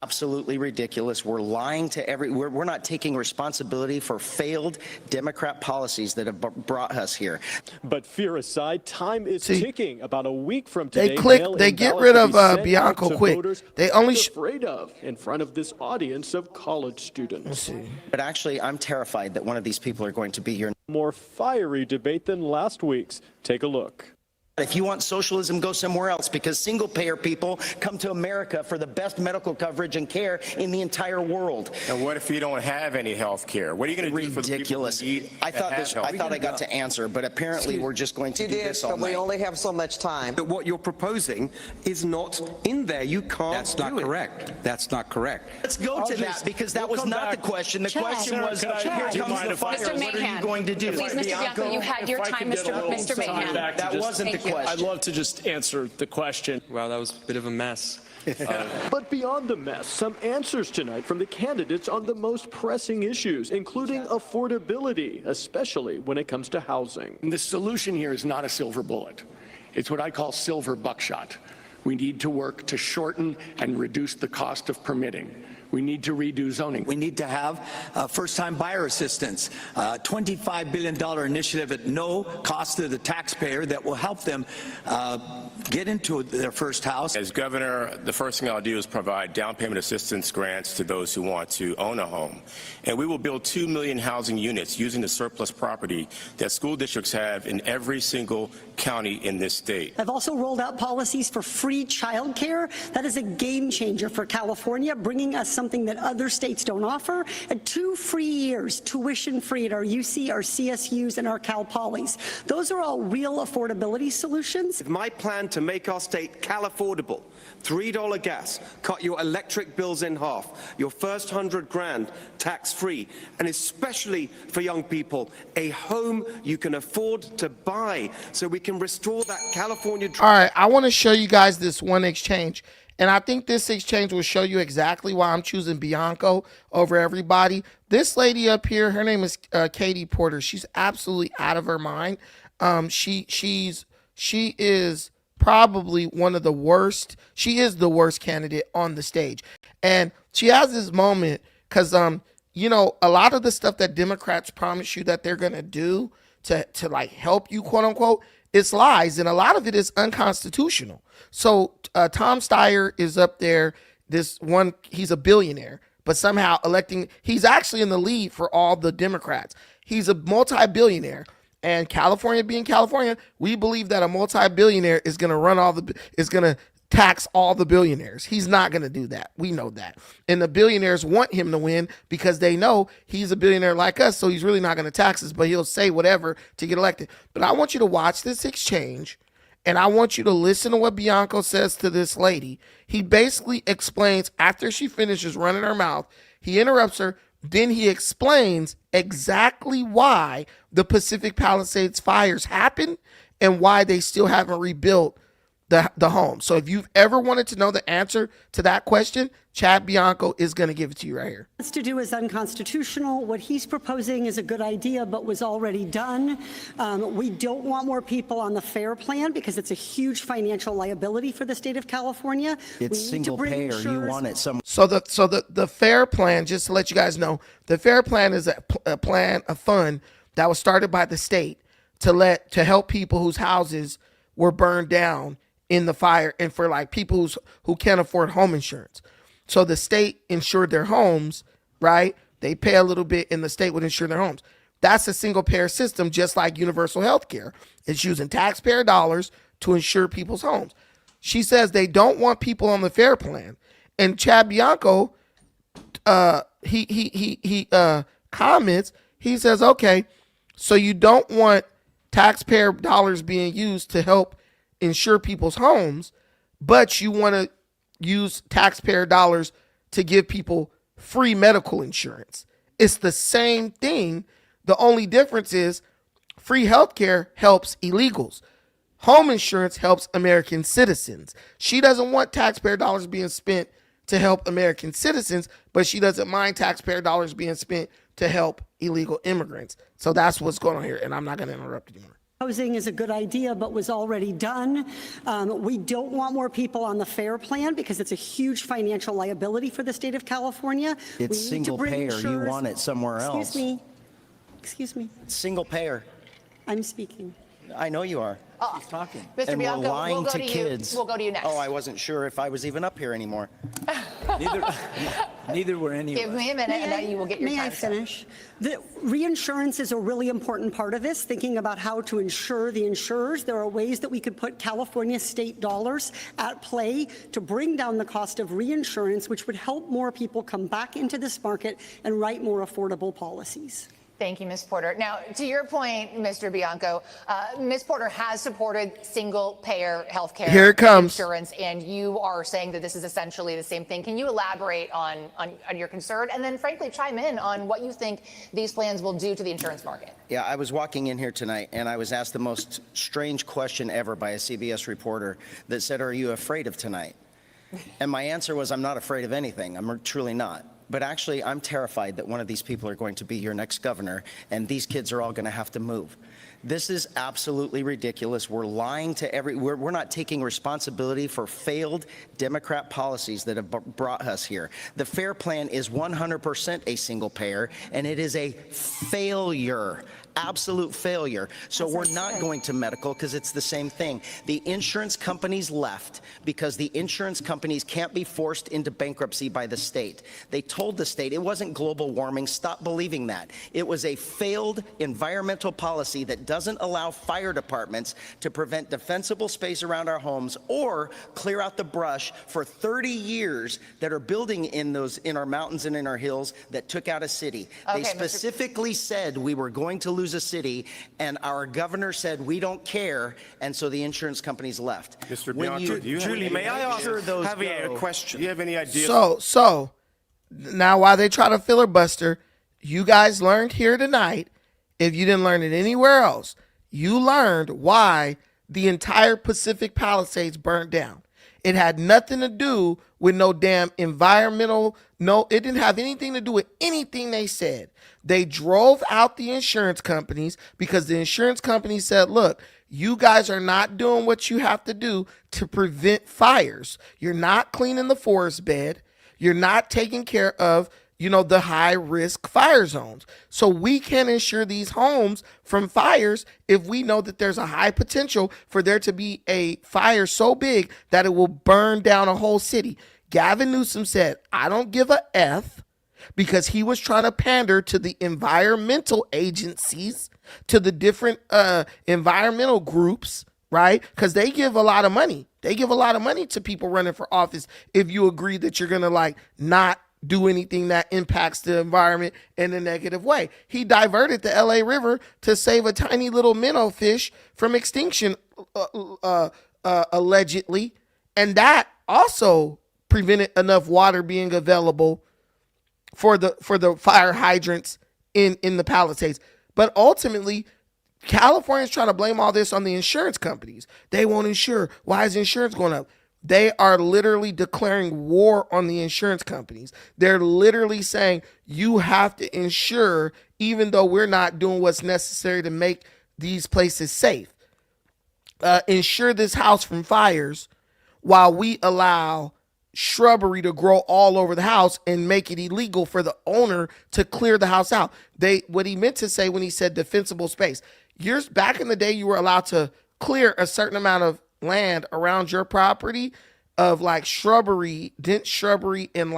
Absolutely ridiculous. We're lying to we're not taking responsibility for failed Democrat policies that have brought us here. But fear aside, time is ticking. About a week from today, they get rid of Bianco quick. They only afraid of in front of this audience of college students. Let's see. But actually, I'm terrified that one of these people are going to be here. More fiery debate than last week's. Take a look. If you want socialism, go somewhere else, because single-payer people come to America for the best medical coverage and care in the entire world. And what if you don't have any health care? What are you going to do for the people who need I thought I got to answer, but apparently we're just going to do this all night. We only have so much time. But what you're proposing is not in there. You can't. That's not correct. That's not correct. Let's go to that, because that was not the question. The question was, here comes the fire. What are you going to do? Please, Mr. Bianco, you had your time, Mr. Mahan. That wasn't the question. I'd love to just answer the question. Wow, that was a bit of a mess. But beyond the mess, some answers tonight from the candidates on the most pressing issues, including affordability, especially when it comes to housing. The solution here is not a silver bullet. It's what I call silver buckshot. We need to work to shorten and reduce the cost of permitting. We need to redo zoning. We need to have first-time buyer assistance, $25 billion initiative at no cost to the taxpayer that will help them get into their first house. As governor, the first thing I'll do is provide down payment assistance grants to those who want to own a home. And we will build 2 million housing units using the surplus property that school districts have in every single county in this state. I've also rolled out policies for free childcare. That is a game changer for California, bringing us something that other states don't offer. 2 free years, tuition free at our UC, our CSUs, and our Cal Polys. Those are all real affordability solutions. My plan to make our state Cal affordable, $3 gas, cut your electric bills in half, your first $100,000 tax-free, and especially for young people, a home you can afford to buy, so we can restore that California. All right, I want to show you guys this one exchange. And I think this exchange will show you exactly why I'm choosing Bianco over everybody. This lady up here, her name is Katie Porter. She's absolutely out of her mind. She is probably one of the worst. She is the worst candidate on the stage. And she has this moment because, you know, a lot of the stuff that Democrats promise you that they're going to do to like help you, quote unquote, it's lies. And a lot of it is unconstitutional. So Tom Steyer is up there. This one, he's a billionaire, but somehow he's actually in the lead for all the Democrats. He's a multi-billionaire. And California being California, we believe that a multi-billionaire is going to is going to tax all the billionaires. He's not going to do that. We know that. And the billionaires want him to win because they know he's a billionaire like us, so he's really not going to tax us, but he'll say whatever to get elected. But I want you to watch this exchange, and I want you to listen to what Bianco says to this lady. He basically explains, after she finishes running her mouth, he interrupts her, then he explains exactly why the Pacific Palisades fires happened and why they still haven't rebuilt the home. So if you've ever wanted to know the answer to that question, Chad Bianco is going to give it to you right here. What's to do is unconstitutional. What he's proposing is a good idea, but was already done. We don't want more people on the FAIR plan because it's a huge financial liability for the state of California. It's single payer. You want it some. So the FAIR plan, just to let you guys know, the FAIR plan is a fund that was started by the state to help people whose houses were burned down in the fire, and for like people who can't afford home insurance. So the state insured their homes, right? They pay a little bit and the state would insure their homes. That's a single payer system, just like universal health care. It's using taxpayer dollars to insure people's homes. She says they don't want people on the FAIR plan. And Chad Bianco, he comments, he says, okay, so you don't want taxpayer dollars being used to help insure people's homes, but you want to use taxpayer dollars to give people free medical insurance. It's the same thing. The only difference is free healthcare helps illegals. Home insurance helps American citizens. She doesn't want taxpayer dollars being spent to help American citizens, but she doesn't mind taxpayer dollars being spent to help illegal immigrants. So that's what's going on here, and I'm not going to interrupt anymore. Housing is a good idea, but was already done. We don't want more people on the FAIR plan because it's a huge financial liability for the state of California. It's single payer. You want it somewhere else. Excuse me. It's single payer. I'm speaking. I know you are. She's talking. Mr. And Bianco, we're lying we'll go to to kids. you. We'll go to you next. Oh, I wasn't sure if I was even up here anymore. Neither were any Give of us. me a minute, and then you will get your May time. I finish? The reinsurance is a really important part of this, thinking about how to insure the insurers. There are ways that we could put California state dollars at play to bring down the cost of reinsurance, which would help more people come back into this market and write more affordable policies. Thank you, Ms. Porter. Now, to your point, Mr. Bianco, Ms. Porter has supported single-payer health care Here it comes. insurance, and you are saying that this is essentially the same thing. Can you elaborate on your concern, and then, frankly, chime in on what you think these plans will do to the insurance market? Yeah, I was walking in here tonight, and I was asked the most strange question ever by a CBS reporter that said, "Are you afraid of tonight?" And my answer was, "I'm not afraid of anything. I'm truly not." But actually, I'm terrified that one of these people are going to be your next governor, and these kids are all going to have to move. This is absolutely ridiculous. We're lying to we're not taking responsibility for failed Democrat policies that have brought us here. The FAIR plan is 100% a single payer, and it is a failure. Absolute failure. So we're not going to medical because it's the same thing. The insurance companies left because the insurance companies can't be forced into bankruptcy by the state. They told the state it wasn't global warming. Stop believing that. It was a failed environmental policy that doesn't allow fire departments to prevent defensible space around our homes or clear out the brush for 30 years that are building in our mountains and in our hills that took out a city. Okay, they specifically said we were going to lose a city, and our governor said we don't care, and so the insurance companies left. Mr. Bianco, do you Julie, may I ask Javier a question? Do you have any idea? So now while they try to filibuster, you guys learned here tonight, if you didn't learn it anywhere else, you learned why the entire Pacific Palisades burnt down. It had nothing to do with no damn environmental, it didn't have anything to do with anything they said. They drove out the insurance companies because the insurance companies said, look, you guys are not doing what you have to do to prevent fires. You're not cleaning the forest bed. You're not taking care of, the high risk fire zones. So we can insure these homes from fires if we know that there's a high potential for there to be a fire so big that it will burn down a whole city. Gavin Newsom said, I don't give a F, because he was trying to pander to the environmental agencies, to the different environmental groups, right? Because they give a lot of money. They give a lot of money to people running for office if you agree that you're going to not do anything that impacts the environment in a negative way. He diverted the LA River to save a tiny little minnow fish from extinction, allegedly. And that also prevented enough water being available for the fire hydrants in the Palisades. But ultimately, California's trying to blame all this on the insurance companies. They won't insure. Why is insurance going up? They are literally declaring war on the insurance companies. They're literally saying you have to insure even though we're not doing what's necessary to make these places safe. Insure this house from fires while we allow shrubbery to grow all over the house and make it illegal for the owner to clear the house out. What he meant to say when he said defensible space, years back in the day, you were allowed to clear a certain amount of land around your property of shrubbery, dense shrubbery, and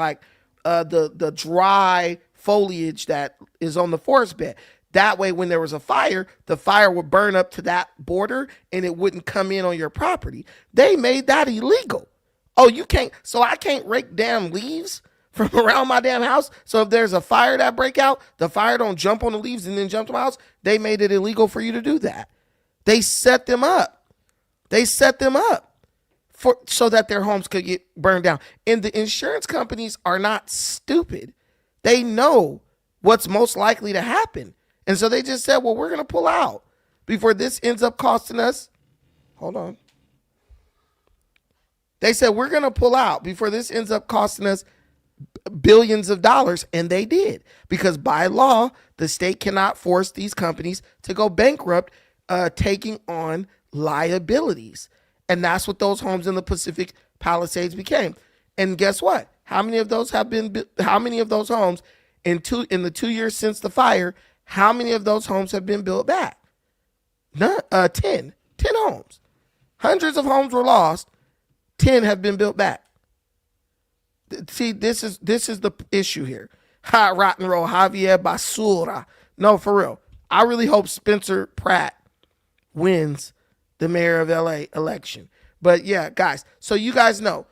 the dry foliage that is on the forest bed. That way, when there was a fire, the fire would burn up to that border and it wouldn't come in on your property. They made that illegal. Oh, you can't. So I can't rake damn leaves from around my damn house. So if there's a fire that break out, the fire don't jump on the leaves and then jump to my house. They made it illegal for you to do that. They set them up. They set them up so that their homes could get burned down. And the insurance companies are not stupid. They know what's most likely to happen. And so they just said, well, we're going to pull out before this ends up costing us. Hold on. They said, we're going to pull out before this ends up costing us billions of dollars. And they did, because by law, the state cannot force these companies to go bankrupt, taking on liabilities. And that's what those homes in the Pacific Palisades became. And guess what? How many of those homes in the 2 years since the fire, how many of those homes have been built back? None. 10 homes. Hundreds of homes were lost. 10 have been built back. See, this is the issue here. Hot rotten roll, Javier Basura. No, for real. I really hope Spencer Pratt wins the mayor of LA election. But yeah, guys, so you guys know,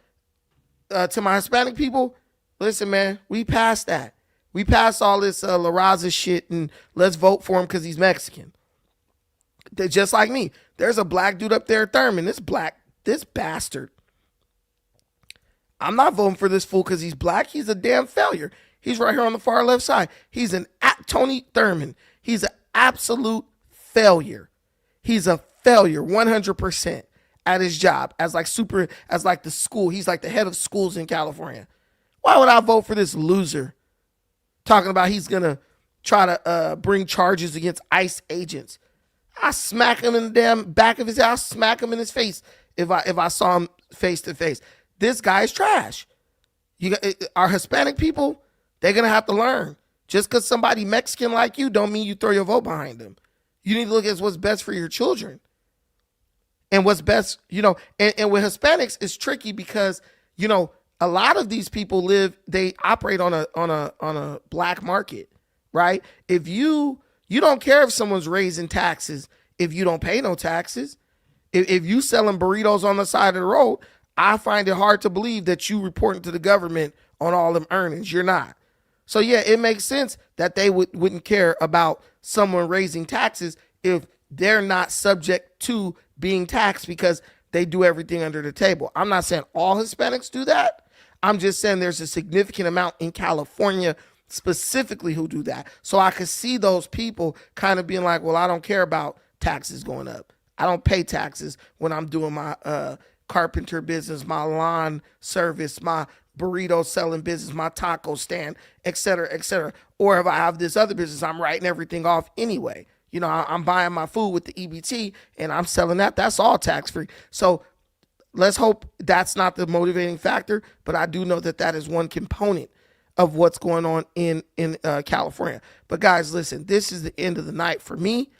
to my Hispanic people, listen, man, we passed that. We passed all this La Raza shit and let's vote for him because he's Mexican. They're just like me. There's a black dude up there, Thurman. This bastard. I'm not voting for this fool because he's black. He's a damn failure. He's right here on the far left side. He's Tony Thurman. He's an absolute failure. He's a failure 100% at his job as like the school. He's like the head of schools in California. Why would I vote for this loser? Talking about he's going to try to bring charges against ICE agents. I smack him in the damn back of his head. I smack him in his face if I saw him face to face. This guy's trash. Our Hispanic people, they're going to have to learn. Just because somebody Mexican like you don't mean you throw your vote behind them. You need to look at what's best for your children. And what's best, and with Hispanics, it's tricky because, a lot of these people they operate on a black market, right? If you don't care if someone's raising taxes, if you don't pay no taxes, if you selling burritos on the side of the road, I find it hard to believe that you reporting to the government on all them earnings. You're not. So yeah, it makes sense that they wouldn't care about someone raising taxes if they're not subject to being taxed because they do everything under the table. I'm not saying all Hispanics do that. I'm just saying there's a significant amount in California specifically who do that. So I could see those people kind of being like, well, I don't care about taxes going up. I don't pay taxes when I'm doing my carpenter business, my lawn service, my burrito selling business, my taco stand, et cetera, et cetera. Or if I have this other business, I'm writing everything off anyway. I'm buying my food with the EBT and I'm selling that. That's all tax free. So let's hope that's not the motivating factor. But I do know that is one component of what's going on in California. But guys, listen, this is the end of the night for me.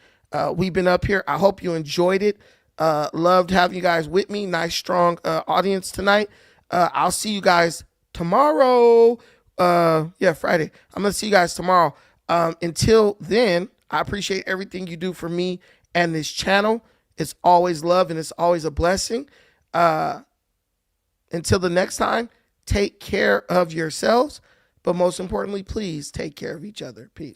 We've been up here. I hope you enjoyed it. Loved having you guys with me. Nice, strong audience tonight. I'll see you guys tomorrow. Friday. I'm going to see you guys tomorrow. Until then, I appreciate everything you do for me and this channel. It's always love and it's always a blessing. Until the next time, take care of yourselves. But most importantly, please take care of each other. Peace.